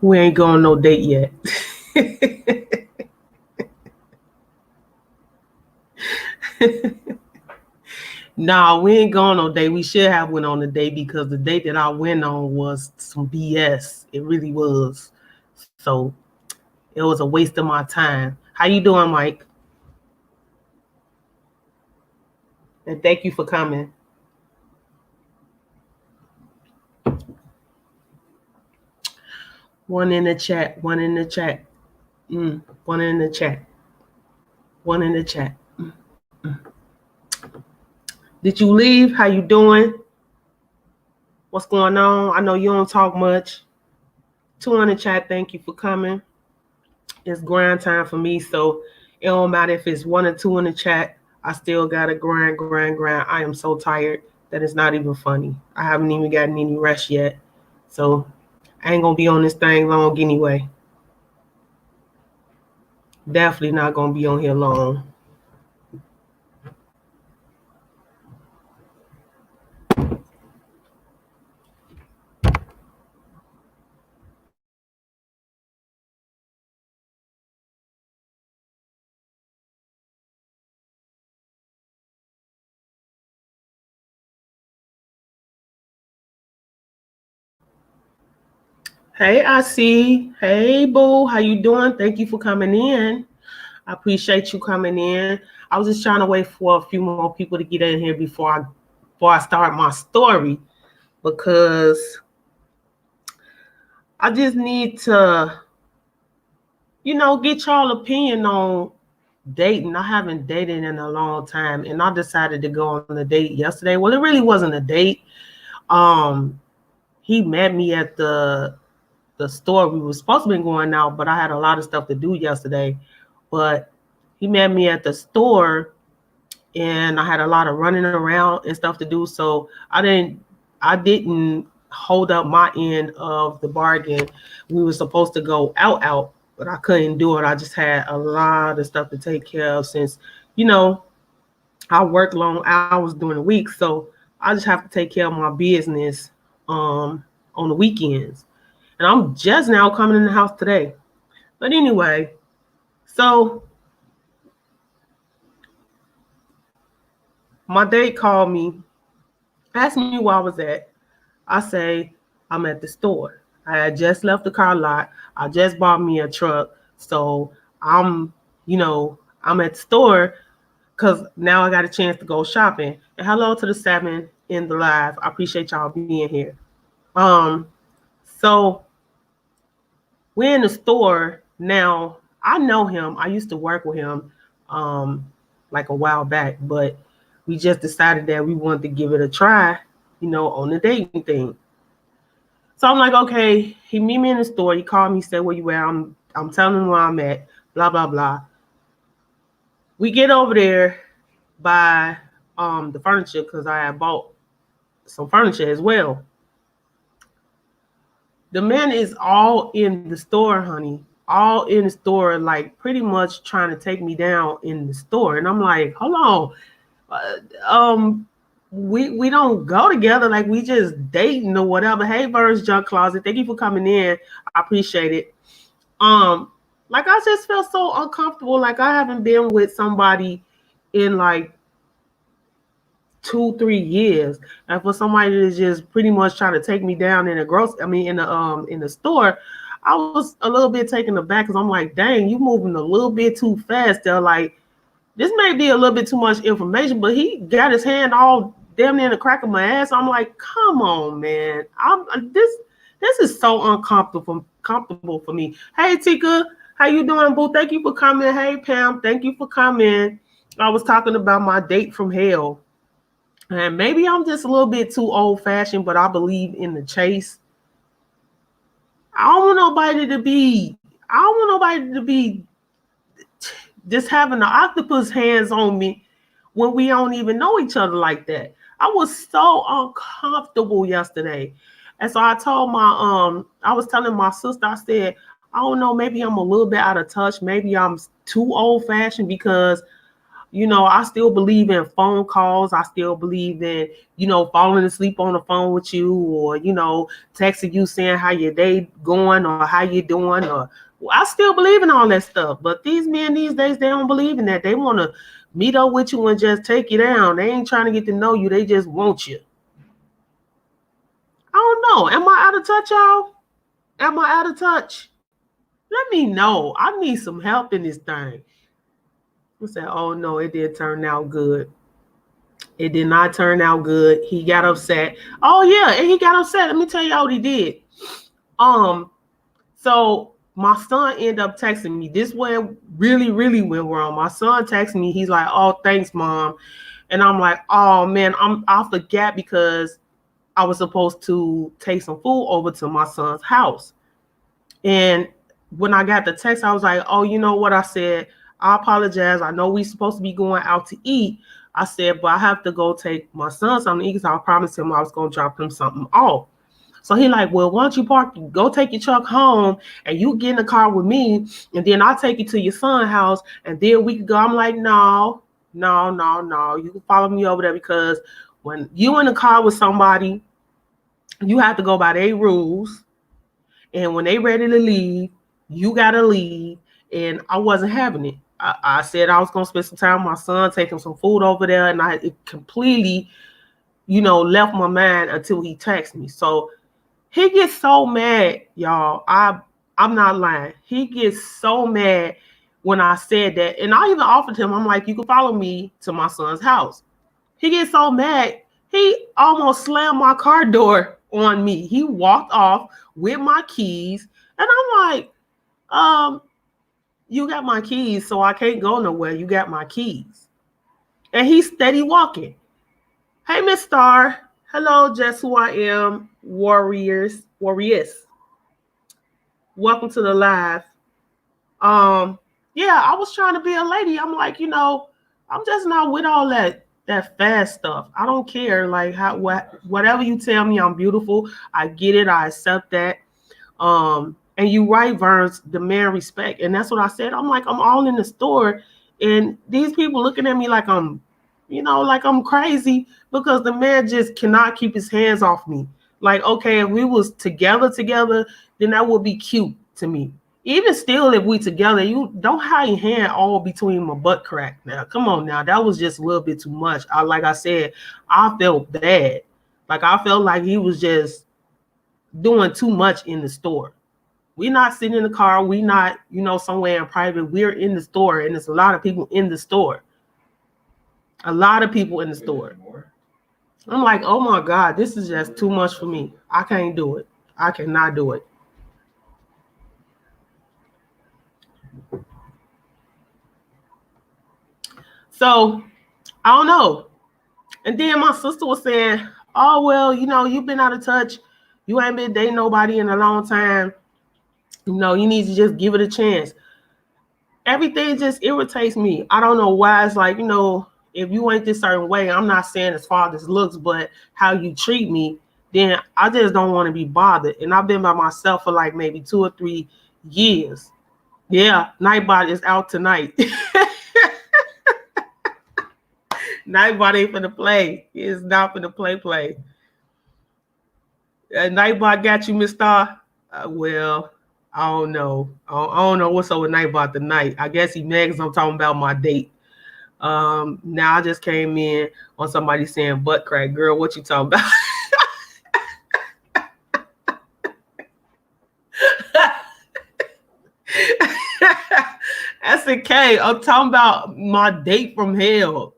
We ain't going no date yet. Nah, we ain't going no date. We should have went on a date because the date that I went on was some BS. It really was. So it was a waste of my time. How you doing, Mike? And thank you for coming. One in the chat. One in the chat. One in the chat. One in the chat. Did you leave? How you doing? What's going on? I know you don't talk much. Two in the chat. Thank you for coming. It's grind time for me, so it don't matter if it's one or two in the chat. I still gotta grind. I am so tired that it's not even funny. I haven't even gotten any rest yet, so I ain't gonna be on this thing long anyway. Definitely not gonna be on here long. Hey, I see. Hey, boo. How you doing? Thank you for coming in. I appreciate you coming in. I was just trying to wait for a few more people to get in here before I start my story, because I just need to, get y'all opinion on dating. I haven't dated in a long time, and I decided to go on a date yesterday. Well, it really wasn't a date. He met me at the store. We were supposed to be going out, but I had a lot of stuff to do yesterday. But he met me at the store, and I had a lot of running around and stuff to do. So I didn't hold up my end of the bargain. We were supposed to go out, but I couldn't do it. I just had a lot of stuff to take care of since, I work long hours during the week. So I just have to take care of my business on the weekends. And I'm just now coming in the house today. But anyway, so my date called me, asked me where I was at. I say, I'm at the store. I had just left the car lot. I just bought me a truck. So I'm at the store because now I got a chance to go shopping. And hello to the 7 in the live. I appreciate y'all being here. So we're in the store now. I know him. I used to work with him like a while back, but we just decided that we wanted to give it a try, on the dating thing. So I'm like, okay, he meet me in the store. He called me, said, where you at? I'm telling him where I'm at, blah, blah, blah. We get over there by the furniture because I had bought some furniture as well. The man is all in the store, honey. All in the store, like pretty much trying to take me down in the store. And I'm like, hold on. We don't go together, like we just dating or whatever. Hey, Verse Junk Closet, thank you for coming in. I appreciate it. Like I just felt so uncomfortable. Like I haven't been with somebody in like 2-3 years, and for somebody to just pretty much try to take me down in the store, I was a little bit taken aback because I'm like, dang, you moving a little bit too fast. They're like, this may be a little bit too much information, but he got his hand all damn near in the crack of my ass. I'm like, come on, man. This is so comfortable for me. Hey, Tika, how you doing, boo? Thank you for coming. Hey, Pam, thank you for coming. I was talking about my date from hell. And maybe I'm just a little bit too old-fashioned, but I believe in the chase. I don't want nobody to be just having the octopus hands on me when we don't even know each other like that. I was so uncomfortable yesterday. And so I was telling my sister, I said, I don't know, maybe I'm a little bit out of touch. Maybe I'm too old-fashioned because You know, I still believe in phone calls. I still believe in, you know, falling asleep on the phone with you, or, you know, texting you saying how your day going or how you doing. Or I still believe in all that stuff. But these men these days, they don't believe in that. They want to meet up with you and just take you down. They ain't trying to get to know you. They just want you. I don't know. Am I out of touch, y'all? Am I out of touch? Let me know. I need some help in this thing. I said, oh no, it did turn out good. It did not turn out good. He got upset. Oh yeah, and he got upset. Let me tell y'all what he did. So my son ended up texting me. This way it really, really went wrong. My son texted me. He's like, oh, thanks, Mom. And I'm like, oh man, I'm off the gap because I was supposed to take some food over to my son's house. And when I got the text, I was like, oh, you know what? I said, I apologize. I know we're supposed to be going out to eat. I said, but I have to go take my son something to eat because I promised him I was going to drop him something off. So he like, well, why don't you go take your truck home and you get in the car with me and then I'll take you to your son's house and then we can go. I'm like, no. You can follow me over there because when you in the car with somebody, you have to go by their rules. And when they ready to leave, you got to leave. And I wasn't having it. I said I was going to spend some time with my son, take him some food over there. And it completely, you know, left my mind until he texted me. So he gets so mad, y'all. I'm not lying. He gets so mad when I said that. And I even offered him, I'm like, you can follow me to my son's house. He gets so mad. He almost slammed my car door on me. He walked off with my keys. And I'm like, you got my keys, so I can't go nowhere. You got my keys. And he's steady walking. Hey, Miss Star. Hello, just who I am. Warriors. Welcome to the live. Yeah, I was trying to be a lady. I'm like, you know, I'm just not with all that fast stuff. I don't care. Like whatever you tell me, I'm beautiful. I get it. I accept that. And you right, Verns, demand respect. And that's what I said. I'm like, I'm all in the store. And these people looking at me like I'm, you know, like I'm crazy because the man just cannot keep his hands off me. Like, okay, if we was together, then that would be cute to me. Even still, if we together, you don't have your hand all between my butt crack. Now, come on now. That was just a little bit too much. Like I said, I felt bad. Like I felt like he was just doing too much in the store. We're not sitting in the car. We're not, you know, somewhere in private. We're in the store, and there's a lot of people in the store. A lot of people in the store. I'm like, oh my God, this is just too much for me. I can't do it. I cannot do it. So, I don't know. And then my sister was saying, oh, well, you know, you've been out of touch. You ain't been dating nobody in a long time. You know, you need to just give it a chance. Everything just irritates me. I don't know why. It's like, you know, if you ain't this certain way, I'm not saying as far as looks, but how you treat me, then I just don't want to be bothered. And I've been by myself for like maybe 2 or 3 years. Yeah, Nightbot is out tonight. Nightbot ain't finna play. He is not finna play. Nightbot got you, Miss Star? Well, I don't know. I don't know what's up with Nightbot tonight. I guess he mad because I'm talking about my date. Now I just came in on somebody saying butt crack. Girl, what you talking about? That's okay. I'm talking about my date from hell.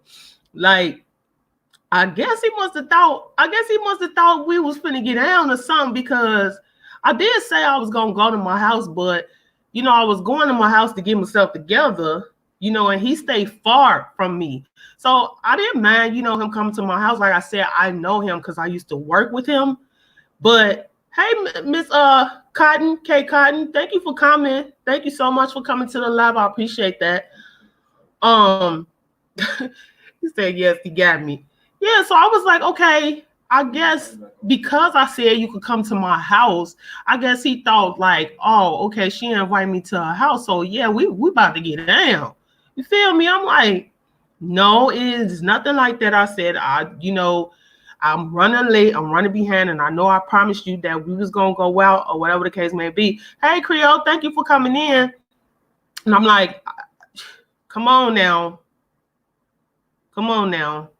Like, I guess he must have thought we was finna get down or something, because I did say I was gonna go to my house, but you know, I was going to my house to get myself together, you know, and he stayed far from me. So I didn't mind, you know, him coming to my house. Like I said, I know him because I used to work with him. But hey, Miss Cotton, K Cotton, thank you for coming. Thank you so much for coming to the live. I appreciate that. He said, yes, he got me. Yeah, so I was like, okay, I guess because I said you could come to my house, I guess he thought like, oh, okay, she invited me to her house. So yeah, we about to get down. You feel me? I'm like, No, it is nothing like that. I said, I'm running late, I'm running behind, and I know I promised you that we was gonna go out or whatever the case may be. Hey, Creole, thank you for coming in. And I'm like, come on now. Come on now.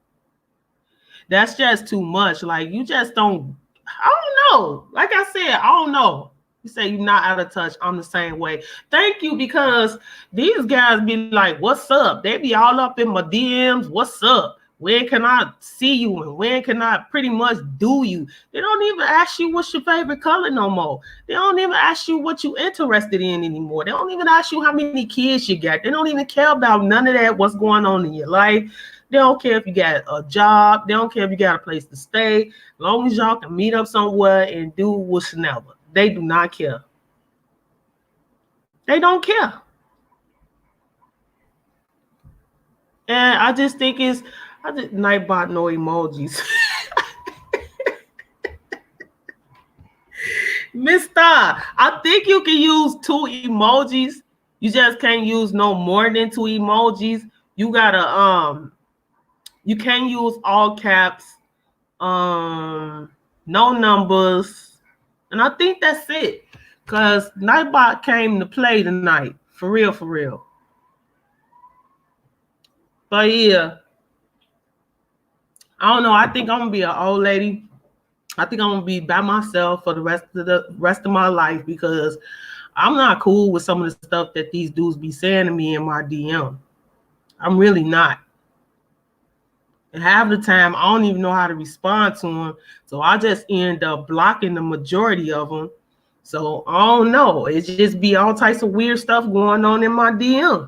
That's just too much. Like, you just don't, I don't know. Like I said, I don't know. You say you're not out of touch. I'm the same way. Thank you, because these guys be like, what's up? They be all up in my DMs. What's up? When can I see you? And when can I pretty much do you? They don't even ask you what's your favorite color no more. They don't even ask you what you interested in anymore. They don't even ask you how many kids you got. They don't even care about none of that, what's going on in your life. They don't care if you got a job. They don't care if you got a place to stay. As long as y'all can meet up somewhere and do whatsoever. They do not care. They don't care. And I just think Nightbot no emojis. Mister, I think you can use 2 emojis. You just can't use no more than 2 emojis. You gotta you can't use all caps, no numbers, and I think that's it. Cause Nightbot came to play tonight, for real, for real. But yeah, I don't know. I think I'm gonna be an old lady. I think I'm gonna be by myself for the rest of my life, because I'm not cool with some of the stuff that these dudes be saying to me in my DM. I'm really not. And half the time, I don't even know how to respond to them. So I just end up blocking the majority of them. So I don't know. It just be all types of weird stuff going on in my DM.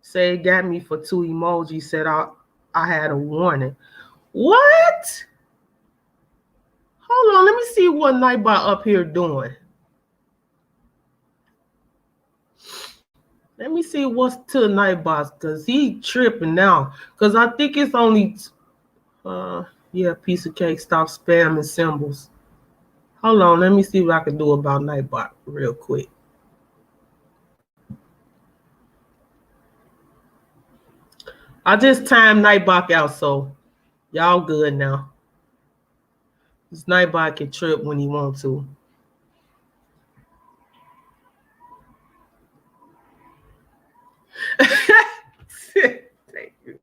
Say got me for 2 emojis, said I had a warning. What? Hold on, let me see what Nightbot up here doing. Let me see what's to Nightbot, because he tripping now. Because I think it's only, yeah, piece of cake, stop spamming symbols. Hold on, let me see what I can do about Nightbot real quick. I just timed Nightbot out, so y'all good now. This Nightbot can trip when he wants to. Thank you.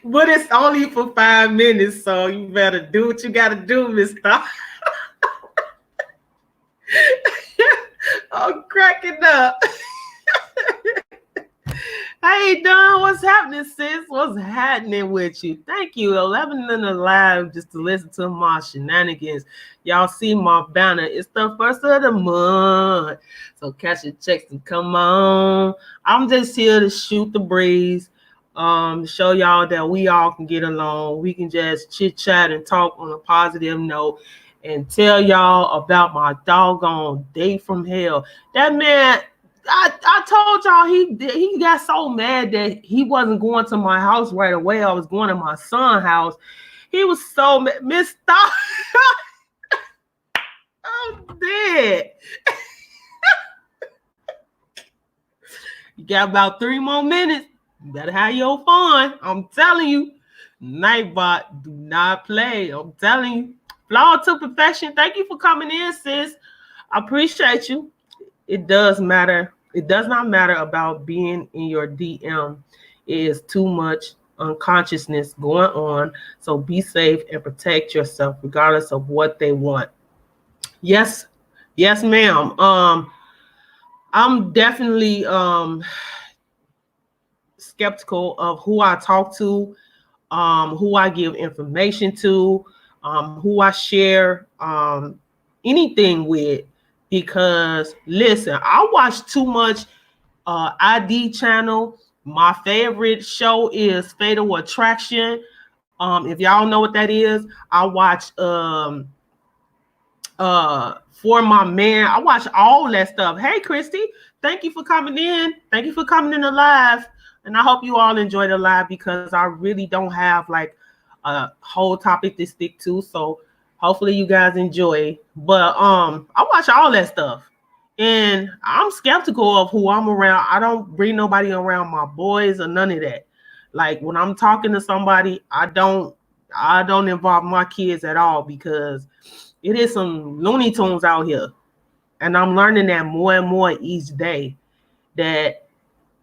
But it's only for 5 minutes, so you better do what you gotta do, mister. I'm cracking up. Hey, Don, what's happening, sis? What's happening with you? Thank you. 11 in the live just to listen to my shenanigans. Y'all see my banner. It's the first of the month. So catch your checks and come on. I'm just here to shoot the breeze. Show y'all that we all can get along. We can just chit chat and talk on a positive note, and tell y'all about my doggone date from hell. That man, I told y'all he got so mad that he wasn't going to my house right away. I was going to my son's house. He was so mad. Miss Stop. I'm dead. You got about 3 more minutes. You better have your fun. I'm telling you. Nightbot, do not play. I'm telling you. Flaw to perfection. Thank you for coming in, sis. I appreciate you. It does matter. It does not matter about being in your DM. It is too much unconsciousness going on. So be safe and protect yourself regardless of what they want. Yes. Yes, ma'am. I'm definitely skeptical of who I talk to, who I give information to, who I share anything with. Because listen, I watch too much ID channel. My favorite show is Fatal Attraction. If y'all know what that is, I watch For My Man. I watch all that stuff. Hey, Christy, thank you for coming in. Thank you for coming in the live. And I hope you all enjoy the live, because I really don't have like a whole topic to stick to. So hopefully you guys enjoy. But I watch all that stuff. And I'm skeptical of who I'm around. I don't bring nobody around my boys or none of that. Like when I'm talking to somebody, I don't involve my kids at all because it is some Looney Tunes out here. And I'm learning that more and more each day that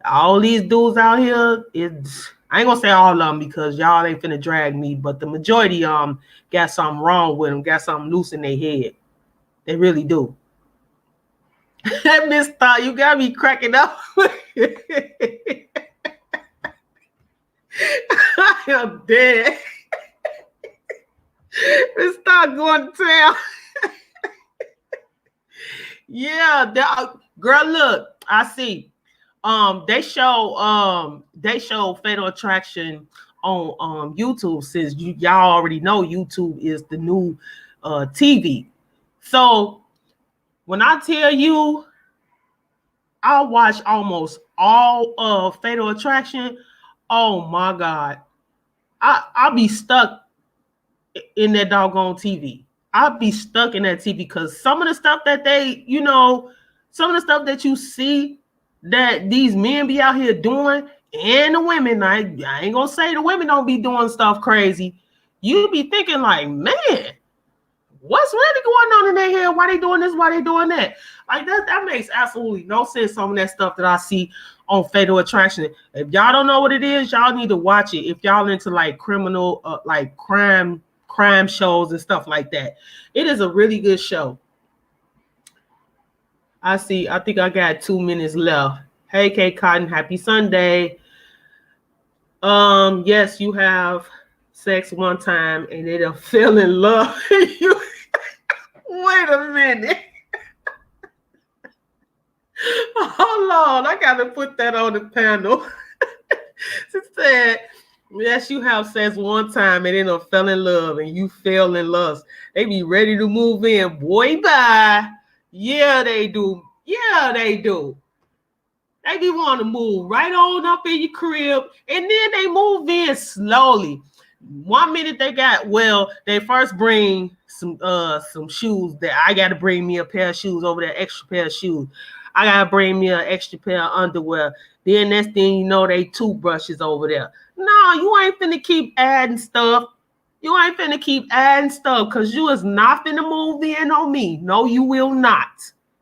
all these dudes out here, I ain't gonna say all of them because y'all ain't finna drag me, but the majority of them got something wrong with them, got something loose in their head. They really do. Miss Thought, you got me cracking up. I am dead. Miss Thought going to town. Yeah, girl, look, I see. They show Fatal Attraction on YouTube since y'all already know YouTube is the new TV. So when I tell you I watch almost all of Fatal Attraction, oh my God. I'll be stuck in that doggone TV. I'll be stuck in that TV because some of the stuff that some of the stuff that you see that these men be out here doing, and the women, I ain't gonna say the women don't be doing stuff crazy. You be thinking like, man, what's really going on in their head? Why they doing this? Why they doing that? Like that makes absolutely no sense. Some of that stuff that I see on Fatal Attraction. If y'all don't know what it is, y'all need to watch it. If y'all into like criminal, like crime shows and stuff like that, it is a really good show. I think I got 2 minutes left. Hey, K Cotton, happy Sunday. Yes, you have sex one time and it'll fell in love. Wait a minute. Hold on, I gotta put that on the panel. She said, yes, you have sex one time and then fell in love and you fell in lust. They be ready to move in. Boy, bye. Yeah, they do. Yeah, they do. They be wanting to move right on up in your crib and then they move in slowly. 1 minute they first bring some shoes that I gotta bring me a pair of shoes over there, extra pair of shoes. I gotta bring me an extra pair of underwear. Then next thing you know, they toothbrushes over there. No, you ain't finna keep adding stuff. You ain't finna keep adding stuff because you is not finna move in on me. No, you will not.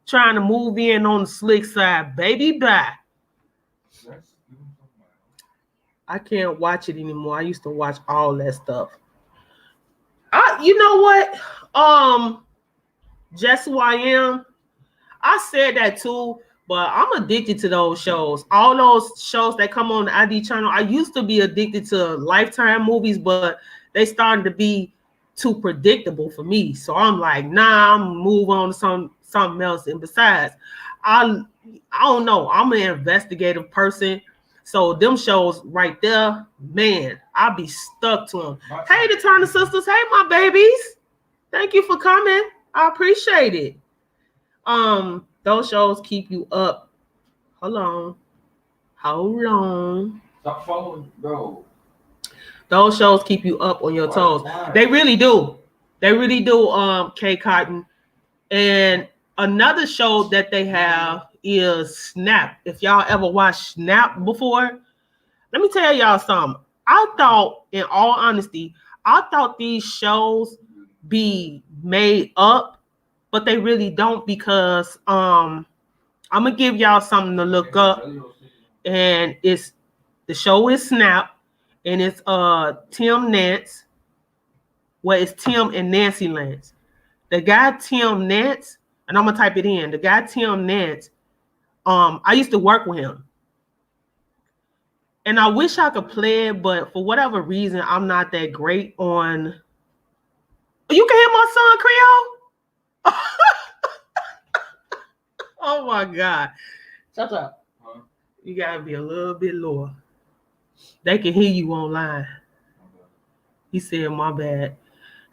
Trying to move in on the slick side. Baby, bye. I can't watch it anymore. I used to watch all that stuff. You know what? Just who I am. I said that too, but I'm addicted to those shows. All those shows that come on the ID channel. I used to be addicted to Lifetime movies, but they started to be too predictable for me. So I'm like, nah, I'm gonna move on to something else. And besides, I don't know. I'm an investigative person. So them shows right there, man, I'll be stuck to them. Hey, the Turner Sisters. Hey, my babies. Thank you for coming. I appreciate it. Those shows keep you up. Hold on. Stop following, bro. Those shows keep you up on your toes. They really do. They really do, K Cotton. And another show that they have is Snap. If y'all ever watched Snap before, let me tell y'all something. I thought, in all honesty, these shows be made up, but they really don't because I'm gonna give y'all something to look up, and the show is Snap, and it's Tim Nance. Well, it's Tim and Nancy Lance. The guy Tim Nance, and I'm gonna type it in. The guy Tim Nance, I used to work with him. And I wish I could play it, but for whatever reason, I'm not that great on. You can hear my son Creole? Oh my God. Shut up. Huh? You gotta be a little bit lower. They can hear you online. He said, my bad.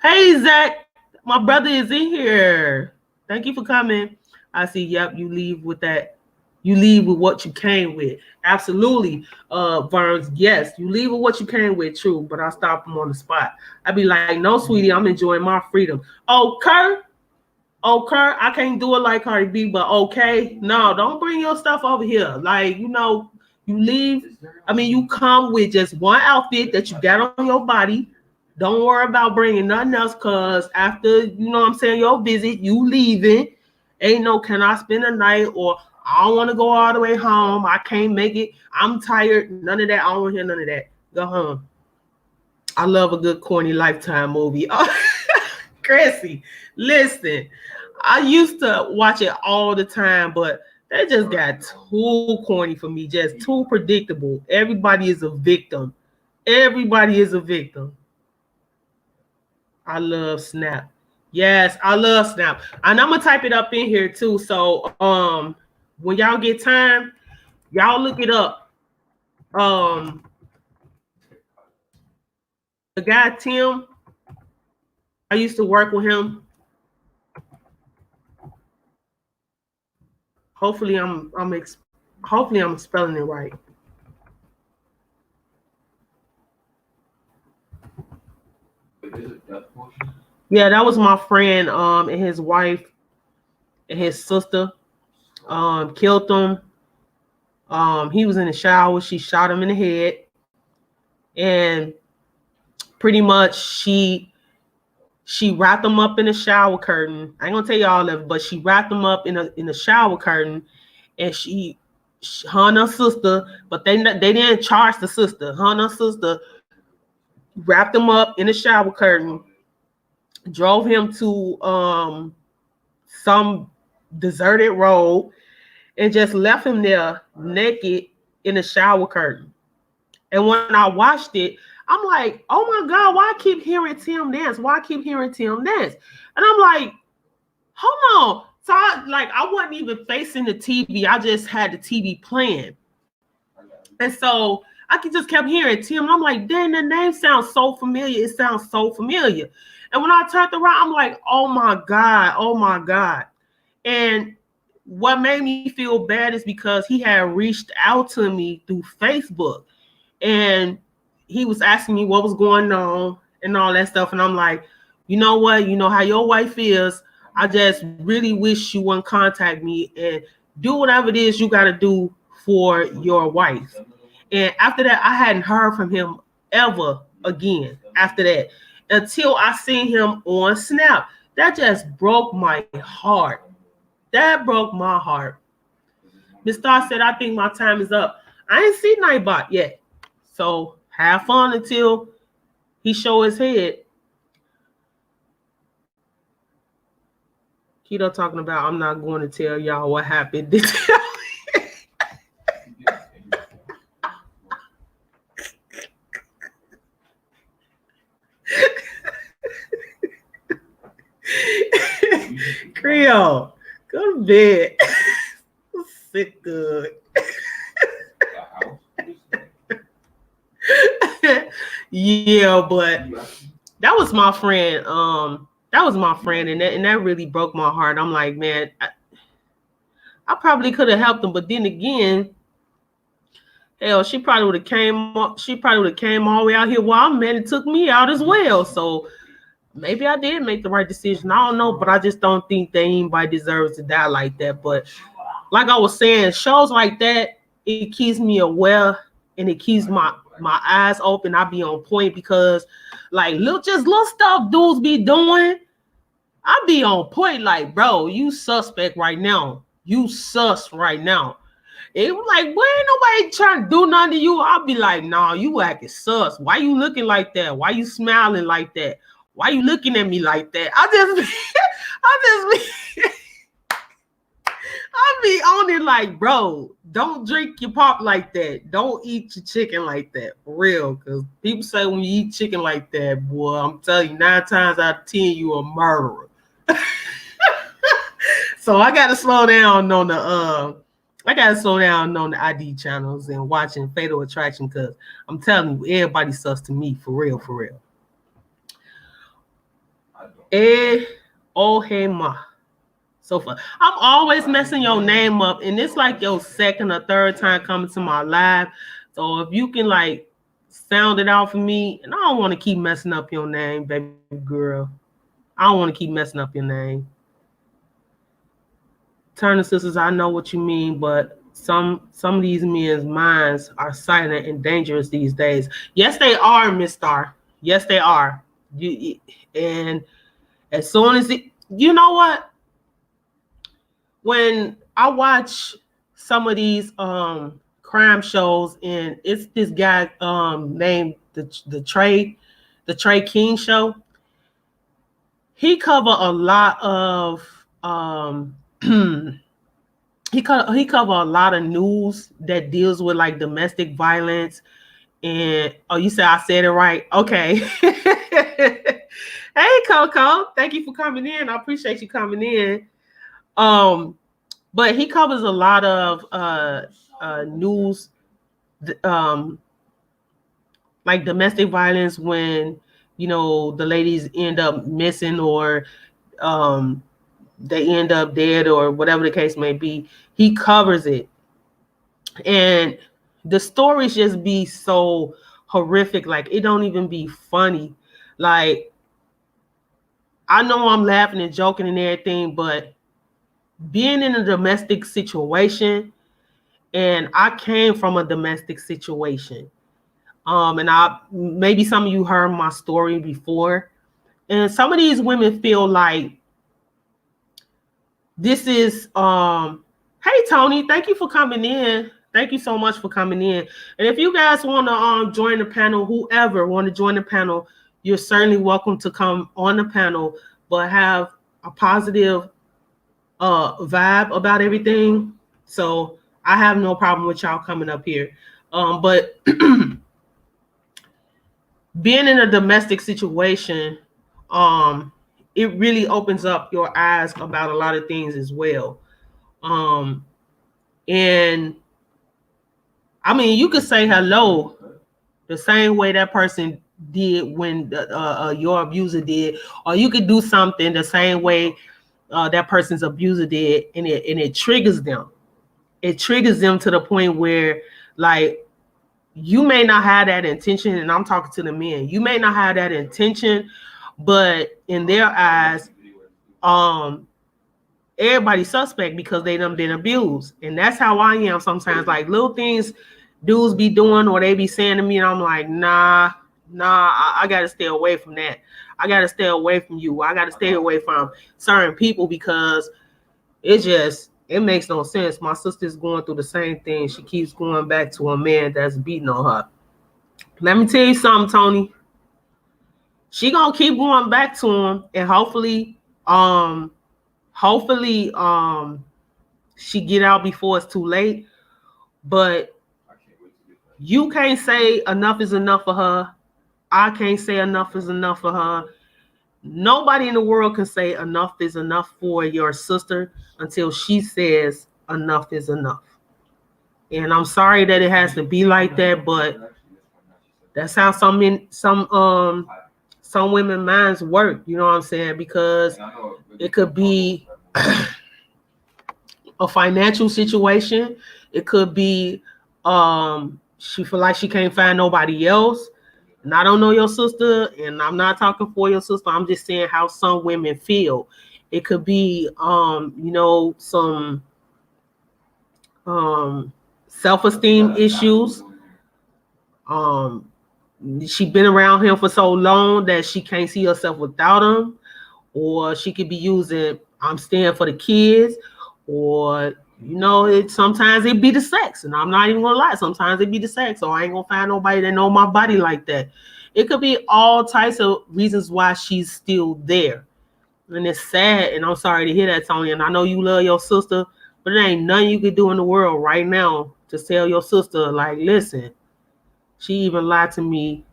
Hey, Zach, my brother is in here. Thank you for coming. I see, yep, you leave with that. You leave with what you came with. Absolutely, Burns. Yes, you leave with what you came with, true, but I stop him on the spot. I'd be like, no, sweetie, I'm enjoying my freedom. Oh, Kurt. Oh, Kurt, I can't do it like Cardi B, but okay. No, don't bring your stuff over here. Like, you leave. I mean, you come with just one outfit that you got on your body. Don't worry about bringing nothing else, because after, what I'm saying, your visit, you leaving. Ain't no, can I spend a night, or I don't want to go all the way home. I can't make it. I'm tired. None of that. I don't want to hear none of that. Go home. I love a good corny Lifetime movie. Chrissy, listen, I used to watch it all the time, but they just got too corny for me, just too predictable. Everybody is a victim. Everybody is a victim. I love Snap. Yes, I love Snap. And I'm gonna type it up in here too. So when y'all get time, y'all look it up. The guy Tim, I used to work with him. Hopefully I'm spelling it right. Yeah, that was my friend, and his wife and his sister killed him. He was in the shower. She shot him in the head, and pretty much she wrapped him up in a shower curtain. I ain't gonna tell you all of it, but she wrapped him up in a shower curtain, and her and her sister, but they didn't charge the sister. Her and her sister wrapped him up in a shower curtain, drove him to some deserted road, and just left him there naked in a shower curtain. And when I watched it, I'm like, oh my God, why I keep hearing Tim dance? Why I keep hearing Tim dance? And I'm like, hold on. So I wasn't even facing the TV. I just had the TV playing. And so I just kept hearing Tim. And I'm like, dang, the name sounds so familiar. It sounds so familiar. And when I turned around, I'm like, oh my God, oh my God. And what made me feel bad is because he had reached out to me through Facebook. And he was asking me what was going on and all that stuff. And I'm like, you know what? You know how your wife is. I just really wish you wouldn't contact me and do whatever it is you got to do for your wife. And after that, I hadn't heard from him ever again after that, until I seen him on Snap. That just broke my heart. That broke my heart. Miss Star said, I think my time is up. I ain't seen Nightbot yet. So have fun until he show his head. Keto talking about, I'm not going to tell y'all what happened. Creole, go to bed. Sick good. Yeah, but that was my friend. That was my friend, and that really broke my heart. I'm like, man, I probably could have helped him, but then again, hell, she probably would have came all the way out here while I'm at and took me out as well. So maybe I did make the right decision. I don't know, but I just don't think that anybody deserves to die like that. But like I was saying, shows like that, it keeps me aware and it keeps my eyes open. I be on point because like little stuff dudes be doing. I be on point like, bro, you suspect right now. You sus right now. It was like, boy, ain't nobody trying to do nothing to you. I'll be like, nah, you acting sus. Why you looking like that? Why you smiling like that? Why you looking at me like that? I be on it like, bro, don't drink your pop like that. Don't eat your chicken like that. For real. Because people say when you eat chicken like that, boy, I'm telling you, 9 times out of 10, you a murderer. So I gotta slow down on the ID channels and watching Fatal Attraction, because I'm telling you, everybody sus to me, for real, for real. Hey ma. So far, I'm always messing your name up, and it's like your second or third time coming to my live. So if you can like sound it out for me, and I don't want to keep messing up your name, baby girl. I don't want to keep messing up your name. Turner sisters, I know what you mean, but some of these men's minds are silent and dangerous these days. Yes, they are, Miss Star. Yes, they are. And as soon as you know what, when I watch some of these crime shows, and it's this guy named the Trey King show. He cover a lot of he cover a lot of news that deals with like domestic violence. And oh, you said I said it right. Okay. Hey Coco, thank you for coming in. I appreciate you coming in. But he covers a lot of news, like domestic violence, when the ladies end up missing, or they end up dead, or whatever the case may be. He covers it, and the stories just be so horrific. Like, it don't even be funny. Like, I know I'm laughing and joking and everything, but being in a domestic situation, and I came from a domestic situation, and maybe some of you heard my story before, and some of these women feel like this is hey Tony, thank you for coming in. Thank you so much for coming in. And if you guys want to join the panel, whoever want to join the panel, you're certainly welcome to come on the panel, but have a positive vibe about everything. So I have no problem with y'all coming up here. But being in a domestic situation, it really opens up your eyes about a lot of things as well. And I mean, you could say hello the same way that person did when your abuser did, or you could do something the same way that person's abuser did, and it triggers them. It triggers them to the point where, like, you may not have that intention, and I'm talking to the men. You may not have that intention, but in their eyes, everybody's suspect because they done been abused. And that's how I am sometimes. Like, little things dudes be doing, or they be saying to me, and I'm like, nah, I gotta stay away from that. I gotta stay away from you. I gotta stay away from certain people, because it makes no sense. My sister's going through the same thing. She keeps going back to a man that's beating on her. Let me tell you something, Tony. She gonna keep going back to him, and hopefully she get out before it's too late. But you can't say enough is enough for her. I can't say enough is enough for her. Nobody in the world can say enough is enough for your sister until she says enough is enough. And I'm sorry that it has to be like that, but that's how some women minds work. You know what I'm saying? Because it could be a financial situation. It could be she feel like she can't find nobody else. And I don't know your sister, and I'm not talking for your sister. I'm just saying how some women feel. It could be some self-esteem issues. She been around him for so long that she can't see herself without him. Or she could be using I'm staying for the kids, or sometimes it be the sex, and I'm not even gonna lie. Sometimes it be the sex, so I ain't gonna find nobody that know my body like that. It could be all types of reasons why she's still there, and it's sad. And I'm sorry to hear that, Tony. And I know you love your sister, but there ain't nothing you can do in the world right now to tell your sister, like, listen, she even lied to me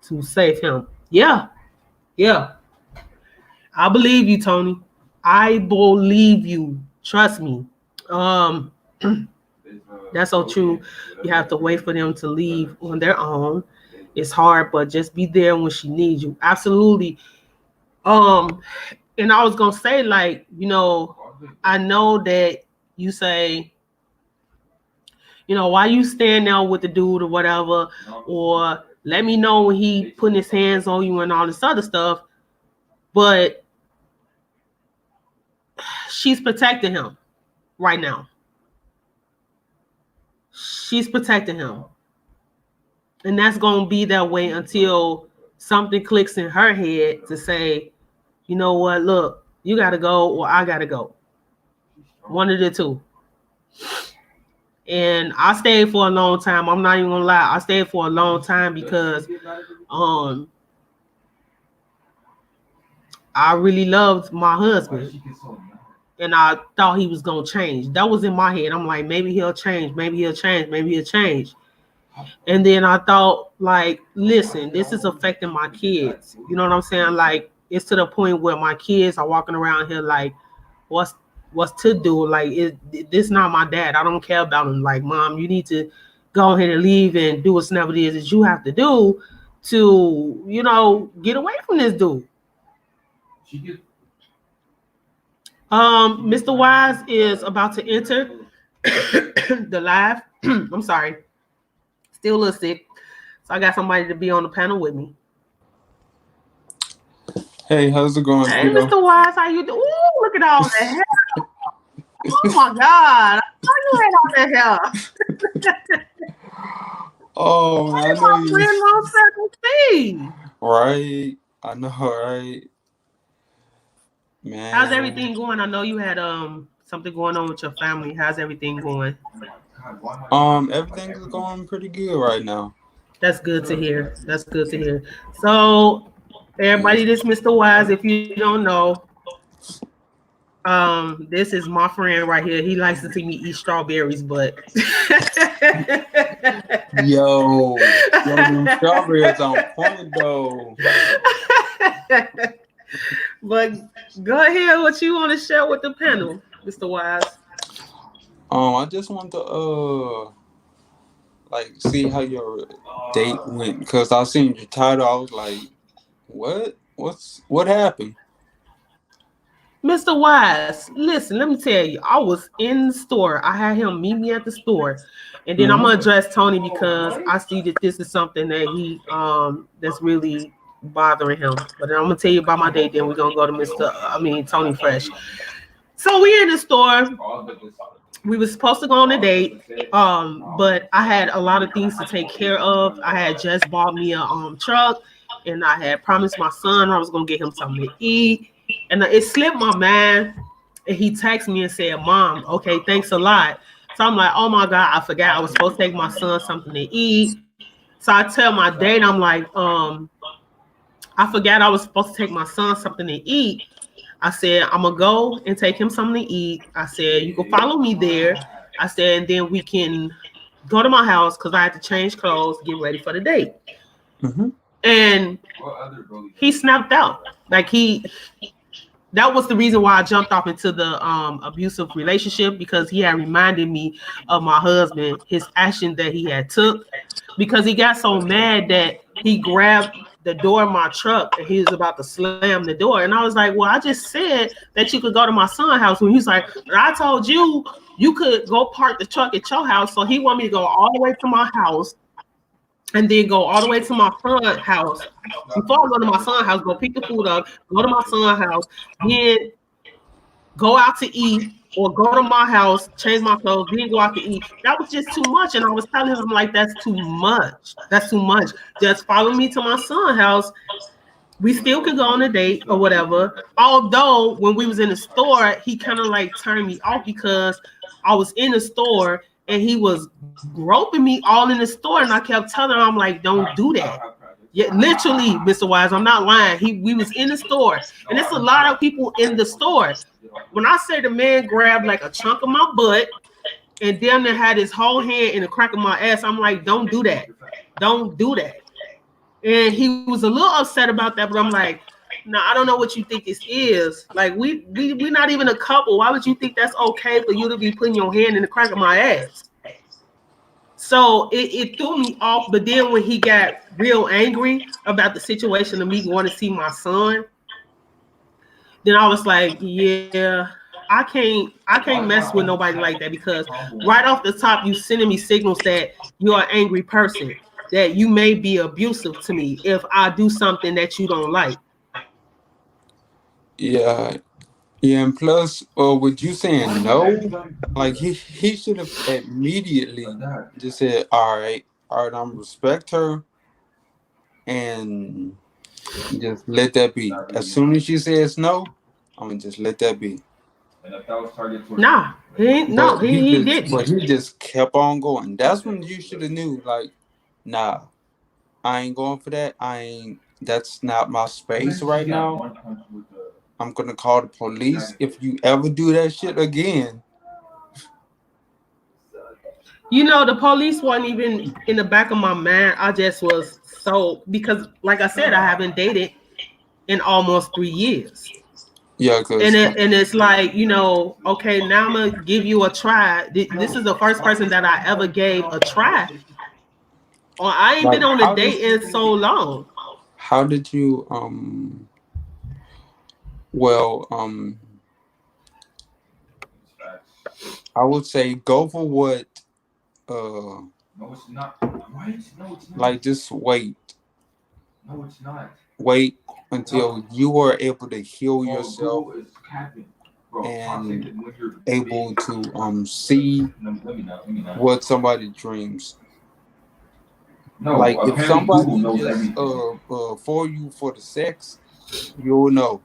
to save him. Yeah. I believe you, Tony. I believe you. Trust me. That's so true. You have to wait for them to leave on their own. It's hard, but just be there when she needs you. Absolutely. And I was gonna say, like, I know that you say, why you stand there with the dude or whatever, or let me know when he putting his hands on you and all this other stuff. But she's protecting him. right now. She's protecting him. And that's going to be that way until something clicks in her head to say, you know what, look, you got to go or I got to go. One of the two. And I stayed for a long time. I'm not even going to lie. I stayed for a long time because I really loved my husband. And I thought he was going to change. That was in my head. I'm like, maybe he'll change. Maybe he'll change. Maybe he'll change. And then I thought, like, listen, this is affecting my kids. You know what I'm saying? Like, it's to the point where my kids are walking around here like, what's to do? Like, this not my dad. I don't care about him. Like, Mom, you need to go ahead and leave and do whatever it is that you have to do to, you know, get away from this dude. Mr. Wise is about to enter the live. I'm sorry. Still a little sick. So I got somebody to be on the panel with me. Hey, how's it going? Hey, Mr. Wise, how you doing? Ooh, look at all that hair. Oh my God. How you had all that hair? Oh, I know you. Right. I know, right? Man. How's everything going? I know you had something going on with your family. How's everything going? Everything's going pretty good right now. That's good to hear. That's good to hear. So, everybody, this is Mr. Wise. If you don't know, this is my friend right here. He likes to see me eat strawberries, but yo, strawberries on point though. But go ahead, what you want to share with the panel, Mr. Wise? I just want to like see how your date went, because I seen your title. I was like, what happened? Mr. Wise, listen, let me tell you, I was in the store. I had him meet me at the store. And then I'm gonna address Tony because I see that this is something that he that's really bothering him. But then I'm gonna tell you about my date, then we're gonna go to Tony Fresh. So we in the store. We were supposed to go on a date, but I had a lot of things to take care of. I had just bought me a truck, and I had promised my son I was gonna get him something to eat. And it slipped my mind, and he texted me and said, Mom, okay, thanks a lot. So I'm like, oh my God, I forgot I was supposed to take my son something to eat. So I tell my date, I'm like, I forgot I was supposed to take my son something to eat. I said, I'm going to go and take him something to eat. I said, you can follow me there. I said, and then we can go to my house because I had to change clothes, get ready for the date. Mm-hmm. And he snapped out. Like that was the reason why I jumped off into the abusive relationship, because he had reminded me of my husband, his action that he had took, because he got so mad that he grabbed the door of my truck and he was about to slam the door. And I was like, well, I just said that you could go to my son's house. And he's like, but I told you could go park the truck at your house. So he wanted me to go all the way to my house and then go all the way to my son's house. Before I go to my son's house, go pick the food up, go to my son's house, then go out to eat, or go to my house, change my clothes, then go out to eat. That was just too much. And I was telling him, like, that's too much. That's too much. Just follow me to my son's house. We still could go on a date or whatever. Although when we was in the store, he kind of like turned me off because I was in the store and he was groping me all in the store. And I kept telling him, I'm like, don't do that. Yeah, literally, Mr. Wise, I'm not lying. We was in the store, and it's a lot of people in the store. When I say the man grabbed like a chunk of my butt and damn near had his whole hand in the crack of my ass, I'm like, don't do that. Don't do that. And he was a little upset about that, but I'm like, no, I don't know what you think this is. Like, we're not even a couple. Why would you think that's okay for you to be putting your hand in the crack of my ass? So it threw me off. But then when he got real angry about the situation of me going to see my son, then I was like, yeah, I can't mess with nobody like that, because right off the top, you sending me signals that you're an angry person, that you may be abusive to me if I do something that you don't like. Yeah, Yeah, and plus, with you saying no, like he should have immediately just said, all right, I'm respect her and just let that be. As soon as she says no, I'm gonna just let that be. Nah, he ain't, no, he didn't. But he just kept on going. That's when you should have knew, like, nah, I ain't going for that. I ain't. That's not my space right now. I'm gonna call the police if you ever do that shit again. You know, the police weren't even in the back of my mind. I just was so, because like I said, I haven't dated in almost 3 years. Yeah, And cause it's like, okay, now I'm gonna give you a try. This is the first person that I ever gave a try. Or I ain't like been on a date in so long. how did you well I would say go for what uh like just wait until you are able to heal yourself and able to see what somebody dreams. Like if somebody just for you for the sex, you'll know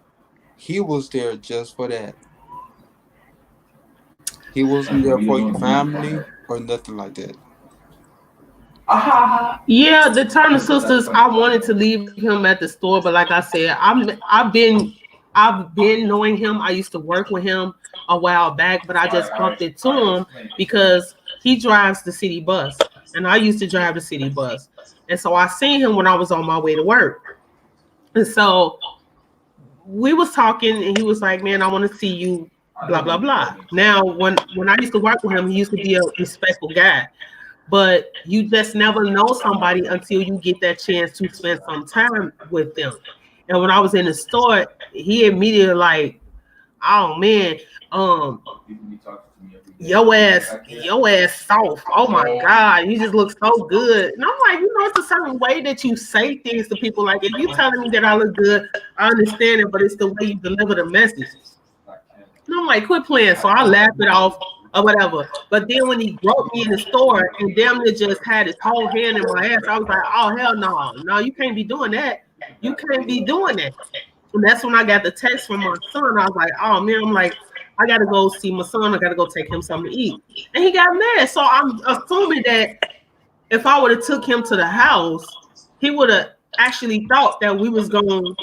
he was there just for that. He wasn't there for your family or nothing like that. Yeah, the Turner sisters, I wanted to leave him at the store, but like I said, I've been knowing him. I used to work with him a while back, but I just bumped into him because he drives the city bus, and I used to drive the city bus, and so I seen him when I was on my way to work, and so we was talking, and he was like, "Man, I want to see you." Blah blah blah. Now, when I used to work with him, he used to be a respectful guy, but you just never know somebody until you get that chance to spend some time with them. And when I was in the store, he immediately like, oh man, um, your ass soft. Oh my God, you just look so good. And I'm like, it's a certain way that you say things to people. Like if you telling me that I look good, I understand it, but it's the way you deliver the message. And I'm like, quit playing. So I laughed it off or whatever. But then when he groped me in the store and damn near just had his whole hand in my ass, I was like, oh, hell no. No, you can't be doing that. You can't be doing that. And that's when I got the text from my son. I was like, oh, man, I'm like, I got to go see my son. I got to go take him something to eat. And he got mad. So I'm assuming that if I would have took him to the house, he would have actually thought that we was going to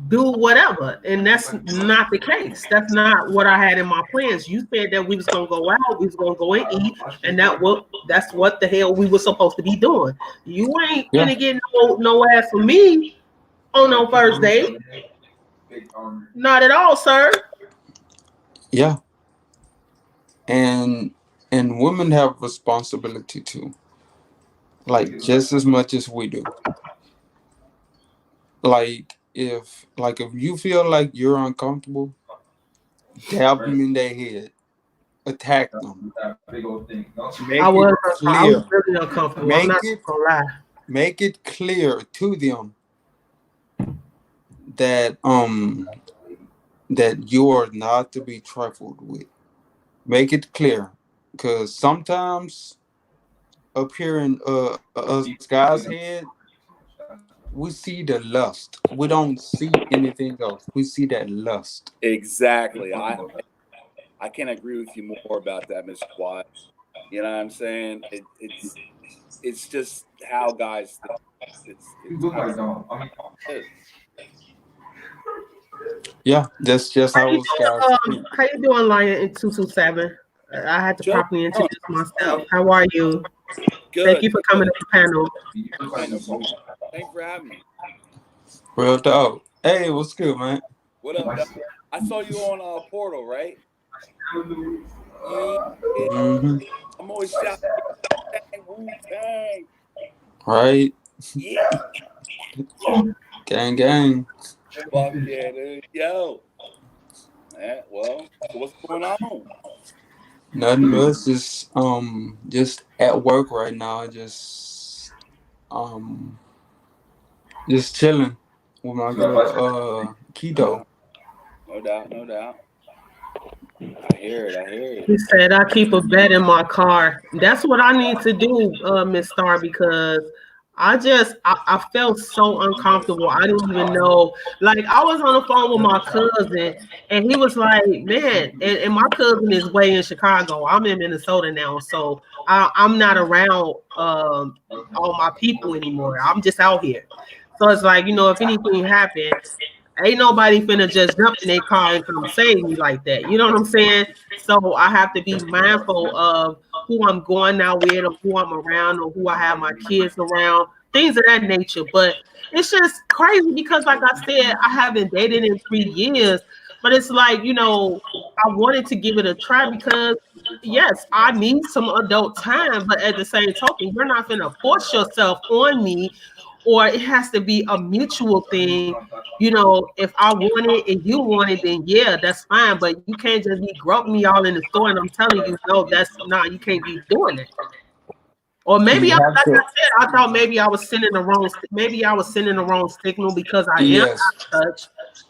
do whatever, and that's not the case. That's not what I had in my plans. You said that we was gonna go out, we was gonna go and eat, and that's what the hell we were supposed to be doing. You ain't Yeah, gonna get no ass from me on no first date. Not at all, sir. yeah. And women have responsibility too. Like just as much as we do. Like if you feel like you're uncomfortable, dab them in their head, attack them, I make it was I was clear, really uncomfortable. I'm make not it gonna lie. make it clear to them that you are not to be trifled with. Make it clear, because sometimes up here in us guys' head, we see the lust. We don't see anything else. We see that lust. Exactly. I can't agree with you more about that, Mr. Watt. You know what I'm saying? It's just how guys think. It's how it is. Yeah, that's just How how you us guys doing? think. How you doing, Lion in 227? I had to Joe, properly oh, introduce myself. How are you? Thank good. you for coming to the panel. Hey, no problem. Thanks for having me. Real dog. Hey, what's good, man? What up, Doc? I saw you on Portal, right? Yeah. Mm-hmm. I'm always shouting Wu Tang. Right? Yeah. Gang, gang. Fuck yeah, dude. Yo. Well, so what's going on? Nothing much. Just at work right now. Um, just chilling with my girl, Uh, Keto. no doubt, no doubt. I hear it. He said, I keep a bed in my car. That's what I need to do, Miss Star, because I felt so uncomfortable. I didn't even know. Like, I was on the phone with my cousin, and he was like, man, and my cousin is way in Chicago. I'm in Minnesota now, so I'm not around all my people anymore. I'm just out here. So it's like, if anything happened, ain't nobody finna just jump in their car and come save me like that. You know what I'm saying? So I have to be mindful of who I'm going out with or who I'm around or who I have my kids around, things of that nature. But it's just crazy because, like I said, I haven't dated in 3 years. But it's like, I wanted to give it a try because, yes, I need some adult time. But at the same token, you're not going to force yourself on me, or it has to be a mutual thing. If I want it and you want it, then yeah, that's fine. But you can't just be groping me all in the store and I'm telling you, no, you can't be doing it. Or maybe like I said, I thought maybe I was sending the wrong signal because I am out of touch.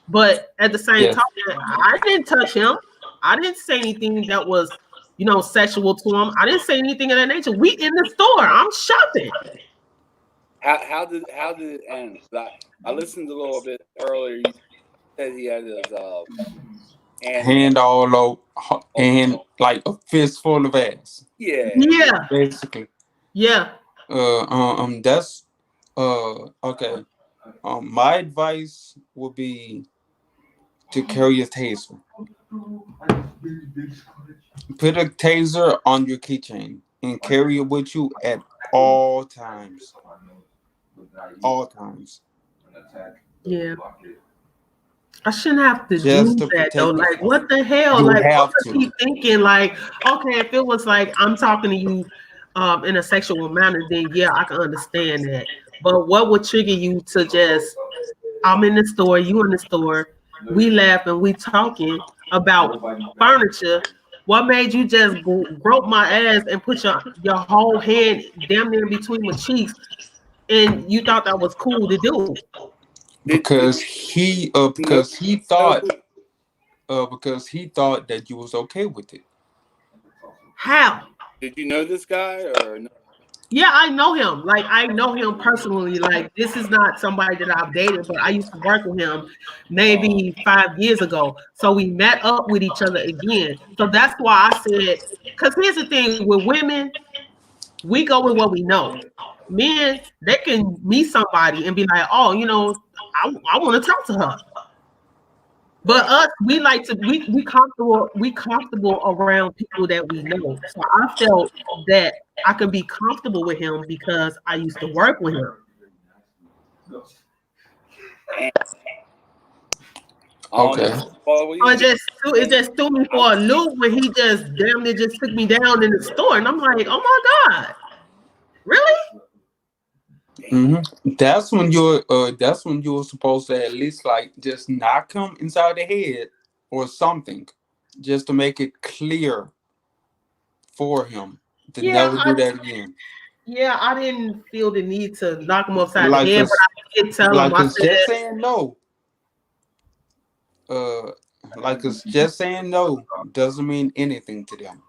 But at the same time, I didn't touch him. I didn't say anything that was, sexual to him. I didn't say anything of that nature. We in the store. I'm shopping. How did it end? I listened a little bit earlier. You said he had his hand all over and like a fistful of ass. Yeah. Basically. Yeah. That's okay. My advice would be to carry a taser. Put a taser on your keychain and carry it with you at all times. All times. Yeah. I shouldn't have to do that though. Like, what the hell? Like, what was he thinking? Like, okay, if it was like I'm talking to you in a sexual manner, then yeah, I can understand that. But what would trigger you to just, I'm in the store, you in the store, we laughing, we talking about furniture. What made you just grope my ass and put your whole hand damn near between my cheeks, and you thought that was cool to do? Because he thought that you was okay with it. How? Did you know this guy or no? Yeah, I know him. Like, I know him personally. Like, this is not somebody that I've dated, but I used to work with him maybe 5 years ago. So we met up with each other again. So that's why I said, because here's the thing with women, we go with what we know. Men, they can meet somebody and be like, oh, I want to talk to her. But us, we like to we comfortable around people that we know. So I felt that I could be comfortable with him because I used to work with him. Okay. It just threw me for a loop when he just damn near just took me down in the store, and I'm like, oh my God, really? Mm-hmm. That's when you're supposed to at least like just knock him inside the head or something, just to make it clear for him to never do that again. Yeah, I didn't feel the need to knock him upside the head, but I did tell him. I said, just saying no. Just saying no doesn't mean anything to them.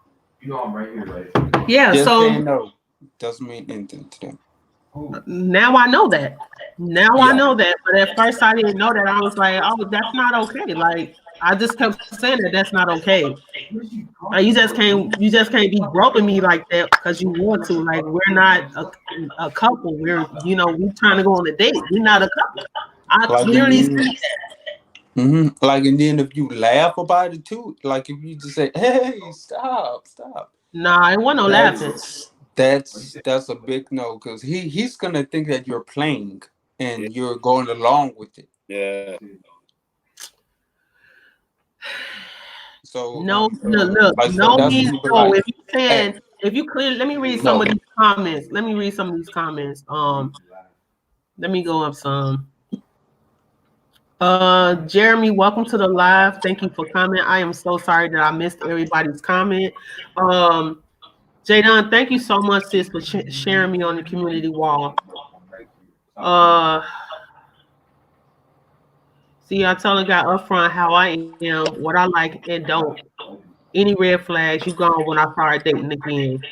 I'm right here, right? Yeah, just so saying no doesn't mean anything to them. Now I know that. I know that. But at first I didn't know that. I was like, oh, that's not okay. Like, I just kept saying that's not okay. Like, you just can't be groping me like that because you want to. Like, we're not a couple. We're trying to go on a date. We're not a couple. I clearly see that. Mm-hmm. Like, and then if you laugh about it too, like if you just say, "Hey, stop." Nah, it wasn't no laughing. That's a big no, because he's gonna think that you're playing and you're going along with it. Yeah. So look, no means no. Like, if you clearly, let me read some of these comments. Let me go up some. Jeremy, welcome to the live. Thank you for coming. I am so sorry that I missed everybody's comment. Jadon, thank you so much, sis, for sharing me on the community wall. See, I tell a guy up front how I am, what I like and don't. Any red flags, you gone when I start dating again.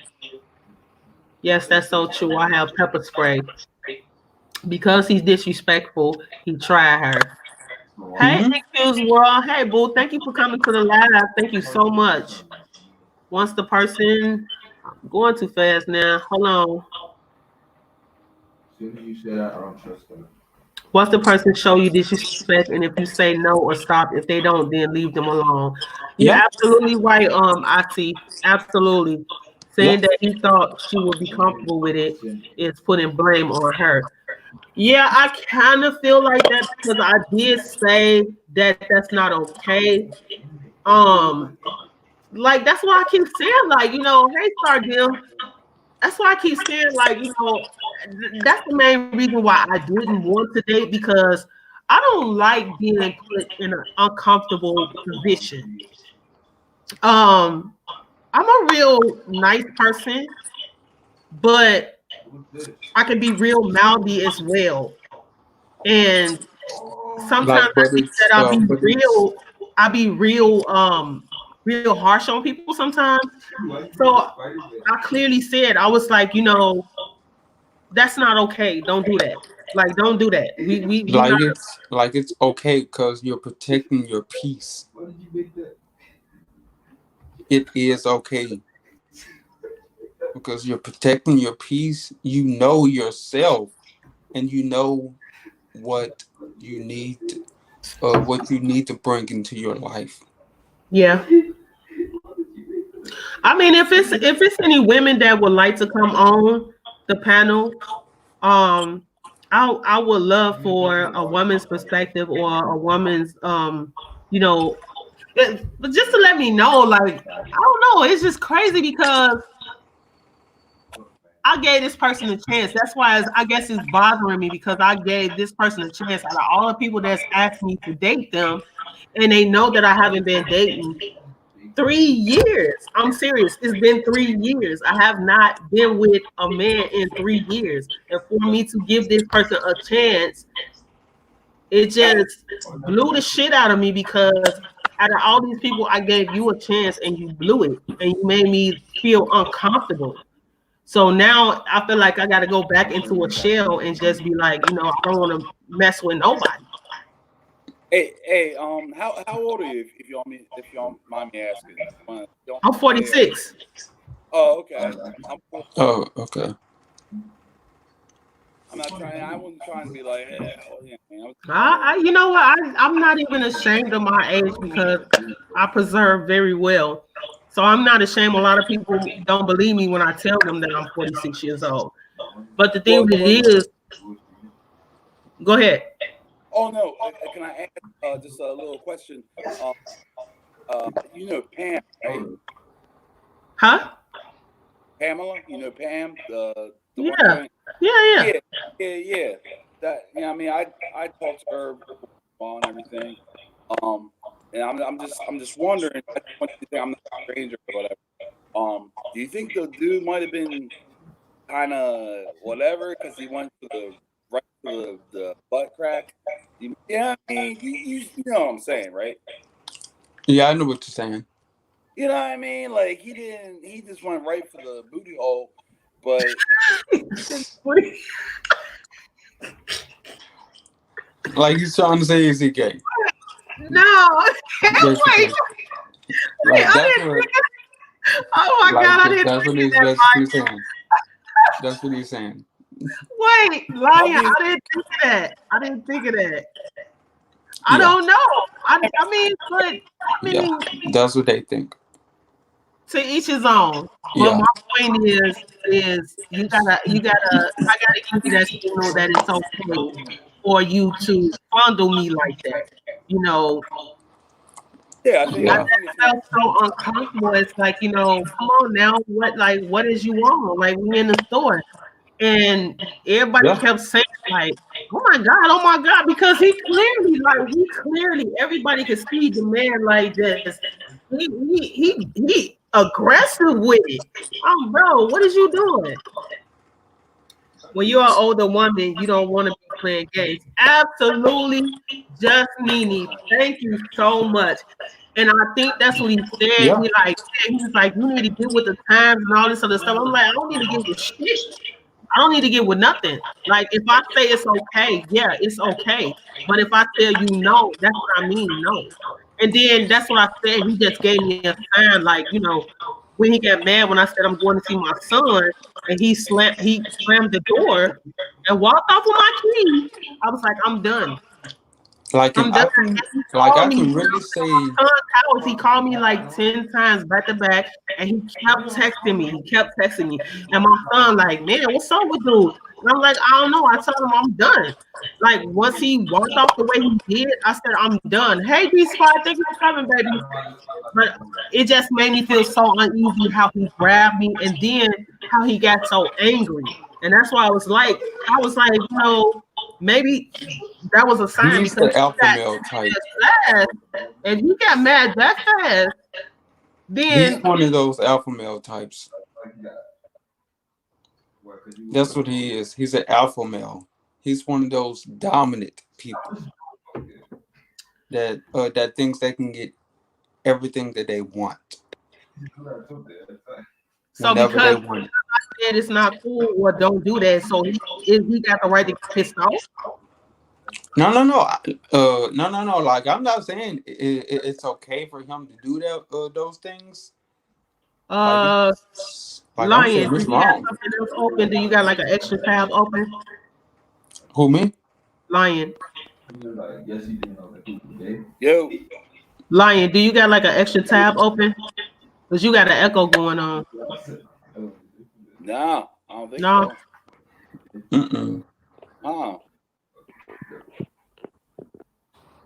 Yes, that's so true. I have pepper spray. Because he's disrespectful, he tried her. Hey, Mhm. Excuse World. Hey, boo. Thank you for coming to the live. Thank you so much. Once the person, I'm going too fast now. Hold on. As soon as you say that, I don't trust them. Once the person show you disrespect, and if you say no or stop, if they don't, then leave them alone. You're Yep. absolutely right, Ati. Absolutely. Saying Yep. that he thought she would be comfortable with it is putting blame on her. Yeah, I kind of feel like that because I did say that that's not okay. Um, like that's why I keep saying, like, hey, Stardom. That's why I keep saying, like, that's the main reason why I didn't want to date because I don't like being put in an uncomfortable position. Um, I'm a real nice person, but I can be real mouthy as well. And sometimes Like, I think that but it's I be real harsh on people sometimes. So I clearly said, I was like, that's not okay. Don't do that. Like, don't do that. We not. like it's okay because you're protecting your peace. It is okay because you're protecting your peace. You know yourself, and you know what you need, what you need to bring into your life. Yeah. I mean, if it's any women that would like to come on the panel, um, I would love for a woman's perspective or a woman's you know, but just to let me know, like, I don't know, it's just crazy because I gave this person a chance. That's why I guess it's bothering me because I gave this person a chance out of all the people that's asked me to date them, and they know that I haven't been dating 3 years. I'm serious. It's been 3 years. I have not been with a man in 3 years. And for me to give this person a chance, it just blew the shit out of me because out of all these people, I gave you a chance and you blew it and you made me feel uncomfortable. So now I feel like I got to go back into a shell and just be like, I don't want to mess with nobody. Hey, how old are you? If you don't mind me asking. I'm 46. Oh, okay. Oh, okay. I'm not trying. I wasn't trying to be like, hey, man. You know what? I'm not even ashamed of my age because I preserve very well. So I'm not ashamed. A lot of people don't believe me when I tell them that I'm 46 years old. But the thing with it is, go ahead. Oh no, can I ask just a little question? Pam, right? Huh? Pamela, Pam, the Yeah. one. Yeah. Yeah. That I mean, I talked to her and everything. And I'm just wondering. I don't want you to think I'm not a stranger or whatever. Do you think the dude might have been kind of whatever because he went to the butt crack? Yeah, I mean, you know what I'm saying, right? Yeah, I know what you're saying. You know what I mean? Like he just went right for the booty hole, but like he's trying to say, is he gay? No. Basically. Like that's what. Oh my God! I didn't That's what he's basically saying. That's what he's saying. Wait, lion! I didn't think of that. I didn't think of that. I Yeah. don't know. I mean, but Yeah, that's what they think. To each his own. But Yeah. my point is I gotta give you that signal that it's okay for you to fondle me like that. Yeah, I think I felt so uncomfortable. It's like, come on now, what is you on? Like, we in the store. And everybody kept saying, like, oh my God, because he clearly, everybody could see the man like this. He aggressive with it. Bro, what is you doing? When you're an older woman, you don't want to be playing games. Absolutely, just Nene. Thank you so much. And I think that's what he said. Yeah. He was like, you need to get with the times and all this other stuff. I'm like, I don't need to get with shit. I don't need to get with nothing. Like, if I say it's okay, yeah, it's okay. But if I tell you no, that's what I mean, no. And then that's what I said. He just gave me a sign, like, when he got mad when I said I'm going to see my son, and he slammed the door and walked off with my keys. I was like, I'm done. Like, I'm I done. can really say, He called me like 10 times back to back, and he kept texting me. And my son, like, man, what's up with dude? And I'm like, I don't know. I told him I'm done. Like, once he walked off the way he did, I said, I'm done. Hey, B-Spot, thank you for coming, baby. But it just made me feel so uneasy how he grabbed me, and then how he got so angry. And that's why I was like, maybe that was a sign, he's because the alpha male type. fast, and you got mad that fast, then He's one of those alpha male types. That's what he is. He's an alpha male. He's one of those dominant people that thinks they can get everything that they want. so Whenever because they want it. I said it's not cool or don't do that, so he got the right to get pissed off. No. No. Like, I'm not saying it's okay for him to do that. Those things. Like, I'm Lion, saying do it's you have wrong. something else open? Do you got like an extra tab open? Who, me? Lion. Yo, Lion, do you got like an extra tab open? Because you got an echo going on. no, I don't think No. so. Mm-mm. Oh,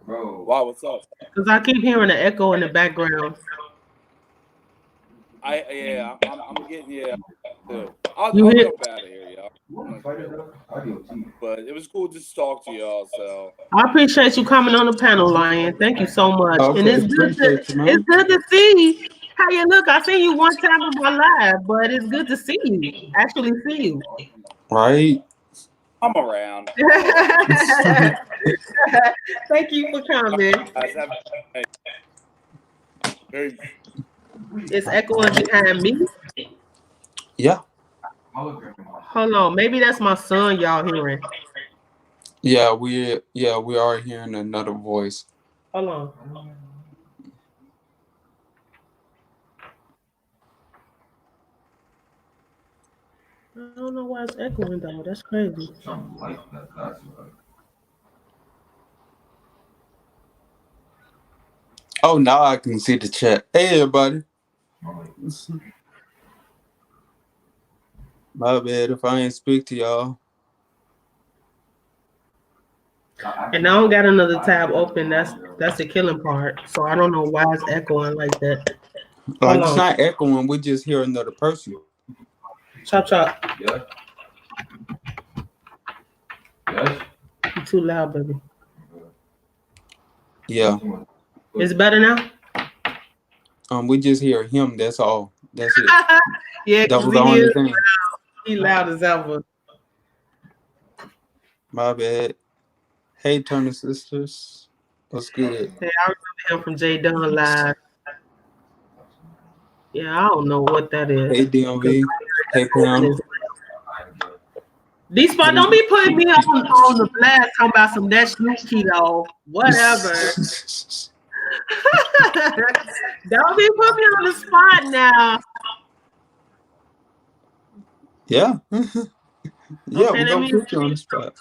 Bro, wow, what's up? Because I keep hearing an echo in the background. I'm getting I'll You hit- jump out of here, y'all. But it was cool just to talk to y'all. So I appreciate you coming on the panel, Lion. Thank you so much. Okay, And it's good to see how you look. I seen you one time in my live, but it's good to see you. Actually see you. Right? I'm around. Thank you for coming. Guys, have a Peace. It's echoing behind me. Yeah. Hold on. Maybe that's my son y'all hearing. Yeah, we are hearing another voice. Hold on. I don't know why it's echoing though. That's crazy. something like that. That's right. Oh, now I can see the chat. Hey, everybody. My bad if I ain't speak to y'all. And I don't got another tab open. That's the killing part. So I don't know why it's echoing like that. Like, Hold it's on. not echoing. We just hear another person. Chop chop. Yes. Yes. You're too loud, baby. Yeah. It's better now? We just hear him. That's all. That's it. Yeah, That was because the only thing. he loud as ever. My bad. Hey, Turner Sisters. What's good? Hey, I remember him from J Dunn Live. Yeah, I don't know what that is. Hey, DMV. Hey, Pam. D-Spot, don't be putting me on the blast talking about some that's you keto, whatever. Don't be putting me on the spot now. Yeah. Yeah, Okay, we're going to put you on the spot.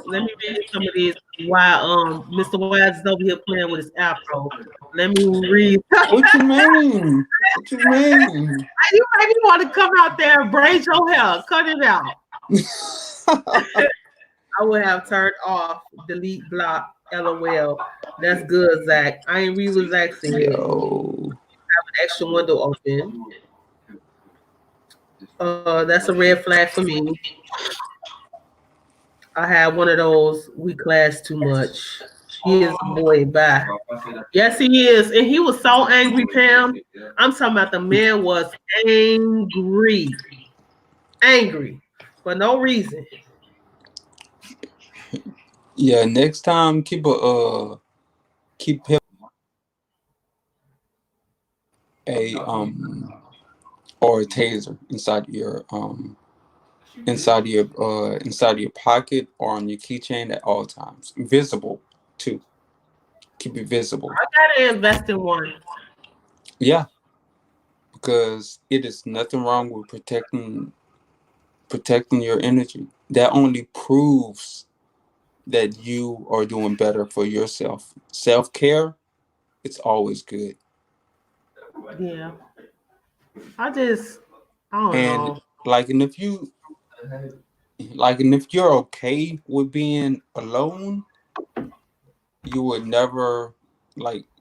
Let me read some of these while Mr. Wise is over here playing with his afro. Let me read. What you mean? What you mean? You maybe want to come out there and braid your hair. Cut it out. I would have turned off, delete, block, LOL. That's good, Zach. I ain't read what Zach said. Yo. Have an extra window open. That's a red flag for me. I had one of those. We class too much. He is a boy. Bye. Yes, he is, and he was so angry, Pam. I'm talking about the man was angry for no reason. Yeah, next time keep a or a taser inside your pocket or on your keychain at all times. Visible too. Keep it visible. I gotta invest in one. Yeah, because it is nothing wrong with protecting your energy. That only proves that you are doing better for yourself. Self-care, it's always good. Yeah. I don't And know. like and if you and if you're okay with being alone, you would never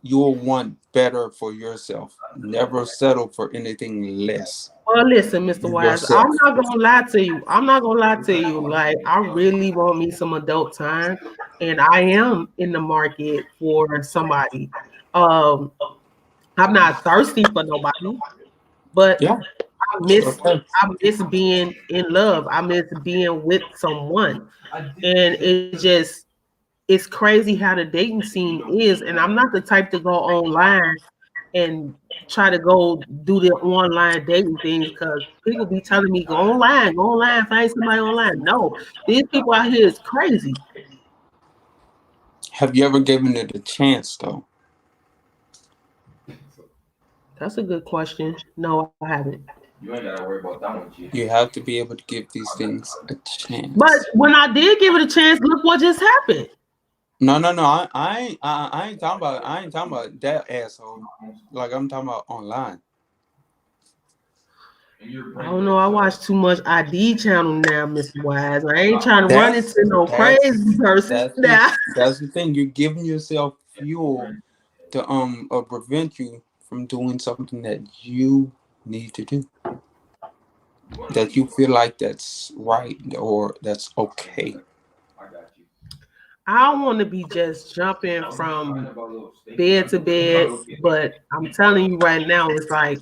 you will want better for yourself. Never settle for anything less Well, listen, Mr. than Wise, I'm yourself. not gonna lie to you. I'm not gonna lie to you. Like, I really want me some adult time, and I am in the market for somebody. Um, I'm not thirsty for nobody, but Yeah, I it's miss okay. I miss being in love. I miss being with someone, and it's crazy how the dating scene is. And I'm not the type to go online and try to go do the online dating things because people be telling me go online, find somebody online. No, these people out here is crazy. Have you ever given it a chance though? That's a good question. No, I haven't. You ain't gotta worry about that one, G. You have to be able to give these things a But chance. when I did give it a chance, look what just happened. No. I ain't talking about that asshole. Like I'm talking about online. I don't know. I watch too much ID channel now, Mr. Wise. I ain't trying to run That's into no crazy person that's the now. that's the thing. You're giving yourself fuel to prevent you from doing something that you need to do. That you feel like that's right or that's okay. I got you. I don't want to be just jumping from bed to bed, but I'm telling you right now, it's like,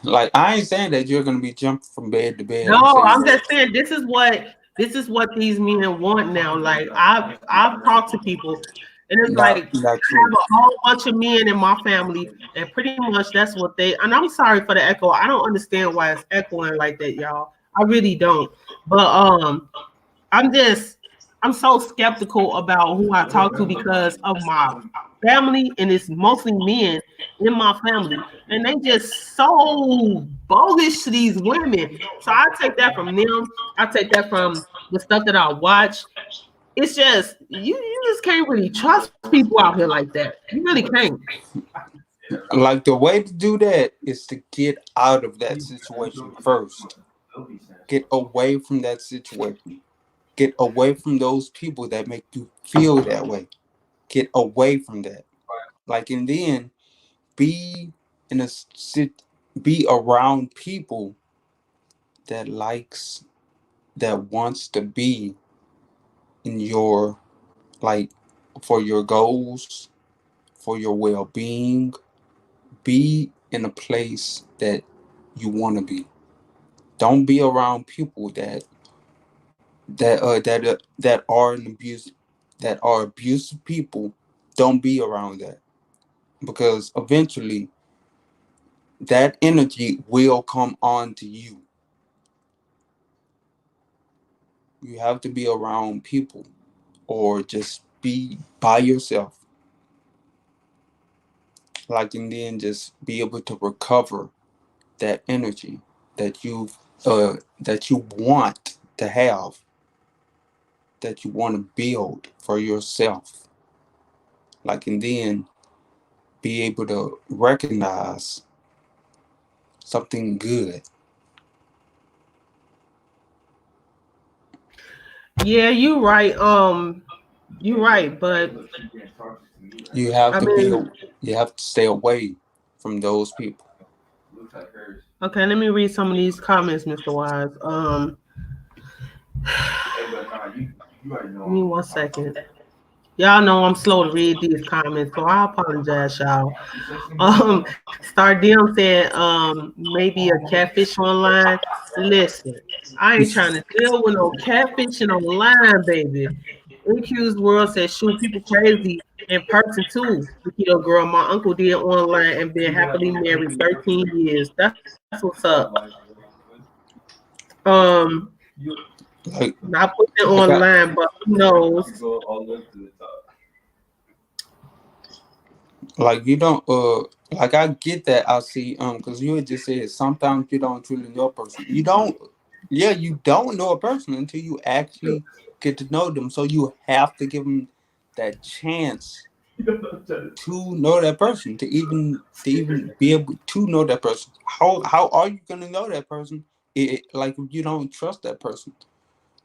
Like I ain't saying that you're gonna be jumping from bed to bed. I'm no, saying I'm that just saying this is what these men want now. Like I've talked to people, and it's like not I true. have a whole bunch of men in my family, and pretty much that's what they. And I'm sorry for the echo. I don't understand why it's echoing like that, y'all. I really don't. But I'm just I'm so skeptical about who I talk to because of my family, and it's mostly men in my family, and they just so bogus to these women. So I take that from them. I take that from the stuff that I watch. It's just you just can't really trust people out here like that. You really can't. Like the way to do that is to get out of that situation first. Get away from that situation. Get away from those people that make you feel that way. Get away from that. Like and then be in a sit be around people that likes that wants to be in your like for your goals, for your well-being. Be in a place that you want to be. Don't be around people that are an abuse that are abusive people. Don't be around that because eventually that energy will come on to you. You have to be around people or just be by yourself. Like and then just be able to recover that energy that you want to have, that you want to build for yourself. Like and then be able to recognize something good. Yeah, you're right, but You have I to be mean, you have to stay away from those people. Looks like hers. okay, let me read some of these comments, Mr. Wise. Hey, but nah, you already know. Give me 1 second. Y'all know I'm slow to read these comments, so I apologize, y'all. Stardom said, maybe a catfish online. Listen, I ain't trying to deal with no catfishing online, baby. Infused World says, shoot, people crazy in person too. To kill girl, my uncle did online and been happily married 13 years. That's what's up. Like, Not putting it like I, online, but who knows? like you don't like I get that. I see because you had just said sometimes you don't truly know a person. You don't know a person until you actually get to know them. So you have to give them that chance to know that person, to even be able to know that person. How are you gonna know that person? Like if you don't trust that person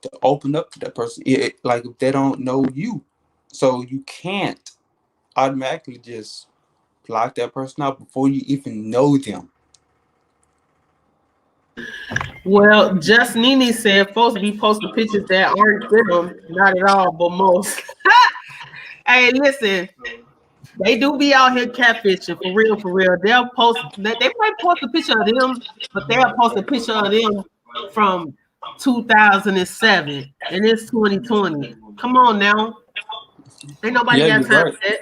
to open up to that person, like if they don't know you, so you can't automatically just block that person out before you even know them. Well, Just Nene said folks be posting pictures that aren't them. Not at all, but most. Hey, listen, they do be out here catfishing for real, for real. They'll post, they might post a picture of them, but they'll post a picture of them from 2007, and it's 2020. Come on now, ain't nobody Yeah, got you're time right. for that.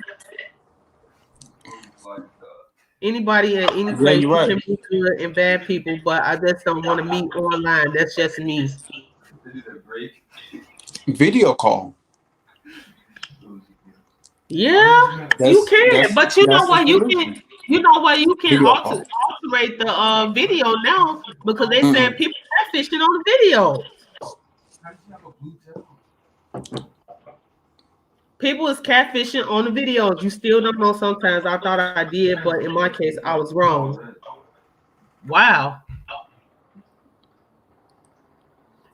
Anybody at any Yeah, place, you're you right. can be good and bad people, but I just don't want to meet online. That's just me. Video call. Yeah, you can, but you know That's the what? You can, solution. you know what? You can Video call. alterate the video now because they said Mm-mm. people catfishing on the video. People is catfishing on the videos. You still don't know sometimes. I thought I did, but in my case, I was wrong. Wow.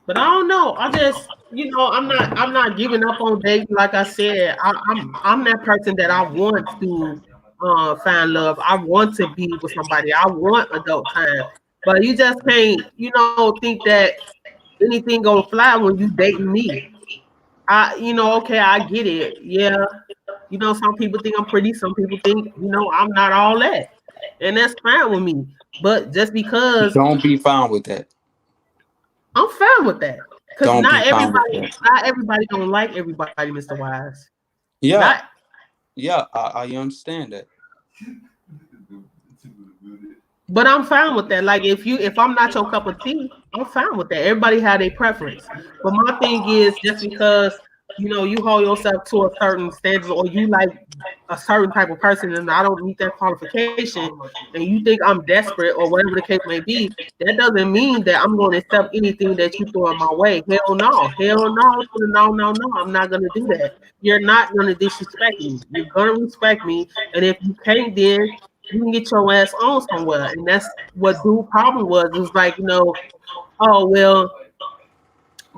But I don't know. I just, I'm not giving up on dating. Like I said, I'm that person that I want to find love. I want to be with somebody. I want adult time. But you just can't, think that anything gonna fly when you dating me. Okay, I get it. Yeah. Some people think I'm pretty, some people think, I'm not all that. And that's fine with me. But just because Don't be fine with that. I'm fine with that. Because Don't be not fine with everybody, that. not everybody don't like everybody, Mr. Wise. Yeah, Not I understand that. But I'm fine with that. Like if I'm not your cup of tea, I'm fine with that. Everybody had a preference. But my thing is just because you hold yourself to a certain standard or you like a certain type of person and I don't meet that qualification and you think I'm desperate or whatever the case may be, that doesn't mean that I'm going to accept anything that you throw in my way. Hell no. Hell no. No. I'm not going to do that. You're not going to disrespect me. You're going to respect me. And if you can't, then you can get your ass on somewhere. And that's what dude problem was. It was like, oh well,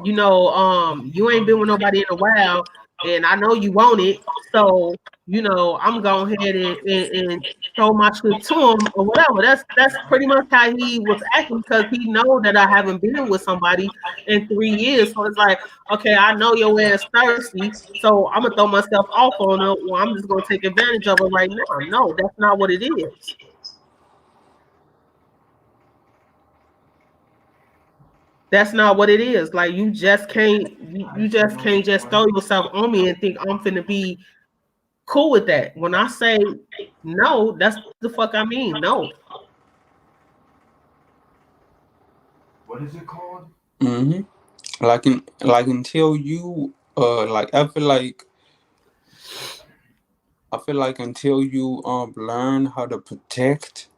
you ain't been with nobody in a while, and I know you want it, so I'm going ahead and throw my shit to him or whatever. That's pretty much how he was acting because he know that I haven't been with somebody in 3 years. So it's like, okay, I know your ass thirsty, so I'm gonna throw myself off on her, or I'm just gonna take advantage of her right now. No, that's not what it is. That's not what it is. Like you just can't just throw yourself on me and think I'm finna be cool with that. When I say no, that's the fuck I mean. No. What is it called? Mm-hmm. Like until you like I feel like until you learn how to protect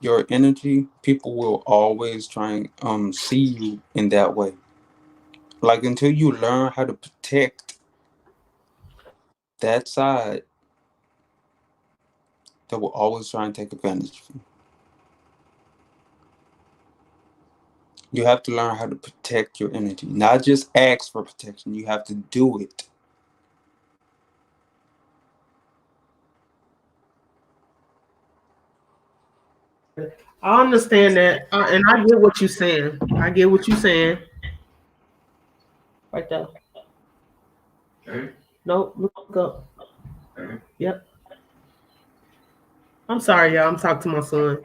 your energy, people will always try and see you in that way. Like until you learn how to protect that side, they will always try and take advantage of you. You have to learn how to protect your energy, not just ask for protection. You have to do it. I understand that, and I get what you're saying. I get what you're saying. Right there. Okay. No, look up. Okay. Yep. I'm sorry, y'all. I'm talking to my son,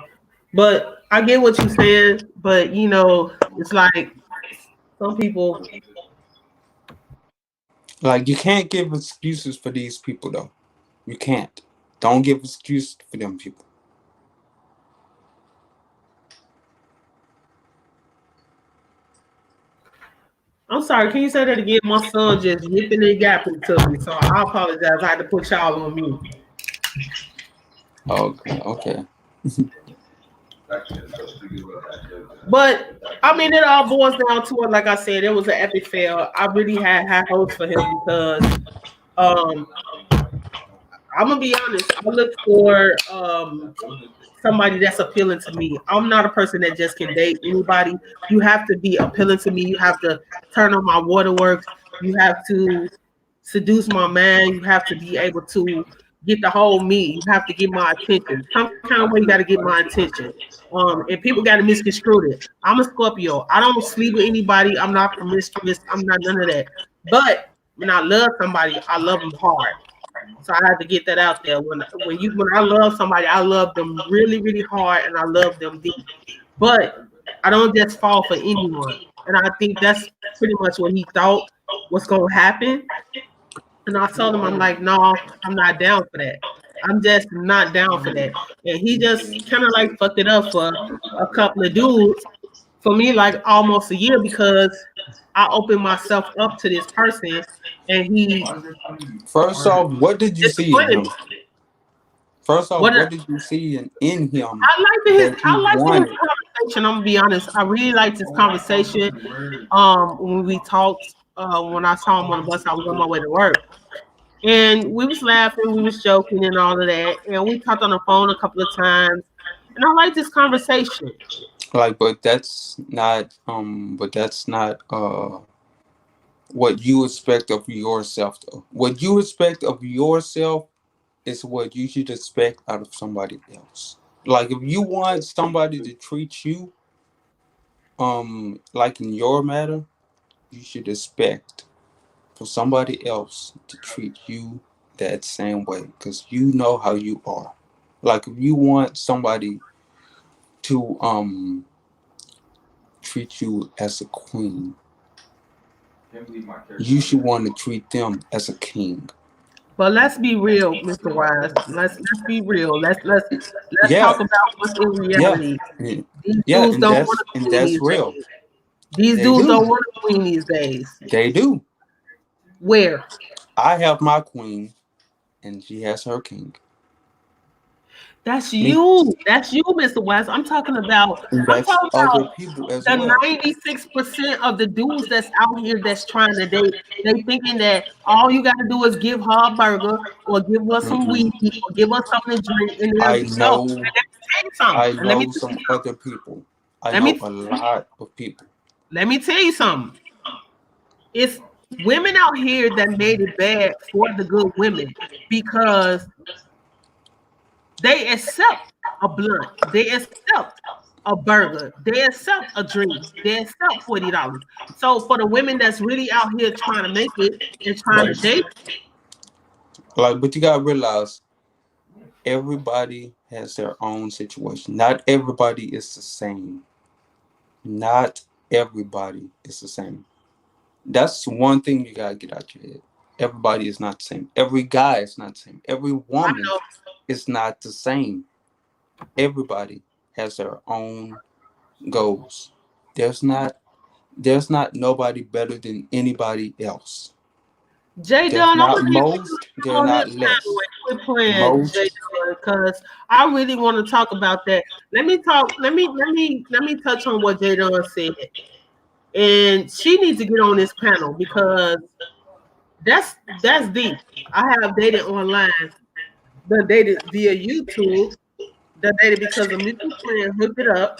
but I get what you're saying. But it's like some people. Like, you can't give excuses for these people, though. You can't. Don't give excuses for them people. I'm sorry, can you say that again? My son just yipping and yapping to me, so I apologize. I had to put y'all on mute. Okay. But I mean, it all boils down to it. Like I said, it was an epic fail. I really had high hopes for him because I'm gonna be honest. I look for somebody that's appealing to me. I'm not a person that just can date anybody. You have to be appealing to me. You have to turn on my waterworks. You have to seduce my man. You have to be able to get the whole me. You have to get my attention. Some kind of way you got to get my attention. And people got to misconstrue it. I'm a Scorpio. I don't sleep with anybody. I'm not promiscuous. I'm not none of that. But when I love somebody, I love them hard. So I had to get that out there. When I love somebody, I love them really, really hard, and I love them deep. But I don't just fall for anyone. And I think that's pretty much what he thought was going to happen. And I told him, I'm like, no, I'm not down for that. I'm just not down for that. And he just kind of like fucked it up for a couple of dudes. For me, like almost a year, because I opened myself up to this person, and he. First off, what did you see in him? First off, what did you see in him? I liked his conversation. I'm gonna be honest. I really liked his conversation. When we talked, when I saw him on the bus, I was on my way to work, and we was laughing, we was joking, and all of that. And we talked on the phone a couple of times, and I liked this conversation. Like, but that's not what you expect of yourself, though. What you expect of yourself is what you should expect out of somebody else. Like, if you want somebody to treat you like in your matter, you should expect for somebody else to treat you that same way, because you know how you are. Like, if you want somebody to treat you as a queen, you should want to treat them as a king. But let's be real, Mr. Wise. Let's be real. Let's talk about what's in reality. These dudes don't want a queen these days. These dudes don't want a queen these days. They do. Where? I have my queen, and she has her king. That's you. That's you, Mr. West. I'm talking about other people as the well. 96% of the dudes that's out here that's trying to date. They thinking that all you got to do is give her a burger or give her some weed or give her something to drink. And I know some other people. I know a lot of people. Let me tell you something. It's women out here that made it bad for the good women because they accept a blunt, they accept a burger, they accept a drink, they accept $40. So for the women that's really out here trying to make it and trying to date, like, but you gotta realize everybody has their own situation. Not everybody is the same. Not everybody is the same. That's one thing you gotta get out your head. Everybody is not the same. Every guy is not the same. Every woman is not the same. Everybody has their own goals. There's not nobody better than anybody else. J Dunn, not most, they're not less. Quit playing, J Dunn, because I really want to talk about that. Let me touch on what J Dunn said. And she needs to get on this panel because that's deep. I have dated online, the dated via YouTube, the dated because a mutual friend hooked it up.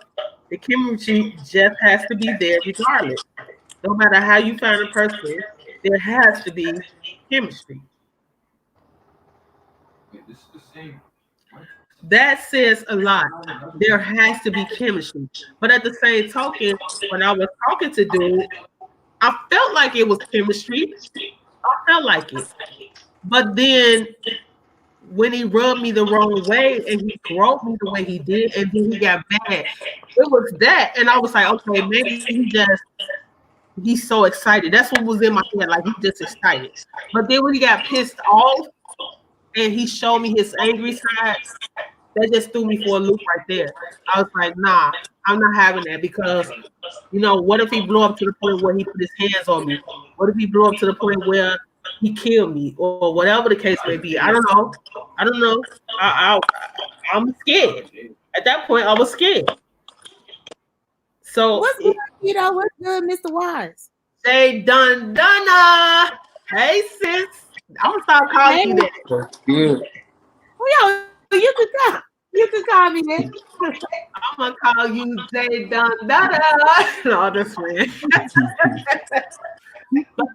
The chemistry just has to be there regardless. No matter how you find a person, there has to be chemistry. That says a lot. There has to be chemistry. But at the same token, when I was talking to dude, I felt like it was chemistry. I felt like it. But then when he rubbed me the wrong way and he groped me the way he did, and then he got mad, it was that. And I was like, okay, maybe he just he's so excited. That's what was in my head, like he's just excited. But then when he got pissed off and he showed me his angry side, that just threw me for a loop right there. I was like, nah, I'm not having that because, you know, what if he blew up to the point where he put his hands on me? What if he blew up to the point where he killed me or whatever the case may be? I don't know. I'm scared. At that point, I was scared. So what's good, Keto? What's good, Mr. Wise? Say Donna. Hey sis. I'm gonna start calling you that. That's good. Well, yo, you could call me that. I'm gonna call you Jay Donna. No, this man. But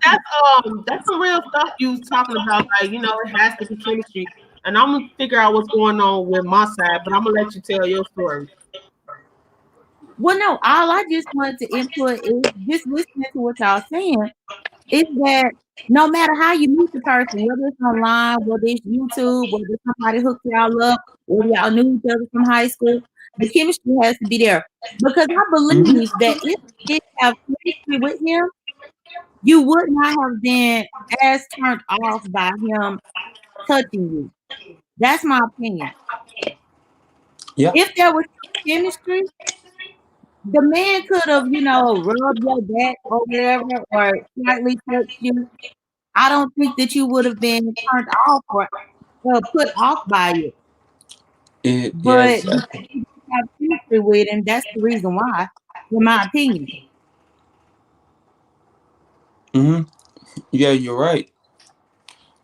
that's some real stuff you was talking about. Like, you know, it has to be chemistry. And I'm gonna figure out what's going on with my side, but I'm gonna let you tell your story. Well, no, all I just wanted to input is just listening to what y'all saying. Is that no matter how you meet the person, whether it's online, whether it's YouTube, whether somebody hooked y'all up, whether y'all knew each other from high school, the chemistry has to be there. Because I believe that if you did have chemistry with him, you would not have been as turned off by him touching you. That's my opinion. Yeah. If there was chemistry, the man could have, you know, rubbed your back or whatever, or slightly touched you. I don't think that you would have been turned off or put off by it. But because you have chemistry with him, that's the reason why, in my opinion. Yeah, you're right.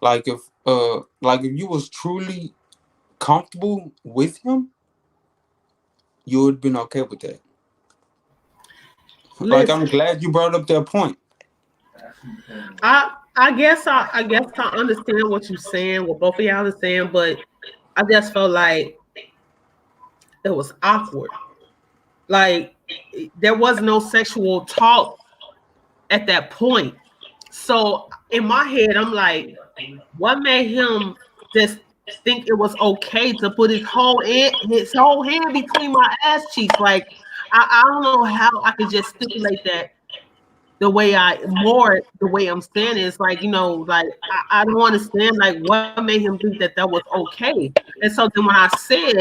Like if you was truly comfortable with him, you would have been okay with that. Listen, like I'm glad you brought up that point. I guess I understand what you're saying, what both of y'all are saying, but I just felt like it was awkward. Like there was no sexual talk at that point. So in my head, I'm like, what made him just think it was okay to put his whole hand between my ass cheeks? Like I don't know how I could just stipulate that the way I'm saying is like, you know, like I don't understand like what made him think that was okay. And so then when I said,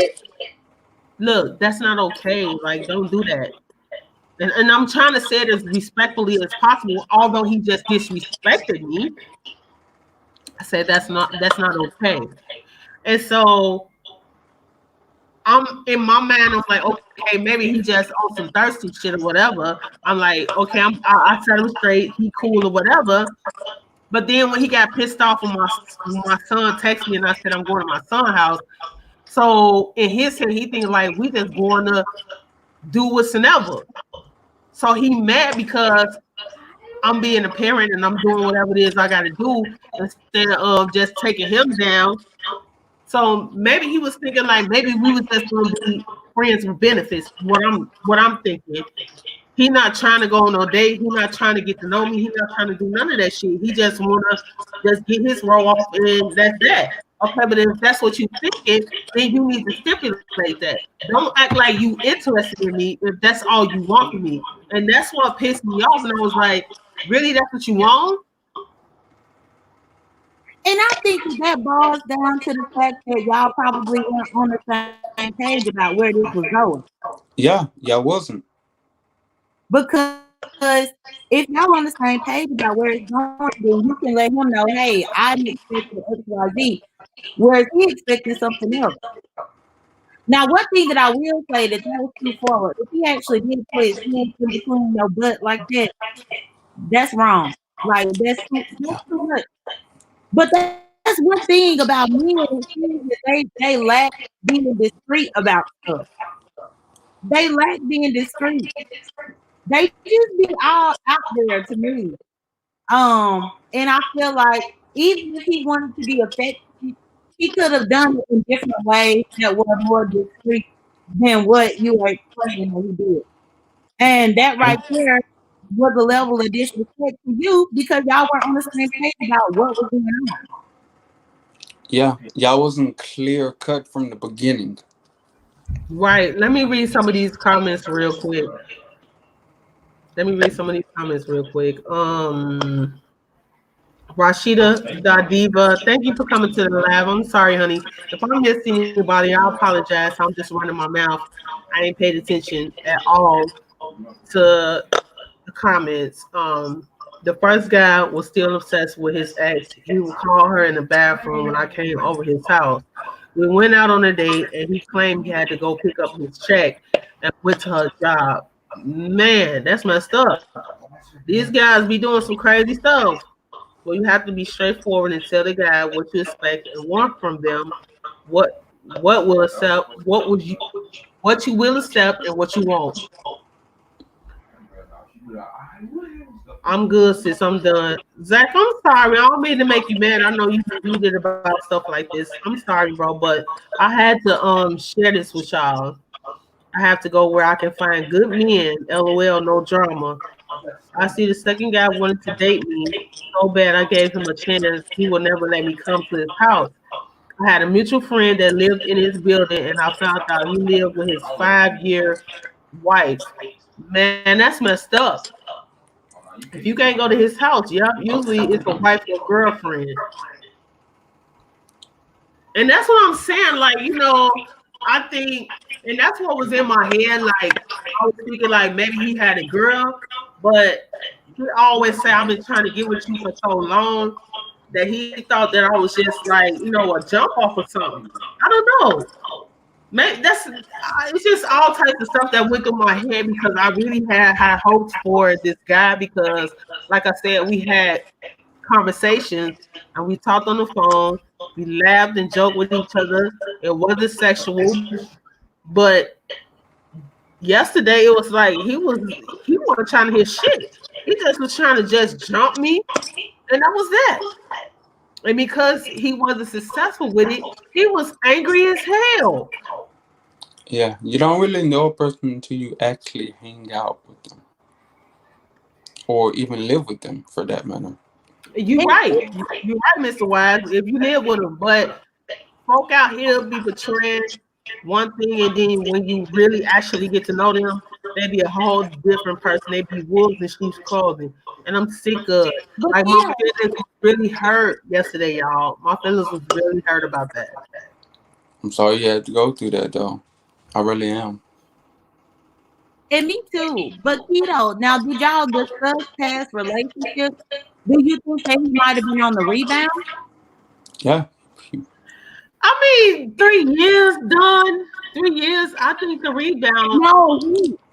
look, that's not okay, like don't do that. And I'm trying to say it as respectfully as possible, although he just disrespected me. I said that's not okay. And so I'm in my mind, I'm like, okay, maybe he just on some thirsty shit or whatever. I'm like, okay, I set him straight, he cool or whatever. But then when he got pissed off when my son texted me and I said I'm going to my son's house. So in his head, he thinking like we just going to do whatsoever. So he mad because I'm being a parent and I'm doing whatever it is I got to do instead of just taking him down. So maybe he was thinking like maybe we was just going to be friends with benefits. What I'm thinking. He not trying to go on no date. He not trying to get to know me. He not trying to do none of that shit. He just want to just get his roll off and that's that. Okay, but if that's what you thinking, then you need to stipulate that. Don't act like you interested in me if that's all you want from me. And that's what pissed me off. And I was like, really, that's what you want? And I think that boils down to the fact that y'all probably weren't on the same page about where this was going. Yeah, y'all wasn't. Because if y'all on the same page about where it's going, then you can let him know, hey, I'm expecting XYZ, whereas he expecting something else. Now, one thing that I will say that was too forward. If he actually did put his hands in between your butt like that, that's wrong. Like that's too much. But that's one thing about men that they lack being discreet about stuff. They lack being discreet. They just be all out there to me. And I feel like even if he wanted to be effective, he could have done it in different ways that were more discreet than what you were explaining that he did. And that right there was a level of disrespect to you because y'all weren't on the same page about what was going on. Yeah, y'all wasn't clear cut from the beginning. Right. Let me read some of these comments real quick. Let me read some of these comments real quick. Rashida Dadiva, thank you for coming to the live. I'm sorry, honey. If I missed anybody, I apologize. I'm just running my mouth. I ain't paid attention at all to the comments. The first guy was still obsessed with his ex. He would call her in the bathroom when I came over his house. We went out on a date, and he claimed he had to go pick up his check and went to her job. Man, that's messed up. These guys be doing some crazy stuff. Well, you have to be straightforward and tell the guy what you expect and want from them. What will accept? What you will accept and what you won't. I'm good, sis. I'm done. Zach, I'm sorry. I don't mean to make you mad. I know you did about stuff like this. I'm sorry, bro, but I had to share this with y'all. I have to go where I can find good men. LOL, no drama. I see the second guy wanted to date me so bad I gave him a chance. He will never let me come to his house. I had a mutual friend that lived in his building, and I found out he lived with his 5-year wife. Man, that's messed up. If you can't go to his house, yeah, usually it's a wife or girlfriend. And that's what I'm saying. Like, I think, and that's what was in my head. Like, I was thinking, like, maybe he had a girl, but he always say, I've been trying to get with you for so long that he thought that I was just like, a jump off or something. I don't know. Maybe it's just all types of stuff that went through my head because I really had high hopes for this guy because, like I said, we had conversations and we talked on the phone. We laughed and joked with each other. It wasn't sexual, but yesterday it was like he wasn't trying to hit shit. He just was trying to just jump me, and that was that. And because he wasn't successful with it, he was angry as hell. Yeah, you don't really know a person until you actually hang out with them, or even live with them, for that matter. You're right, Mr. Wise. If you live with them, but folk out here be betraying one thing, and then when you really actually get to know them, they be a whole different person. They be wolves in sheep's clothing, and I'm sick of it. Like my feelings was really hurt yesterday, y'all. My feelings was really hurt about that. I'm sorry you had to go through that, though. I really am. And me too. But Keto, now did y'all discuss past relationships? Do you think that he might have been on the rebound? Yeah. I mean, 3 years done. 3 years. I think the rebound. No.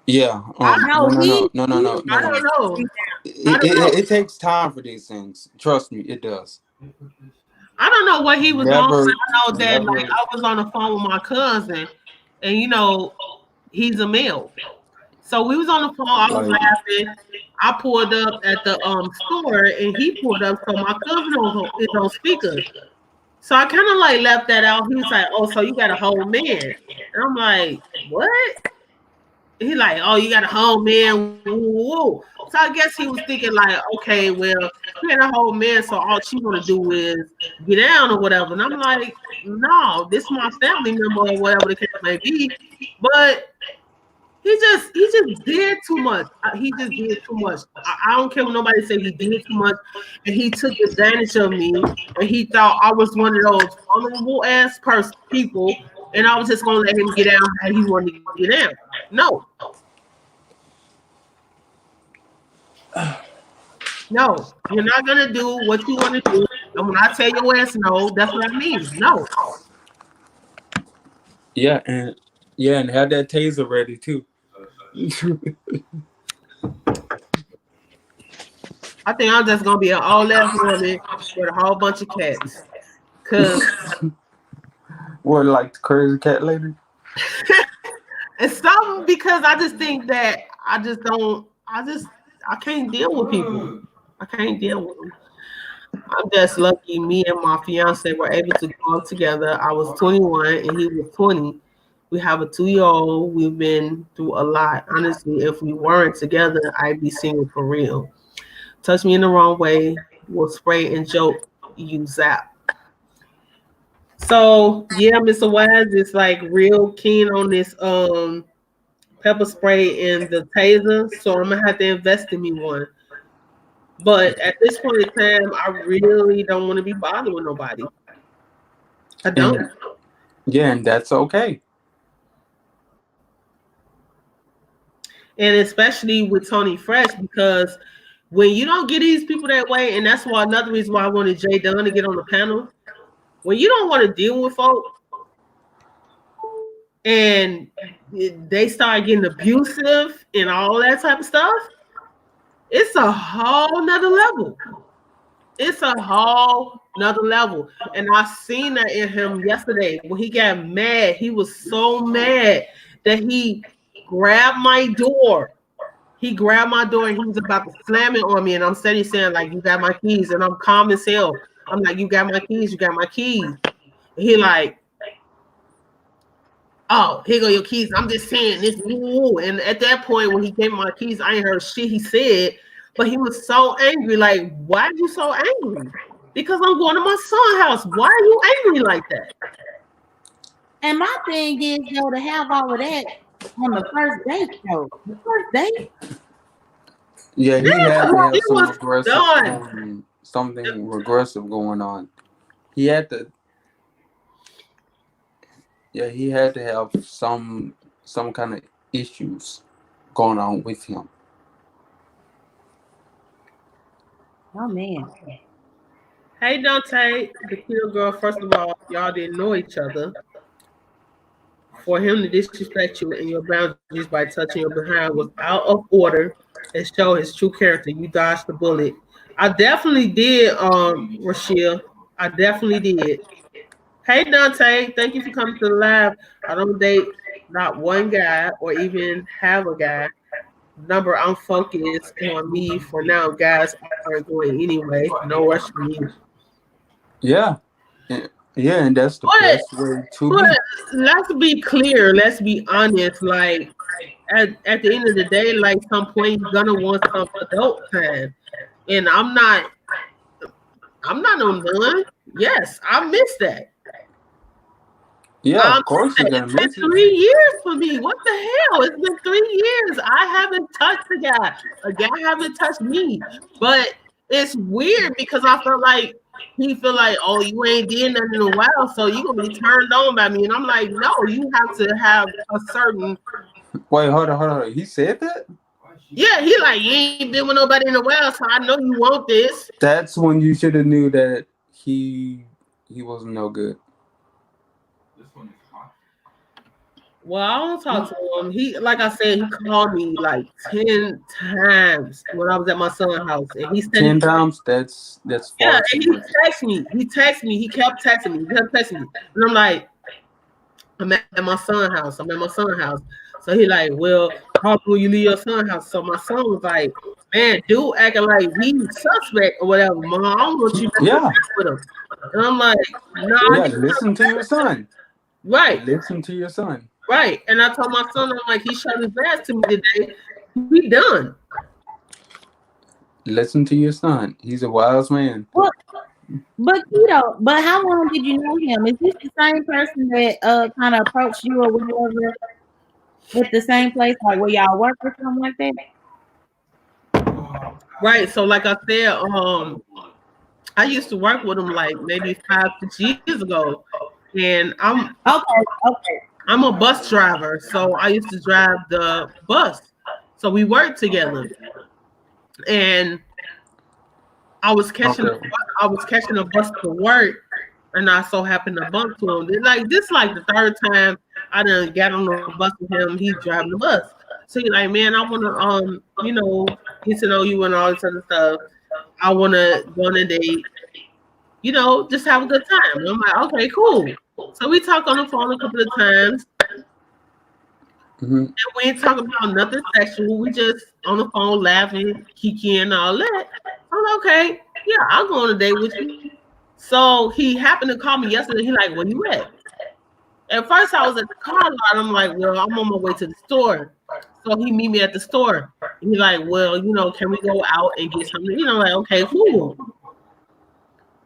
Yeah. No. I don't know. It takes time for these things. Trust me, it does. I don't know what he was on. I know that never. like I was on the phone with my cousin, and he's a male. So we was on the phone. I was laughing. I pulled up at the store, and he pulled up. So my cousin is on speaker. So I kind of like left that out. He's like, "Oh, so you got a whole man?" And I'm like, "What?" He's like, "Oh, you got a whole man." Whoa. So I guess he was thinking like, "Okay, well, you got a whole man, so all she want to do is get down or whatever." And I'm like, "No, this is my family member or whatever the case may be." But he just did too much. He just did too much. I don't care what nobody say. He did too much, and he took advantage of me. And he thought I was one of those vulnerable ass people, and I was just gonna let him get down how he wanted to get down. No, you're not gonna do what you want to do. And when I tell your ass no, that's what I mean. No. Yeah, and have that taser ready too. I think I'm just gonna be an all-ass woman with a whole bunch of cats. Cause what, like the crazy cat lady? it's something because I just think that I can't deal with people. I can't deal with them. I'm just lucky me and my fiance were able to go together. I was 21 and he was 20. We have a 2-year-old. We've been through a lot. Honestly, if we weren't together, I'd be single for real. Touch me in the wrong way, we'll spray and joke, you zap. So yeah, Mr. Wise is like real keen on this pepper spray and the taser, so I'm gonna have to invest in me one. But at this point in time, I really don't want to be bothered with nobody. I don't. And yeah, and that's okay. And especially with Tony Fresh, because when you don't get these people that way, and that's why another reason why I wanted Jay Dunn to get on the panel, when you don't want to deal with folk and they start getting abusive and all that type of stuff, it's a whole nother level. It's a whole nother level. And I seen that in him yesterday when he got mad. He was so mad that he grabbed my door. He grabbed my door and he was about to slam it on me. And I'm steady saying, like, you got my keys. And I'm calm as hell. I'm like, you got my keys, you got my keys. And he like, oh, here go your keys. I'm just saying this. Ooh. And at that point, when he gave me my keys, I ain't heard shit he said. But he was so angry. Like, why are you so angry? Because I'm going to my son's house. Why are you angry like that? And my thing is, though, to have all of that on the first date, though. The first date. Yeah, he had to have it some was aggressive, done. something regressive going on. He had to. Yeah, he had to have some kind of issues going on with him. Oh man. Hey Dante, the cute girl. First of all, y'all didn't know each other. For him to disrespect you and your boundaries by touching your behind was out of order and show his true character. You dodged the bullet. I definitely did, Rashia. I definitely did. Hey Dante, thank you for coming to the live. I don't date not one guy or even have a guy. Number, I'm focused on me for now. Guys aren't going anyway. No rush for me. Yeah, yeah, and that's the best way to be. But let's be clear. Let's be honest. Like at the end of the day, like some point you're gonna want some adult time, and I'm not on none. Yes, I miss that. Yeah, of course you're gonna It's been miss it. 3 years for me. What the hell? It's been 3 years. I haven't touched a guy. A guy haven't touched me. But it's weird because I feel like he feel like, oh, you ain't did nothing in a while, so you gonna be turned on by me. And I'm like, no, you have to have a certain. Wait, hold on. He said that? Yeah, he like, you ain't been with nobody in a while, so I know you want this. That's when you should have knew that he wasn't no good. Well, I don't talk to him. He, like I said, he called me like 10 times when I was at my son's house, and he said 10 times. That's far yeah. too And he much. texted me. He kept texting me. And I'm like, I'm at my son's house. So he like, well, how will you leave your son's house? So my son was like, man, dude acting like he's suspect or whatever. Mom, I don't want you to mess with him. And I'm like, nah. Yeah, listen to your son. Right. Listen to your son. Right. And I told my son, I'm like, he showed his ass to me today. We done. Listen to your son. He's a wise man. Well, but but how long did you know him? Is this the same person that kind of approached you or whatever with the same place, like where y'all work or something like that? Right. So like I said, I used to work with him like maybe 5-6 years ago. And I'm a bus driver, so I used to drive the bus. So we worked together, and I was catching a bus to work, and I so happened to bump to him. Like the third time I done got on the bus with him. He's driving the bus, so he's like, man, I want to get to know you and all this other stuff. I want to go on a date. Just have a good time. And I'm like, okay, cool. So we talked on the phone a couple of times. Mm-hmm. And we ain't talking about nothing sexual. We just on the phone laughing, kiki and all that. I'm like, okay, yeah, I'll go on a date with you. So he happened to call me yesterday. He like, where you at? At first I was at the car lot. I'm like, well, I'm on my way to the store. So he meet me at the store. He's like, well, can we go out and get something? Like, okay, cool.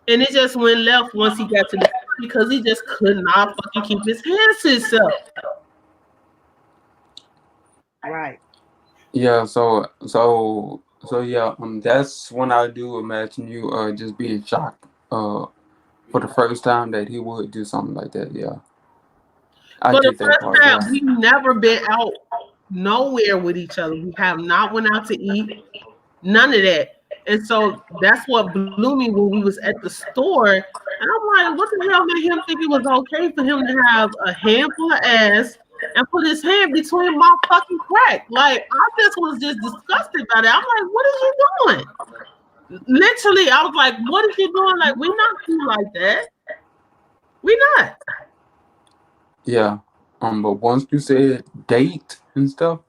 And it just went left once he got to the store because he just could not fucking keep his hands to himself. Right. Yeah, yeah, that's when I do imagine you just being shocked for the first time that he would do something like that. Yeah, I For the get that first part. time, Yeah, we've never been out nowhere with each other. We have not went out to eat, none of that. And so that's what blew me when we was at the store. And I'm like, what the hell made him think it was okay for him to have a handful of ass and put his hand between my fucking crack? Like, I just was just disgusted by that. I'm like, what is you doing? Literally, I was like, what is you doing? Like, we not cool like that. We not. yeah. But once you said date and stuff,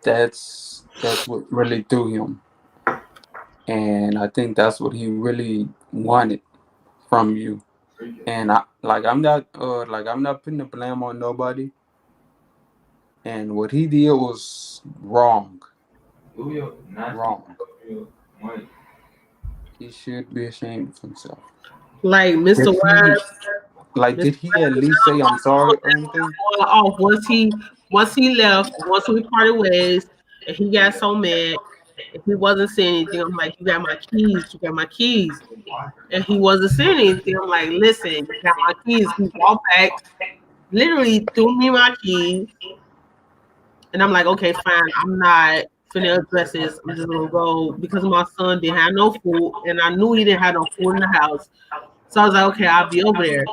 that's what really threw him, and I think that's what he really wanted from you. And I'm not putting the blame on nobody. And what he did was wrong. Wrong. He should be ashamed of himself. Like, Mr. Did he, Wise. did he at least say I'm sorry or anything? Off once he left, once we parted ways, and he got so mad, and he wasn't saying anything. I'm like, you got my keys, and he wasn't saying anything. I'm like, listen, you got my keys. He walked back, literally threw me my keys, and I'm like, okay, fine, I'm not finna address this. I'm just gonna go because my son didn't have no food, and I knew he didn't have no food in the house. So I was like, okay, I'll be over there.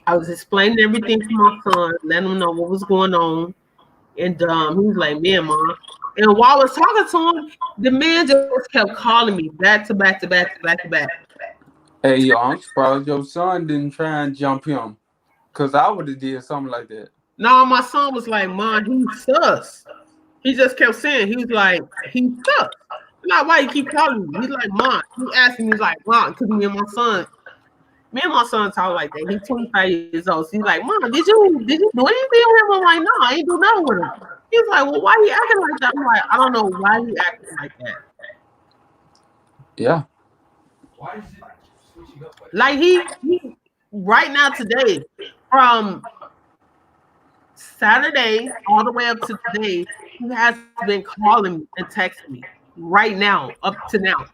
I was explaining everything to my son, letting him know what was going on. And he was like, man, Mom. And while I was talking to him, the man just kept calling me back to back to back to back to back. Hey, yo, I'm surprised your son didn't try and jump him. Because I would have did something like that. No, my son was like, Mom, he's sus. He just kept saying, he was like, he's sus. I'm like, why you keep calling me? He's like, Mom. He asking me, like, Mom, because me and my son talk like that. He's 25 years old. So he's like, Mom, did you do anything with him? I'm like, no, I ain't do nothing with him. He's like, well, why he acting like that? I'm like, I don't know why he acting like that. Yeah. Why is it switching up Like he right now today, from Saturday all the way up to today, he has been calling me and texting me right now, up to now.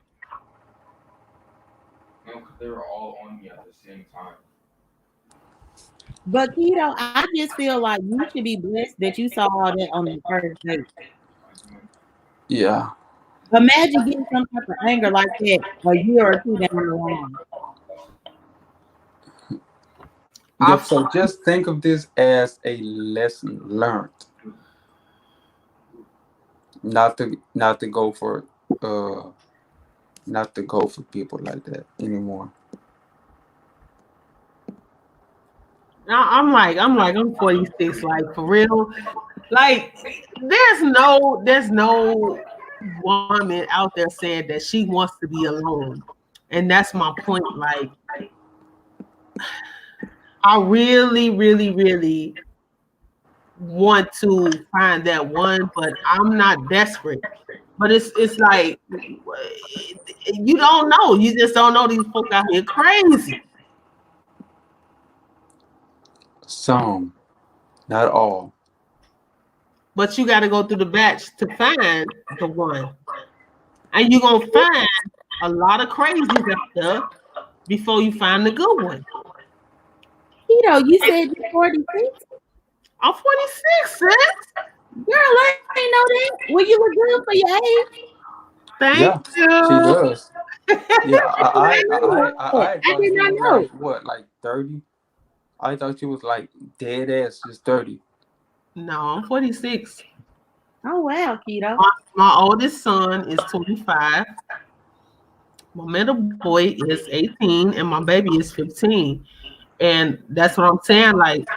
No, because they were all on me at the same time. But Keto, I just feel like you should be blessed that you saw all that on the first date. Yeah. Imagine getting some type of anger like that a year or two down the line. Yeah, so just think of this as a lesson learned. Not to go for people like that anymore. I'm 46, like for real. Like there's no woman out there saying that she wants to be alone. And that's my point. Like I really, really, really want to find that one, but I'm not desperate. But it's like you don't know. You just don't know. These folks out here crazy. Some, not all. But you got to go through the batch to find the one, and you're gonna find a lot of crazies out there before you find the good one. Keto, you said you're 46? I'm 46, sis. Girl, I ain't know that. Well, you look good for your age. Thank you. She does. Yeah, I thought did she not was know. like what, like 30? I thought she was like dead ass just 30. No, I'm 46. Oh wow, Keto. My oldest son is 25. My middle boy is 18, and my baby is 15. And that's what I'm saying. Like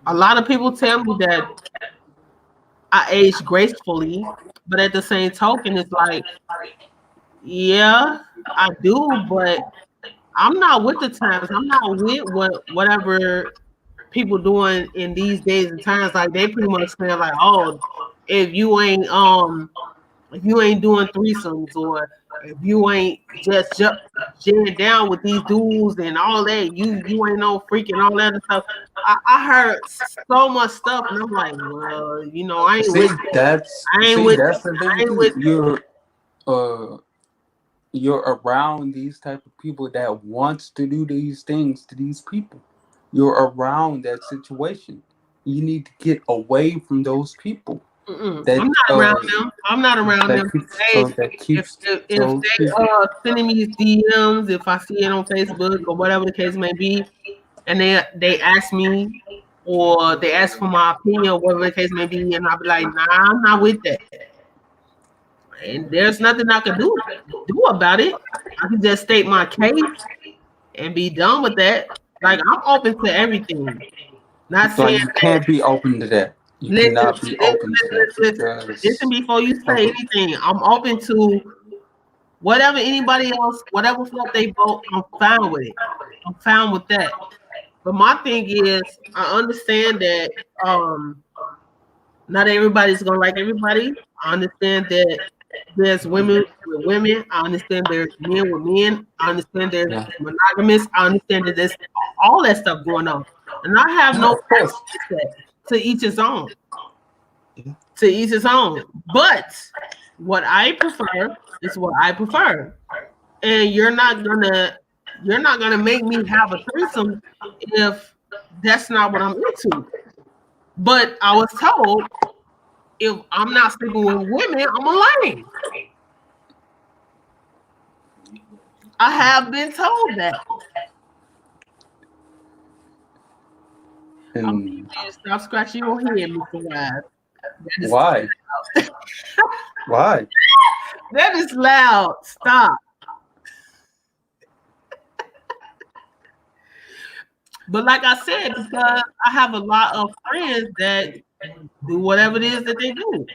a lot of people tell me that I age gracefully, but at the same token, it's like, yeah, I do, but I'm not with the times. I'm not with whatever people doing in these days and times. Like they pretty much say like, oh, if you ain't doing threesomes, or if you ain't just jamming down with these dudes and all that, you ain't no freaking all that stuff. I heard so much stuff, and I'm like, well, you know, I ain't with that. That's the thing too. You're around these type of people that wants to do these things to these people. You're around that situation. You need to get away from those people. I'm not around them. I'm not around them. If they sending me DMs, if I see it on Facebook or whatever the case may be, and they ask me or they ask for my opinion or whatever the case may be, and I'll be like, nah, I'm not with that. And there's nothing I can do about it. I can just state my case and be done with that. Like, I'm open to everything. Not so saying you can't be open to that. You cannot be open to that. Listen before you say anything. I'm open to whatever anybody else, whatever fuck they vote, I'm fine with it. I'm fine with that. But my thing is, I understand that not everybody's gonna like everybody. I understand that there's women with women. I understand there's men with men. I understand there's monogamous. I understand that there's all that stuff going on. And I have no problem with that. To each his own. To each his own. But what I prefer is what I prefer. And you're not gonna make me have a threesome if that's not what I'm into. But I was told if I'm not sleeping with women, I'm a lame. I have been told that. Stop scratching your head, Mr. Wise. Why? Why? That is loud. Stop. But like I said, because I have a lot of friends that do whatever it is that they do.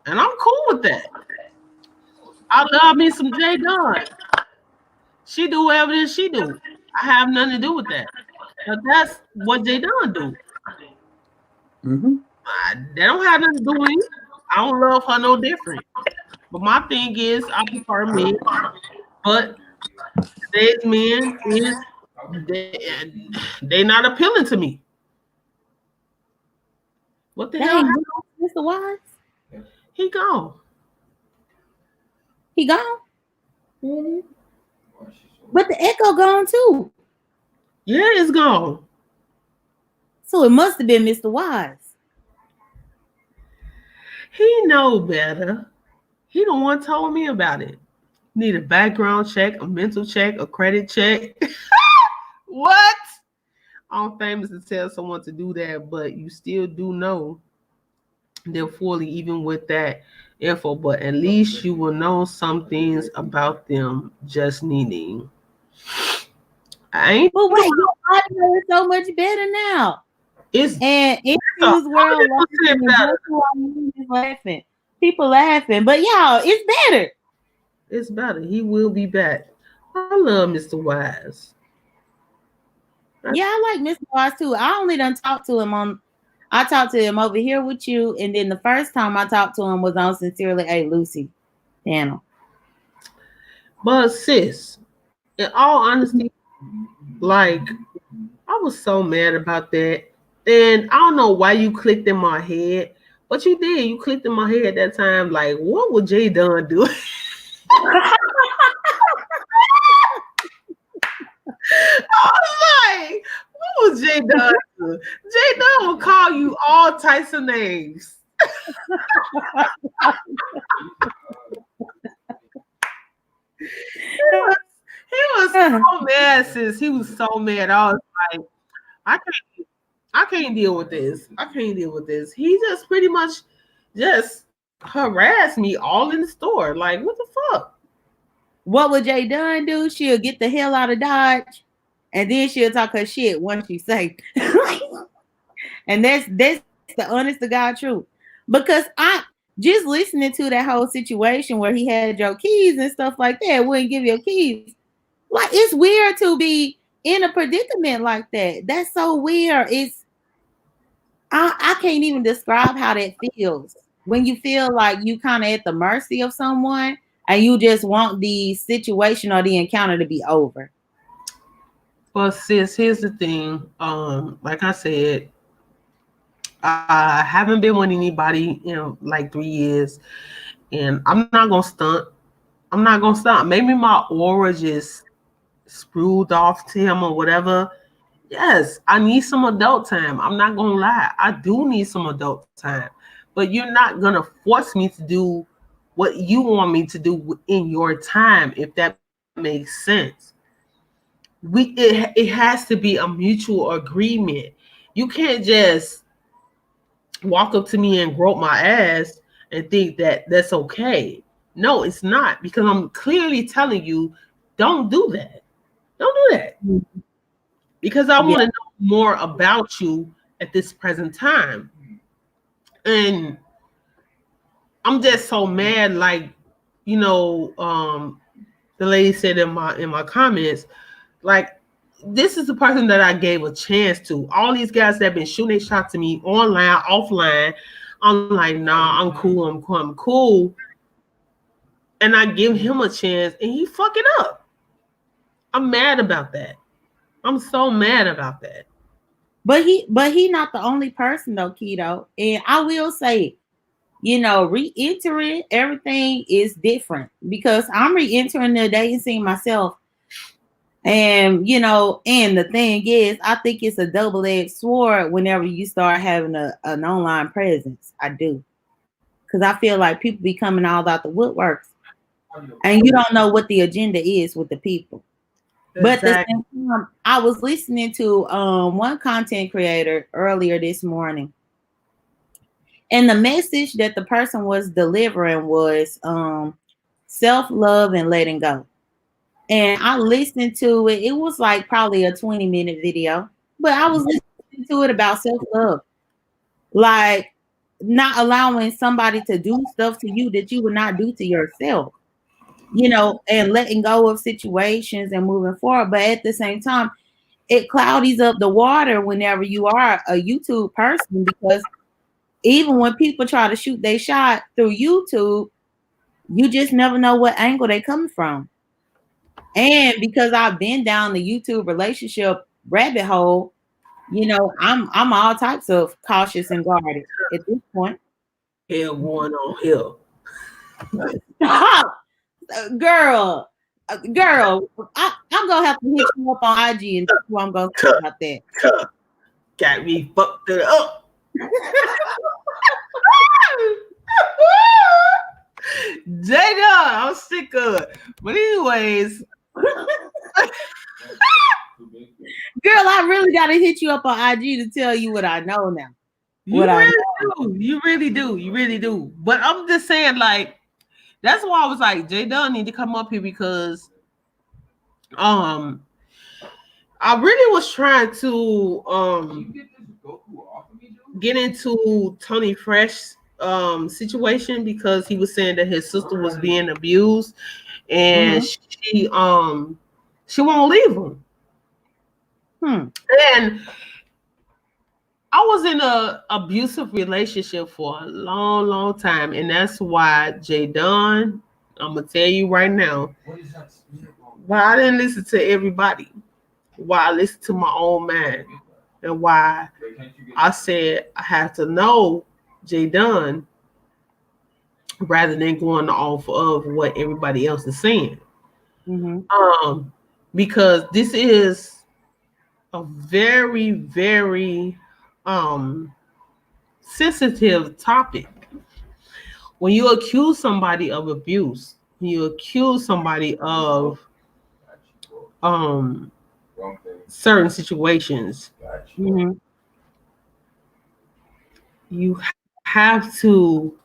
And I'm cool with that. I love me some J Dunn. She do whatever it is she do. I have nothing to do with that. But that's what J Dunn do. They don't have nothing to do with me. I don't love her no different. But my thing is, I prefer men. But today's men is they not appealing to me. What the hell? Mr. Wise? He gone. He gone? Mm-hmm. But the echo gone too. Yeah, it's gone. So it must have been Mr. Wise. He know better. He the one told me about it. Need a background check, a mental check, a credit check. What? I'm famous to tell someone to do that, but you still do know they're fully even with that info. But at least you will know some things about them just needing. I ain't. But wait, your audio is so much better now. And interviews world laughing. People laughing, but y'all, it's better. It's better. He will be back. I love Mr. Wise. Yeah, I like Mr. Wise too. I only done talked to him I talked to him over here with you, and then the first time I talked to him was on Sincerely A. Lucy channel. But sis, in all honesty, like, I was so mad about that. And I don't know why you clicked in my head, but you did. You clicked in my head at that time. Like, what would J Dunn do? I was like, what would J Dunn do? J Dunn will call you all types of names. He was so mad, sis. He was so mad. I was like, I can't deal with this. I can't deal with this. He just pretty much just harassed me all in the store. Like, what the fuck? What would J Dunn do? She'll get the hell out of Dodge, and then she'll talk her shit once she say. And that's the honest to God truth. Because I just listening to that whole situation where he had your keys and stuff like that, wouldn't give your keys. Like, it's weird to be in a predicament like that. That's so weird. I can't even describe how that feels when you feel like you kind of at the mercy of someone, and you just want the situation or the encounter to be over. Well, sis, here's the thing. Like I said, I haven't been with anybody in like 3 years, and I'm not gonna stunt. I'm not gonna stunt. Maybe my aura just screwed off to him or whatever. Yes, I need some adult time. I'm not gonna lie. I do need some adult time. But you're not gonna force me to do what you want me to do in your time, if that makes sense. It has to be a mutual agreement. You can't just walk up to me and grope my ass and think that that's okay. No, it's not, because I'm clearly telling you, don't do that. Don't do that. Because I want to know more about you at this present time. And I'm just so mad, like, the lady said in my comments, like, this is the person that I gave a chance to. All these guys that have been shooting their shots to me online, offline, I'm like, nah, I'm cool, I'm cool. And I give him a chance and he fucking up. I'm mad about that. I'm so mad about that. But he not the only person though, Keto. And I will say, re-entering everything is different, because I'm re-entering the dating scene myself. And and the thing is, I think it's a double-edged sword whenever you start having an online presence. I do. Because I feel like people be coming all out the woodworks, and you don't know what the agenda is with the people. Exactly. But at the same time, I was listening to one content creator earlier this morning, and the message that the person was delivering was self-love and letting go. And I listened to it. It was like probably a 20-minute video, but I was listening to it about self-love, like not allowing somebody to do stuff to you that you would not do to yourself, and letting go of situations and moving forward. But at the same time, it cloudies up the water whenever you are a YouTube person, because even when people try to shoot their shot through YouTube, you just never know what angle they come from. And because I've been down the YouTube relationship rabbit hole, I'm all types of cautious and guarded at this point. Hell going on here. Girl, I'm gonna have to hit you up on IG and tell you I'm gonna talk about that. Got me fucked it up. Jada, I'm sick of it. But anyways, girl, I really gotta hit you up on IG to tell you what I know now. You really do. But I'm just saying, like, that's why I was like, Jada need to come up here, because I really was trying to get into Tony Fresh situation, because he was saying that his sister was being abused, and she won't leave him. And I was in a abusive relationship for a long time, and that's why Jadon, I'm gonna tell you right now, why I didn't listen to everybody, why I listened to my own man, and why I said I have to know Jadon rather than going off of what everybody else is saying. Because this is a very, very sensitive topic. When you accuse somebody of abuse, when you accuse somebody of certain situations, you have to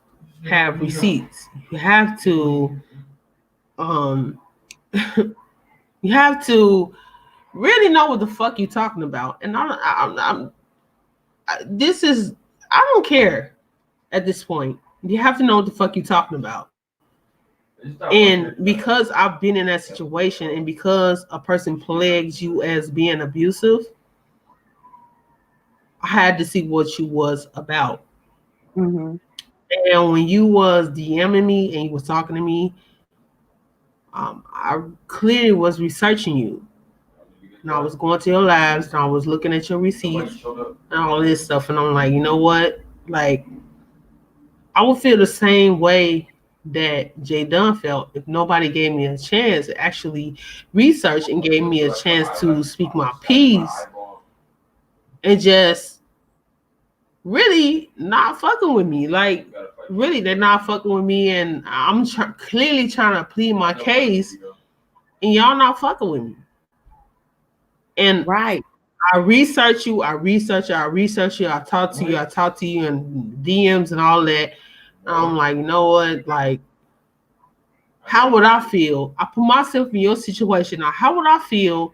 have receipts. You have to you have to really know what the fuck you're talking about. And I don't care at this point. You have to know what the fuck you're talking about. And because I've been in that situation, and because a person plagues you as being abusive, I had to see what you was about. And when you was DMing me and you was talking to me, I clearly was researching you, and I was going to your labs, and I was looking at your receipts and all this stuff, and I'm like, you know what? Like, I would feel the same way that Jay Dunn felt if nobody gave me a chance to actually research and gave me a chance to speak my piece and just really not fucking with me. Like, really, they're not fucking with me, and I'm clearly trying to plead my case, and y'all not fucking with me. And Right. I research you, I research you, I talk to you in DMs and all that. And I'm like, you know what? Like, how would I feel? I put myself in your situation. Now, how would I feel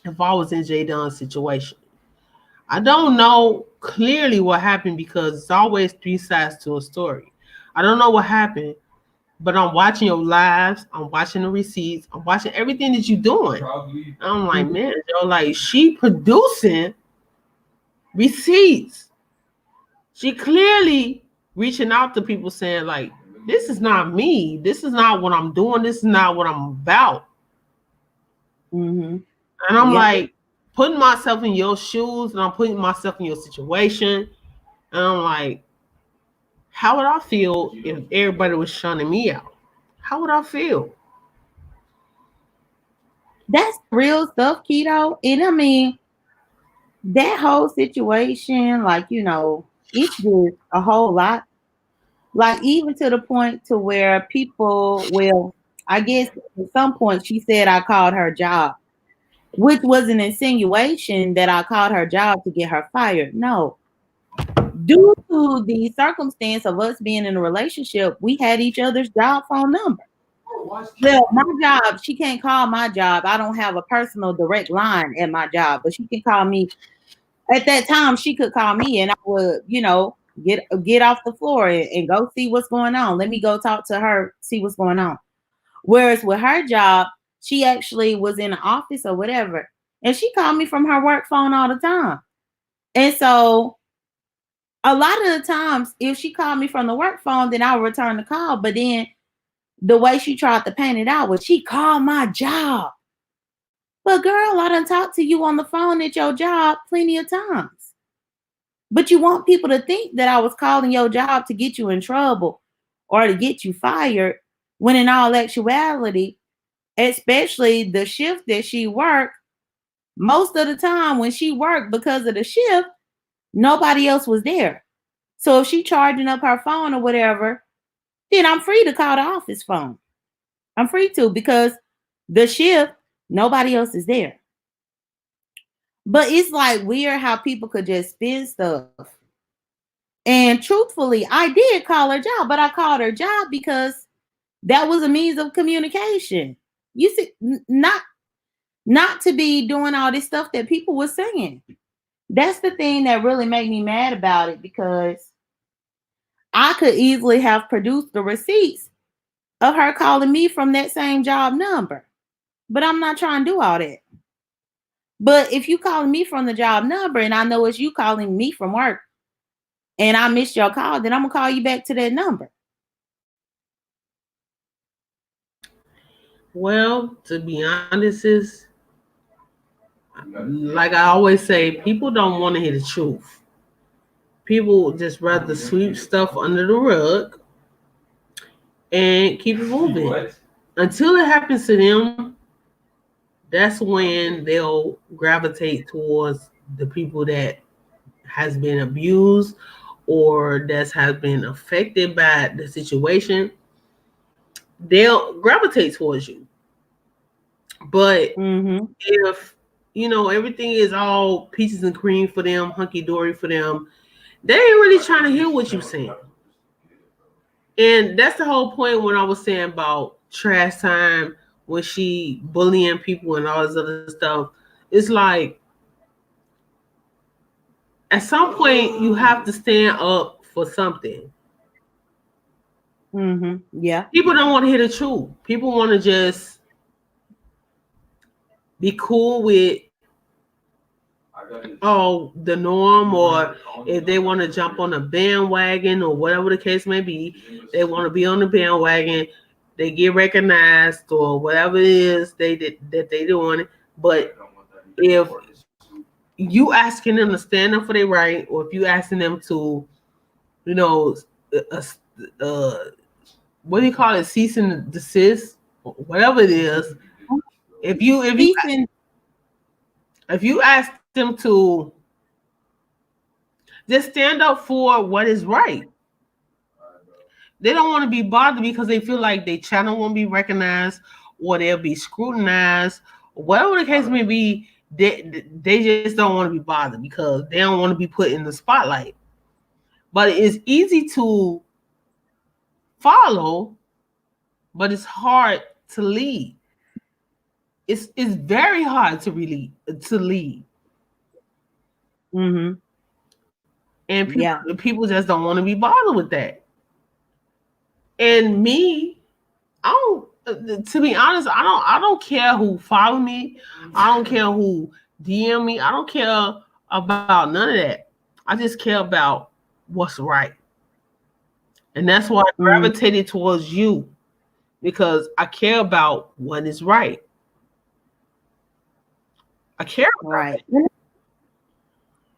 if I was in Jay Dunn's situation? I don't know clearly what happened because it's always three sides to a story. I don't know what happened, but I'm watching your lives, I'm watching the receipts, I'm watching everything that you're doing. I'm like, man, yo, like, she producing receipts. She clearly reaching out to people saying, like, this is not me. This is not what I'm doing. This is not what I'm about. Mm-hmm. And I'm like, putting myself in your shoes, and I'm putting myself in your situation. And I'm like, how would I feel if everybody was shunning me out? How would I feel? That's real stuff, Keto. And I mean, that whole situation, like, you know, it's just a whole lot. Like, even to the point to where people, well, I guess at some point she said I called her job, which was an insinuation that I called her job to get her fired. No. Due to the circumstance of us being in a relationship, we had each other's job phone number. Well, my job, she can't call my job. I don't have a personal direct line at my job, but she can call me. At that time, she could call me, and I would, you know, get off the floor and go see what's going on. Let me go talk to her, see what's going on. Whereas with her job, she actually was in the office or whatever, and she called me from her work phone all the time. And so a lot of the times, if she called me from the work phone, then I would return the call. But then the way she tried to paint it out was she called my job. But girl, I done talked to you on the phone at your job plenty of times. But you want people to think that I was calling your job to get you in trouble or to get you fired, when in all actuality, especially the shift that she worked, most of the time when she worked because of the shift, nobody else was there. So if she charging up her phone or whatever, then I'm free to call the office phone. I'm free to, because the shift, nobody else is there. But it's like weird how people could just spin stuff. And truthfully, I did call her job, but I called her job because that was a means of communication. You see, not to be doing all this stuff that people were saying. That's the thing that really made me mad about it, because I could easily have produced the receipts of her calling me from that same job number. But I'm not trying to do all that. But if you calling me from the job number and I know it's you calling me from work and I missed your call, then I'm going to call you back to that number. Well, to be honest, is like I always say, people don't want to hear the truth. People just rather sweep stuff under the rug and keep it moving. Until it happens to them, that's when they'll gravitate towards the people that has been abused or that has been affected by the situation. They'll gravitate towards you. But if, you know, everything is all peaches and cream for them, hunky-dory for them, they ain't really trying to hear what you're saying. And that's the whole point when I was saying about trash time, when she bullying people and all this other stuff. It's like, at some point, you have to stand up for something. Yeah. People don't want to hear the truth. People want to just be cool with the norm, or if they want to jump on a bandwagon or whatever the case may be, they want to be on the bandwagon they get recognized or whatever it is they doing. But if you asking them to stand up for their right, or if you asking them to, you know, what do you call it, cease and desist, whatever it is, if you ask them to just stand up for what is right, they don't want to be bothered because they feel like their channel won't be recognized or they'll be scrutinized, whatever the case may be. They just don't want to be bothered because they don't want to be put in the spotlight. But it's easy to follow, but it's hard to lead. It's very hard to lead. Mm-hmm. And people just don't want to be bothered with that. And me, to be honest, I don't care who follow me. I don't care who DM me. I don't care about none of that. I just care about what's right. And that's why I gravitated towards you, because I care about what is right. I care about it.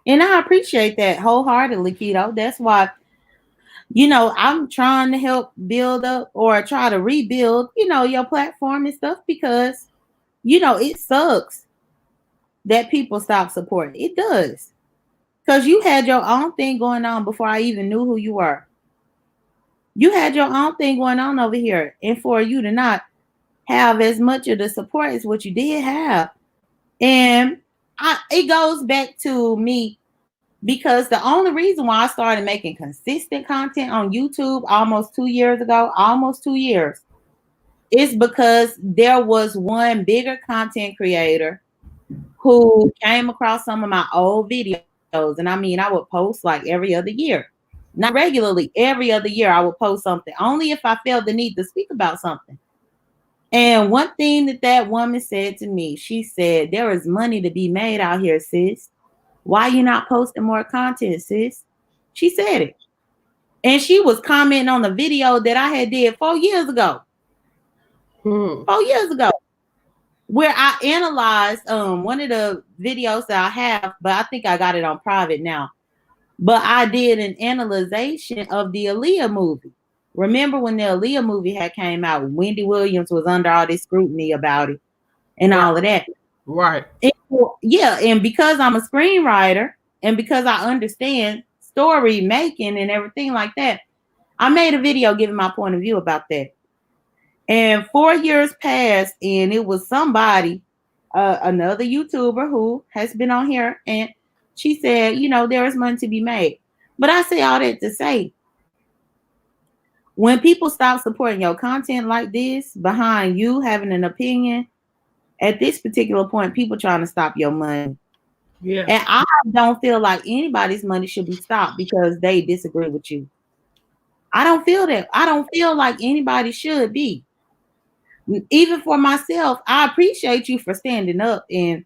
And I appreciate that wholeheartedly, Keto. That's why, you know, I'm trying to help build up or try to rebuild, you know, your platform and stuff, because, you know, it sucks that people stop supporting. It does. Because you had your own thing going on before I even knew who you were. You had your own thing going on over here. And for you to not have as much of the support as what you did have. And it goes back to me, because the only reason why I started making consistent content on YouTube almost 2 years ago, is because there was one bigger content creator who came across some of my old videos. And I mean, I would post like every other year. Not regularly, every other year I would post something, only if I felt the need to speak about something. And one thing that woman said to me, she said, there is money to be made out here, sis. Why you not posting more content, sis? She said it. And she was commenting on the video that I had did 4 years ago. 4 years ago. Where I analyzed one of the videos that I have, but I think I got it on private now. But I did an analyzation of the Aaliyah movie. Remember when the Aaliyah movie had came out, Wendy Williams was under all this scrutiny about it and all of that. Right. And because I'm a screenwriter and because I understand story making and everything like that, I made a video giving my point of view about that. And 4 years passed, and it was somebody, another YouTuber who has been on here, and she said, you know, there is money to be made. But I say all that to say, when people stop supporting your content like this, behind you having an opinion, at this particular point, people trying to stop your money. Yeah. And I don't feel like anybody's money should be stopped because they disagree with you. I don't feel that. I don't feel like anybody should be. Even for myself, I appreciate you for standing up and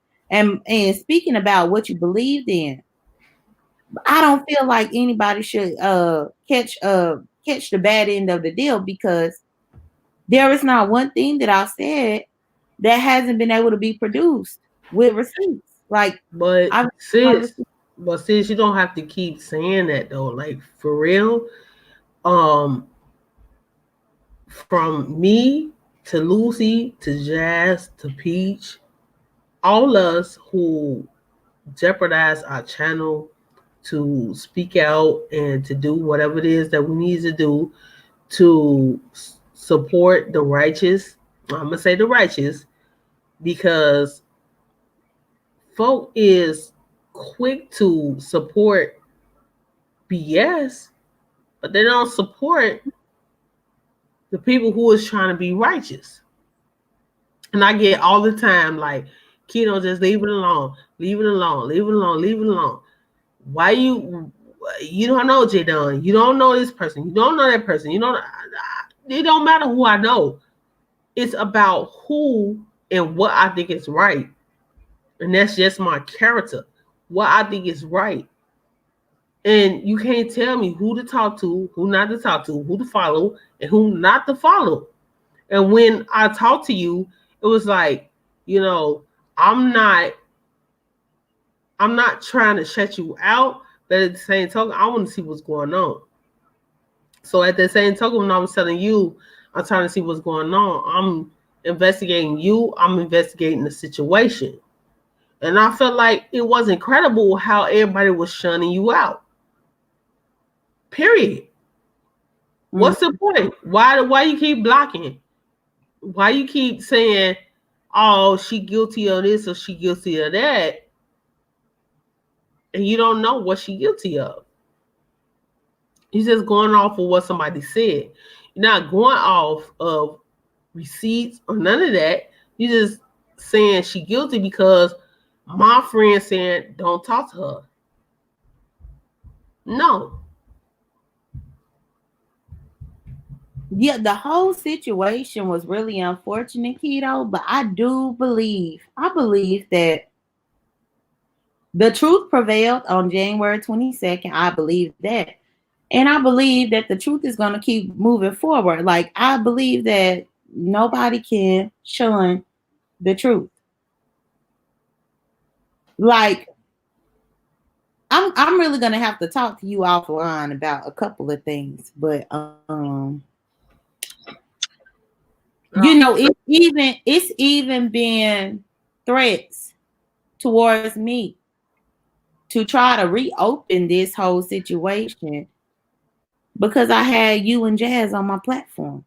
speaking about what you believed in. I don't feel like anybody should catch the bad end of the deal, because there is not one thing that I've said that hasn't been able to be produced with receipts. But sis, you don't have to keep saying that though. Like, for real, from me to Lucy to Jazz to Peach, all us who jeopardize our channel to speak out and to do whatever it is that we need to do to support the righteous. I'm gonna say the righteous, because folk is quick to support BS, but they don't support the people who is trying to be righteous. And I get all the time, like, Keto, just leave it alone, leave it alone, leave it alone, leave it alone. Why you don't know J Dunn, you don't know this person, you don't know that person, you don't. It don't matter who I know. It's about who and what I think is right. And that's just my character. What I think is right. And you can't tell me who to talk to, who not to talk to, who to follow, and who not to follow. And when I talked to you, it was like, you know, I'm not trying to shut you out, but at the same token, I want to see what's going on. So at the same token, when I was telling you, I'm trying to see what's going on, I'm investigating you, I'm investigating the situation. And I felt like it was incredible how everybody was shunning you out. Period. Mm-hmm. What's the point? Why you keep blocking? Why you keep saying, oh, she guilty of this or she guilty of that? And you don't know what she guilty of. You're just going off of what somebody said. You're not going off of receipts or none of that. You're just saying she guilty because my friend said don't talk to her. No. Yeah, the whole situation was really unfortunate, Keto, but I believe that the truth prevailed on January 22nd. I believe that. And I believe that the truth is going to keep moving forward. Like, I believe that nobody can shun the truth. Like, I'm really going to have to talk to you offline about a couple of things, but you know, it's even been threats towards me to try to reopen this whole situation because I had you and Jazz on my platform.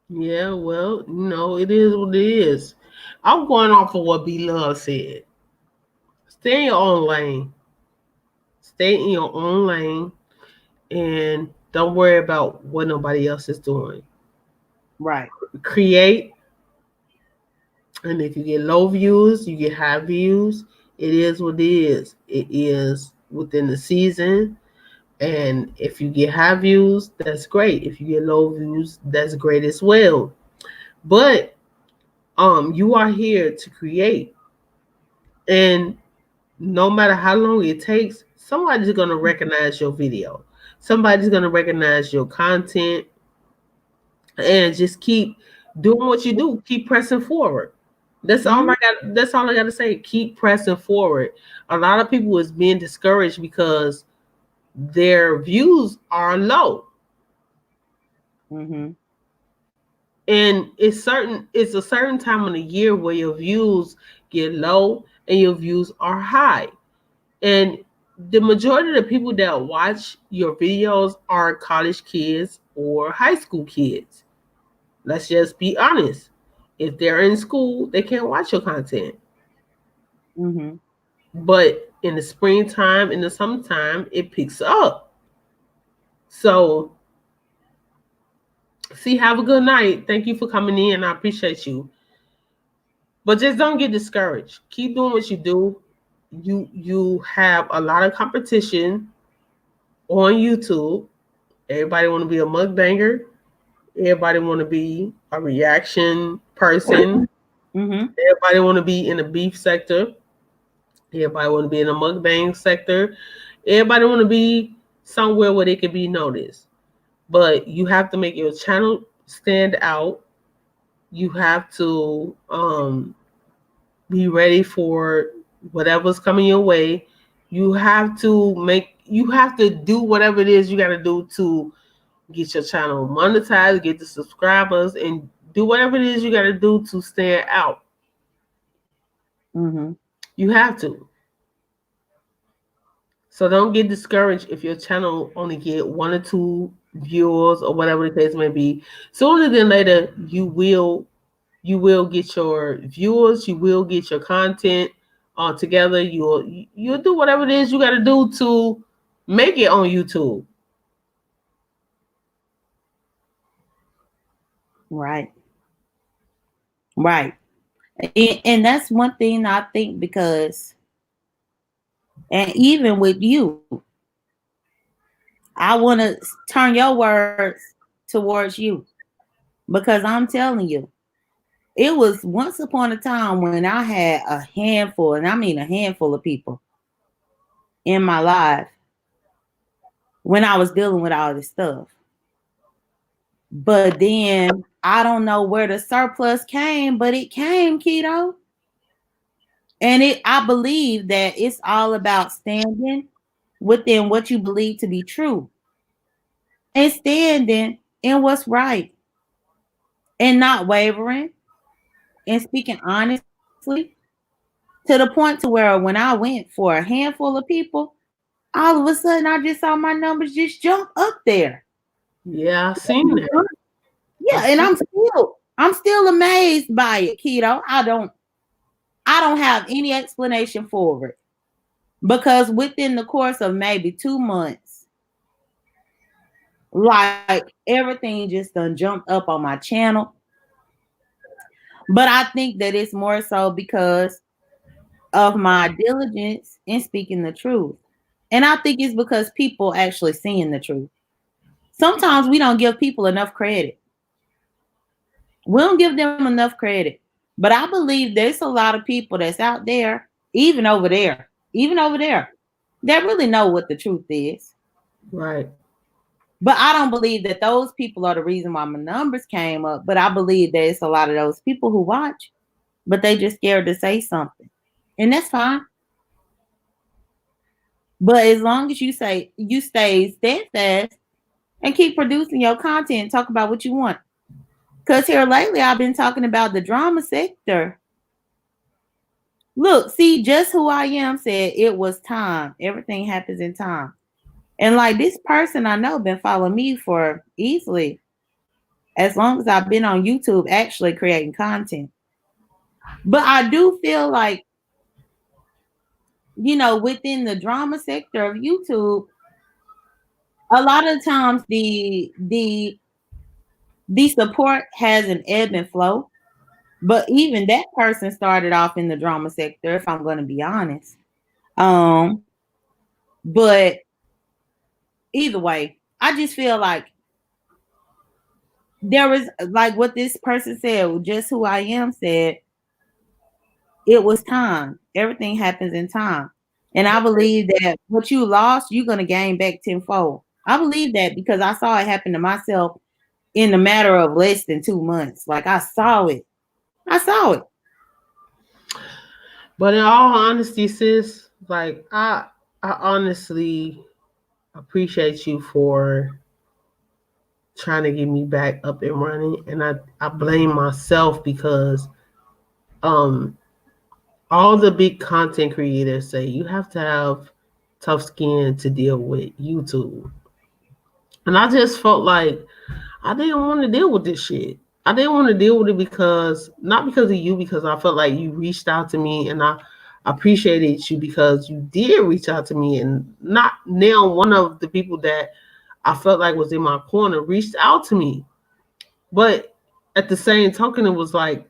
Yeah, well, you know, it is what it is. I'm going off of what B Love said. Stay in your own lane. Stay in your own lane and don't worry about what nobody else is doing. Right. Create. And if you get low views, you get high views. It is what it is. It is within the season. And if you get high views, that's great. If you get low views, that's great as well. But you are here to create. And no matter how long it takes, somebody's going to recognize your video. Somebody's going to recognize your content. And just keep doing what you do. Keep pressing forward. That's all I got. That's all I got to say. Keep pressing forward. A lot of people is being discouraged because their views are low. Mm-hmm. And it's a certain time of the year where your views get low and your views are high. And the majority of the people that watch your videos are college kids or high school kids. Let's just be honest. If they're in school, they can't watch your content. Mm-hmm. But in the springtime, in the summertime, it picks up. So, have a good night. Thank you for coming in. I appreciate you. But just don't get discouraged. Keep doing what you do. You have a lot of competition on YouTube. Everybody want to be a mukbanger. Everybody want to be a reaction person. Mm-hmm. Everybody want to be in the beef sector. Everybody want to be in the mukbang sector. Everybody want to be somewhere where they can be noticed. But you have to make your channel stand out. You have to be ready for whatever's coming your way. You have to do whatever it is you got to do to get your channel monetized, get the subscribers, and do whatever it is you got to do to stand out. Mm-hmm. You have to. So don't get discouraged if your channel only get 1 or 2 viewers or whatever the case may be. Sooner than later, you will get your viewers. You will get your content together. You'll do whatever it is you got to do to make it on YouTube. Right. Right. And that's one thing I think because, and even with you, I want to turn your words towards you because I'm telling you, it was once upon a time when I had a handful, and I mean a handful of people in my life when I was dealing with all this stuff. But then I don't know where the surplus came, but it came, Keto. And I believe that it's all about standing within what you believe to be true and standing in what's right and not wavering and speaking honestly to the point to where when I went for a handful of people, all of a sudden I just saw my numbers just jump up there. Yeah, I've seen that. Yeah, and I'm still amazed by it, Keto. I don't have any explanation for it. Because within the course of maybe 2 months, like everything just done jumped up on my channel. But I think that it's more so because of my diligence in speaking the truth. And I think it's because people actually seeing the truth. Sometimes we don't give people enough credit. We don't give them enough credit. But I believe there's a lot of people that's out there, even over there, that really know what the truth is. Right. But I don't believe that those people are the reason why my numbers came up. But I believe that it's a lot of those people who watch, but they just scared to say something. And that's fine. But as long as you stay steadfast and keep producing your content, talk about what you want. Because here lately, I've been talking about the drama sector. Look, see, Just Who I Am said it was time. Everything happens in time. And like this person I know been following me for easily as long as I've been on YouTube actually creating content. But I do feel like, within the drama sector of YouTube, a lot of times the support has an ebb and flow. But even that person started off in the drama sector, if I'm going to be honest. But either way, I just feel like there was, like what this person said, Just Who I Am said, it was time. Everything happens in time. And I believe that what you lost, you're going to gain back tenfold. I believe that because I saw it happen to myself in a matter of less than 2 months. Like I saw it. But in all honesty, sis, like I honestly appreciate you for trying to get me back up and running. And I blame myself because all the big content creators say you have to have tough skin to deal with YouTube. And I just felt like I didn't want to deal with this shit. I didn't want to deal with it because, not because of you, because I felt like you reached out to me and I appreciated you because you did reach out to me, and not now one of the people that I felt like was in my corner reached out to me. But at the same token, it was like,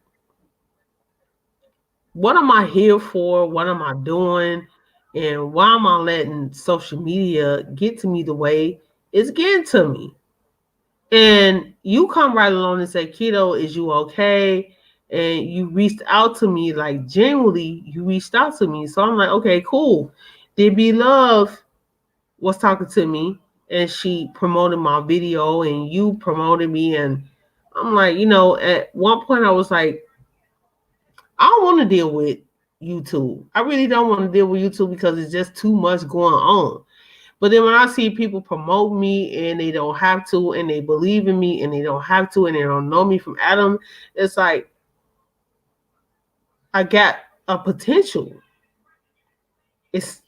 what am I here for? What am I doing? And why am I letting social media get to me the way it's getting to me? And you come right along and say, Keto, is you okay? And you reached out to me, like genuinely, you reached out to me. So I'm like, okay, cool. DB Love was talking to me and she promoted my video and you promoted me. And I'm like, at one point I was like, I don't want to deal with YouTube. I really don't want to deal with YouTube because it's just too much going on. But then when I see people promote me and they don't have to, and they believe in me and they don't have to, and they don't know me from Adam, it's like I got a potential. It's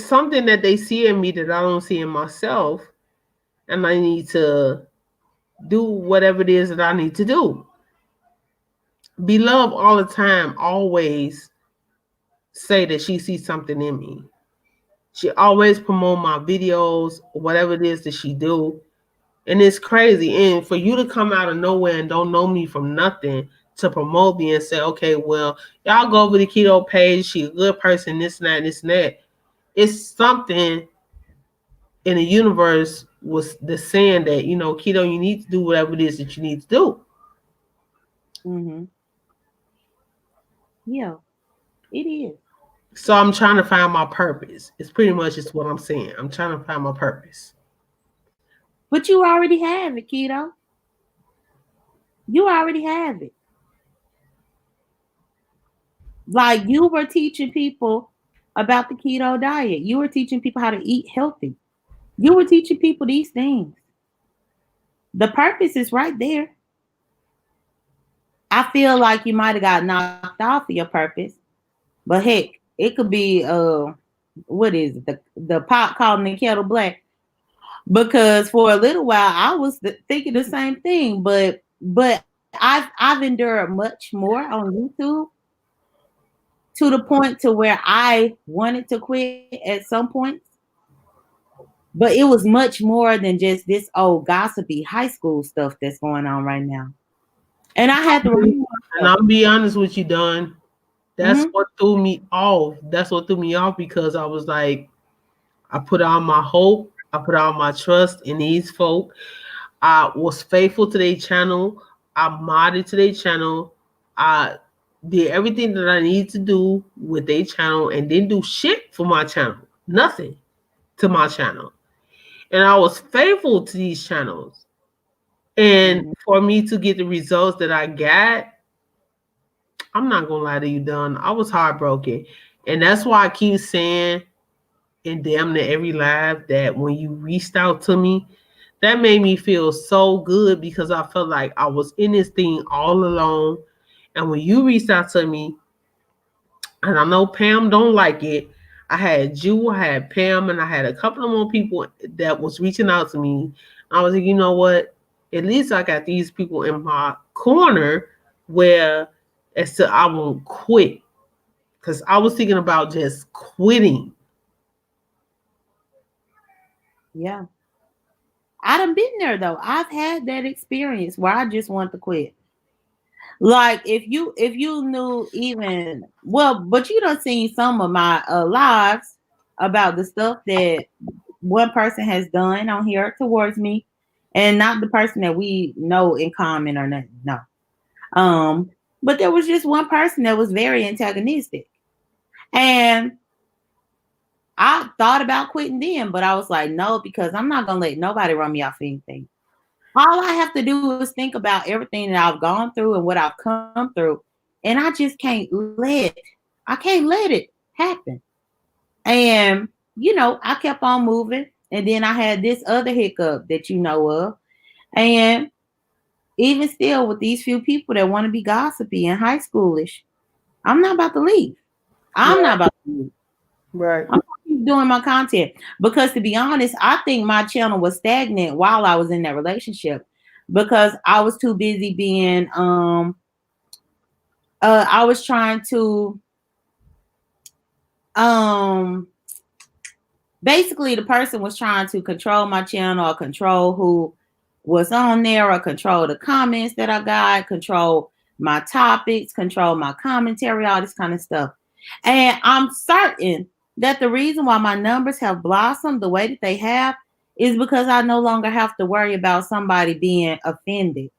something that they see in me that I don't see in myself, and I need to do whatever it is that I need to do. Be Love all the time always say that she sees something in me. She always promote my videos, whatever it is that she do. And it's crazy. And for you to come out of nowhere and don't know me from nothing to promote me and say, okay, well, y'all go over the Keto page. She's a good person, this and that, this and that. It's something in the universe was the saying that, Keto, you need to do whatever it is that you need to do. Mm-hmm. Yeah, it is. So I'm trying to find my purpose. It's pretty much just what I'm saying. I'm trying to find my purpose. But you already have it, Keto. You already have it. Like you were teaching people about the keto diet. You were teaching people how to eat healthy. You were teaching people these things. The purpose is right there. I feel like you might have got knocked off of your purpose, but heck, it could be what is it? The pot calling the kettle black. Because for a little while I was thinking the same thing, but I've endured much more on YouTube to the point to where I wanted to quit at some point. But it was much more than just this old gossipy high school stuff that's going on right now. And I had to and I'll be honest with you, Don. That's what threw me off. That's what threw me off because I was like, I put all my hope, I put all my trust in these folk. I was faithful to their channel. I modded to their channel. I did everything that I needed to do with their channel and didn't do shit for my channel. Nothing to my channel. And I was faithful to these channels. And for me to get the results that I got, I'm not gonna lie to you, Don. I was heartbroken. And that's why I keep saying in damn near every live that when you reached out to me, that made me feel so good because I felt like I was in this thing all alone. And when you reached out to me, and I know Pam don't like it, I had you, I had Pam, and I had a couple of more people that was reaching out to me. I was like, you know what? At least I got these people in my corner where I won't quit. Because I was thinking about just quitting. Yeah. I done been there though. I've had that experience where I just want to quit. Like if you knew even but you done seen some of my lives about the stuff that one person has done on here towards me, and not the person that we know in common or nothing. No. But there was just one person that was very antagonistic. And I thought about quitting then, but I was like, no, because I'm not gonna let nobody run me off anything. All I have to do is think about everything that I've gone through and what I've come through. And I just can't let it happen. And, I kept on moving. And then I had this other hiccup that you know of. And even still with these few people that want to be gossipy and high schoolish, I'm not about to leave. I'm not about to leave. Right. I'm doing my content because, to be honest, I think my channel was stagnant while I was in that relationship because I was too busy being I was trying to basically the person was trying to control my channel or control who was on there or control the comments that I got, control my topics, control my commentary, all this kind of stuff. And I'm certain that the reason why my numbers have blossomed the way that they have is because I no longer have to worry about somebody being offended.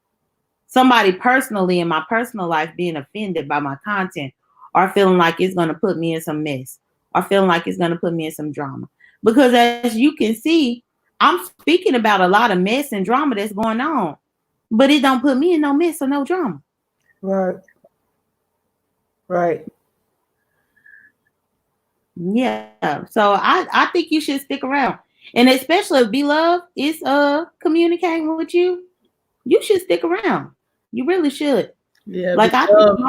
Somebody personally in my personal life being offended by my content or feeling like it's going to put me in some mess or feeling like it's going to put me in some drama. Because as you can see, I'm speaking about a lot of mess and drama that's going on, but it don't put me in no mess or no drama. Right. Right. Yeah. So I think you should stick around. And especially if Beloved is communicating with you, you should stick around. You really should. Yeah, like I love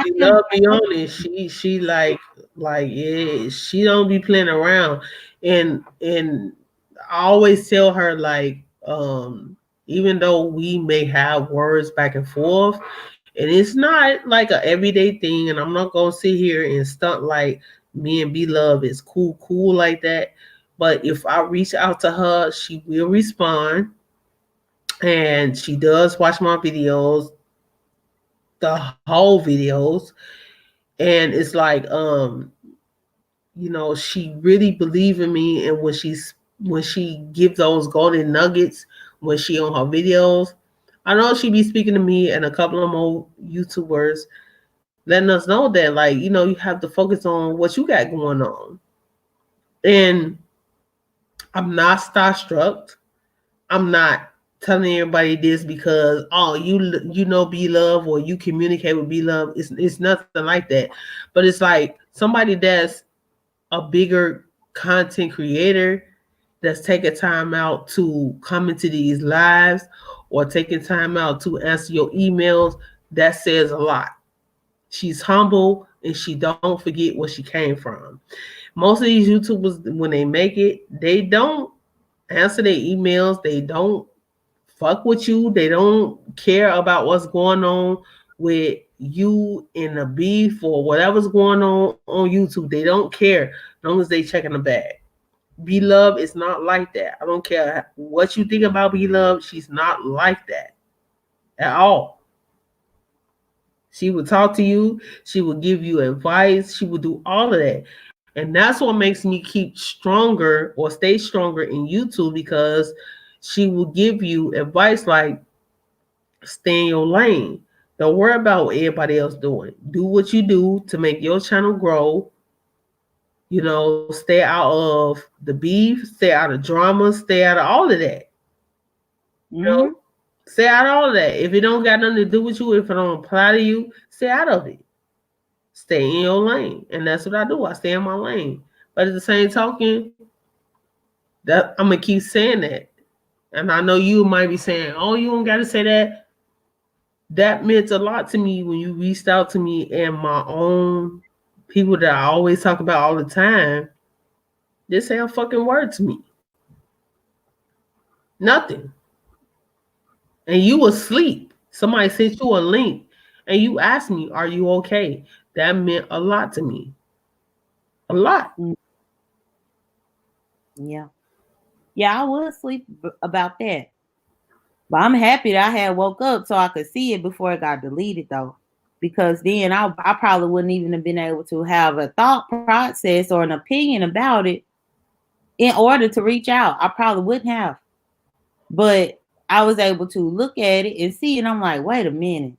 be honest. She like yeah, she don't be playing around. And I always tell her like even though we may have words back and forth, and it's not like a everyday thing, and I'm not gonna sit here and stunt like me and Beloved is cool like that. But if I reach out to her, she will respond. And she does watch my videos, the whole videos. And it's like she really believe in me. And when she give those golden nuggets when she on her videos, I know she be speaking to me and a couple of more YouTubers, letting us know that like you have to focus on what you got going on. And I'm not starstruck. I'm not telling everybody this because you know Be Love or you communicate with Be Love. It's nothing like that. But it's like somebody that's a bigger content creator that's taking time out to come into these lives or taking time out to answer your emails, that says a lot. She's humble and she don't forget where she came from. Most of these YouTubers, when they make it, they don't answer their emails. They don't fuck with you. They don't care about what's going on with you in the beef or whatever's going on YouTube. They don't care as long as they checking the bag. Be Love is not like that. I don't care what you think about Be Love. She's not like that at all. She will talk to you. She will give you advice. She will do all of that. And that's what makes me keep stronger or stay stronger in YouTube, because she will give you advice like stay in your lane. Don't worry about what everybody else doing. Do what you do to make your channel grow. You know, stay out of the beef, stay out of drama, stay out of all of that. You know, stay out of all of that. If it don't got nothing to do with you, if it don't apply to you, stay out of it. Stay in your lane. And that's what I do. I stay in my lane. But at the same token, that I'm gonna keep saying that. And I know you might be saying, oh, you don't gotta say that. That meant a lot to me when you reached out to me, and my own people that I always talk about all the time, they say a fucking word to me. Nothing. And you asleep. Somebody sent you a link and you asked me, are you okay? That meant a lot to me. A lot. Yeah. Yeah, I was asleep about that. But I'm happy that I had woke up so I could see it before it got deleted, though. Because then I probably wouldn't even have been able to have a thought process or an opinion about it in order to reach out. I probably wouldn't have. But I was able to look at it and see it. And I'm like, wait a minute.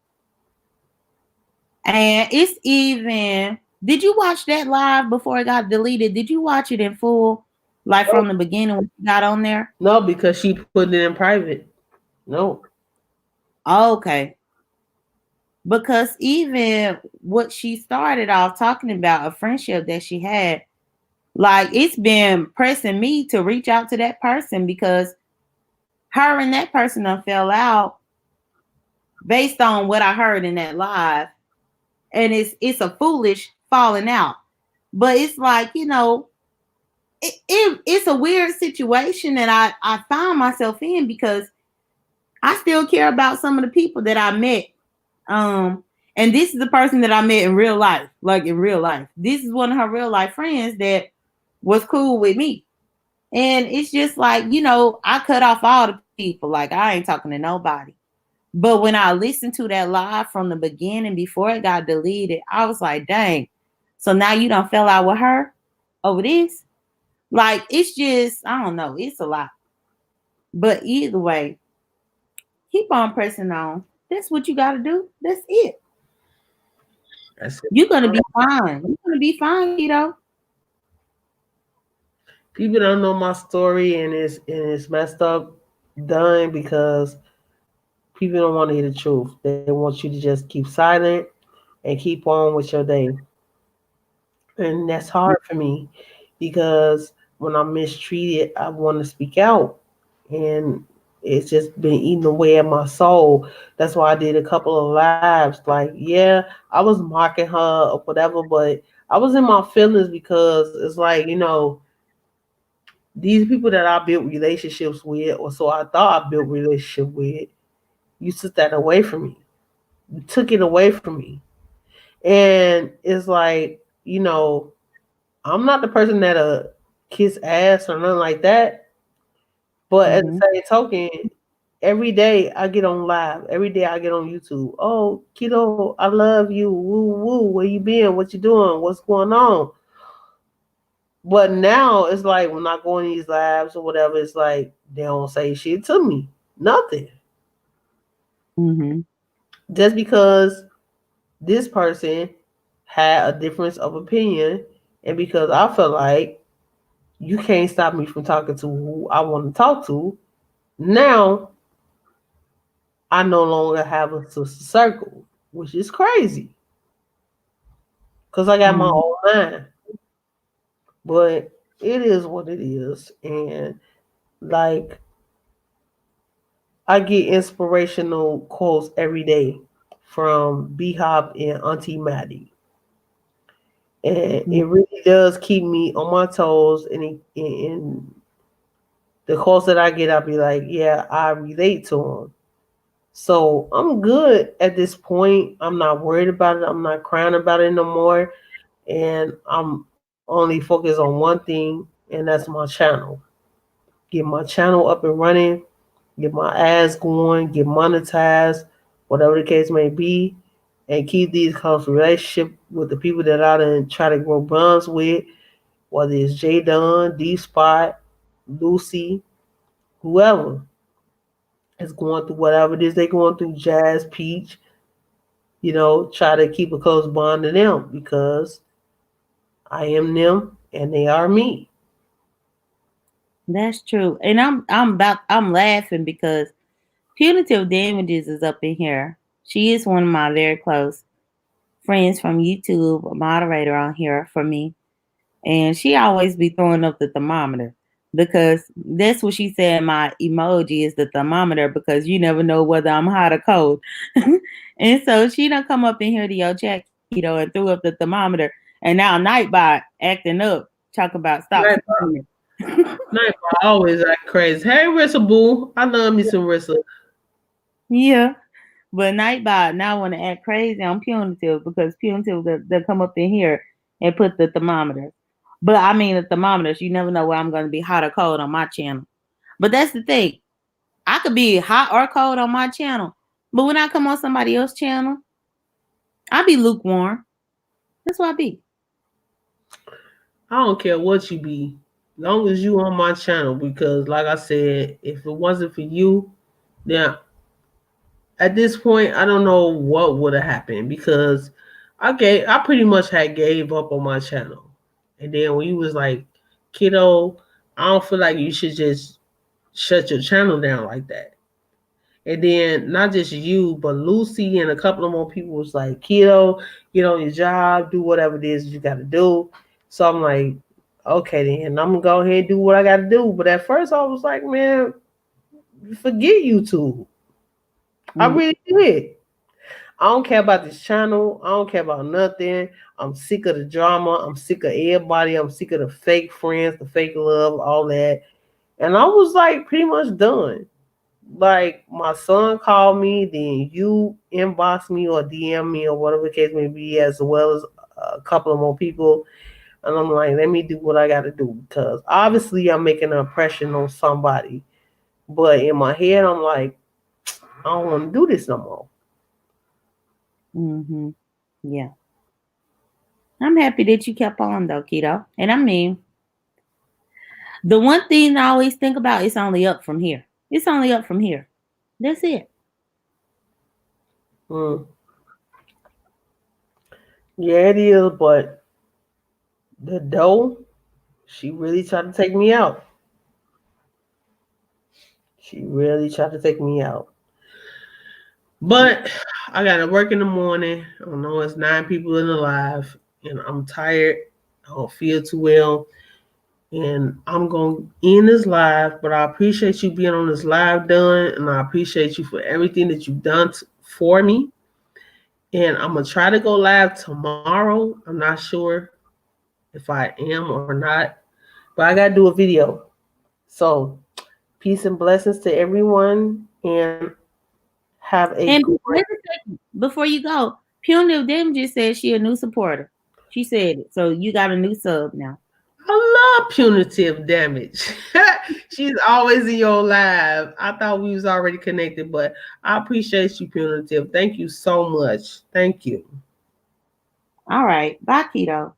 And it's even, did you watch that live before it got deleted? Did you watch it in full? Like from the beginning when you got on there? No, because she put it in private. No. Okay. Because even what she started off talking about, a friendship that she had, like it's been pressing me to reach out to that person because her and that person done fell out based on what I heard in that live. And it's a foolish falling out. But it's like, you know, it's a weird situation that I found myself in because I still care about some of the people that I met. And this is the person that I met in real life, like in real life. This is one of her real life friends that was cool with me. And it's just like, you know, I cut off all the people. Like I ain't talking to nobody. But when I listened to that live from the beginning before it got deleted, I was like, dang. So now you done fell out with her over this? Like, it's just, I don't know. It's a lot. But either way, keep on pressing on. That's what you got to do. That's it. That's it. You're going to be fine. You're going to be fine, Keto. People don't know my story, and it's messed up, done because people don't want to hear the truth. They want you to just keep silent and keep on with your day. And that's hard for me because when I'm mistreated, I want to speak out. And it's just been eating away at my soul. That's why I did a couple of lives. Like, yeah, I was mocking her or whatever, but I was in my feelings because it's like, you know, these people that I built relationships with, or so I thought I built relationship with, you took that away from me. You took it away from me. And it's like, you know, I'm not the person that'll kiss ass or nothing like that. But at the same token, every day I get on live. Every day I get on YouTube. Oh, Keto, I love you. Woo, woo. Where you been? What you doing? What's going on? But now it's like when I go in these lives or whatever, it's like they don't say shit to me. Nothing. Mm-hmm. Just because this person had a difference of opinion, and because I feel like you can't stop me from talking to who I want to talk to, now I no longer have a sister circle, which is crazy. Because I got my own mind. But it is what it is. And like I get inspirational quotes every day from B Hop and Auntie Maddie. And it really does keep me on my toes. And the quotes that I get, I'll be like, yeah, I relate to them. So I'm good at this point. I'm not worried about it. I'm not crying about it no more. And I'm only focused on one thing, and that's my channel. Get my channel up and running, get my ads going, get monetized, whatever the case may be, and keep these close relationship with the people that I done try to grow bonds with, whether it's J Dunn, D Spot, Lucy, whoever is going through whatever it is they're going through, Jazz, Peach, try to keep a close bond to them because I am them and they are me. That's true. And I'm laughing because Punitive Damages is up in here. She is one of my very close friends from YouTube, a moderator on here for me. And she always be throwing up the thermometer because that's what she said. My emoji is the thermometer because you never know whether I'm hot or cold. And so she done come up in here to your chat, and threw up the thermometer. And now Nightbot acting up, talking about stop. Nightbot always act crazy. Hey, Rissa Boo. I love me some Rissa. Yeah. But Nightbot now want to act crazy on Punitive because Punitive they'll come up in here and put the thermometer. But I mean the thermometers, you never know where I'm going to be hot or cold on my channel. But that's the thing. I could be hot or cold on my channel. But when I come on somebody else's channel, I be lukewarm. That's what I be. I don't care what you be. Long as you on my channel, because like I said, if it wasn't for you, then at this point I don't know what would have happened because I pretty much had gave up on my channel. And then when you was like, kiddo, I don't feel like you should just shut your channel down like that. And then not just you, but Lucy and a couple of more people was like, kiddo, get on your job, do whatever it is you got to do. So I'm like, okay, then I'm going to go ahead and do what I got to do. But at first I was like, man, forget YouTube. I really did. I don't care about this channel. I don't care about nothing. I'm sick of the drama. I'm sick of everybody. I'm sick of the fake friends, the fake love, all that. And I was like pretty much done. Like my son called me, then you inbox me or DM me or whatever the case may be, as well as a couple of more people. And I'm like, let me do what I got to do because obviously I'm making an impression on somebody. But in my head, I'm like, I don't want to do this no more. Mm-hmm. Yeah. I'm happy that you kept on though, kiddo. And I mean, the one thing I always think about is only up from here. It's only up from here. That's it. Yeah, it is, but the dough, she really tried to take me out. She really tried to take me out. But I got to work in the morning. I don't know, it's 9 people in the live, and I'm tired. I don't feel too well. And I'm going to end this live, but I appreciate you being on this live, Dunn, and I appreciate you for everything that you've done for me. And I'm going to try to go live tomorrow. I'm not sure if I am or not, but I got to do a video. So peace and blessings to everyone, and have a great... Before you go, Punitive Damages said she a new supporter. She said it. So you got a new sub now. I love Punitive Damage. She's always in your live. I thought we was already connected, but I appreciate you, Punitive. Thank you so much. Thank you. All right. Bye, kiddo.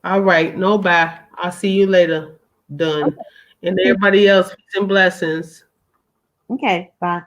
All right. No, bye. I'll see you later. Done. Okay. And everybody else, peace and blessings. Okay. Bye.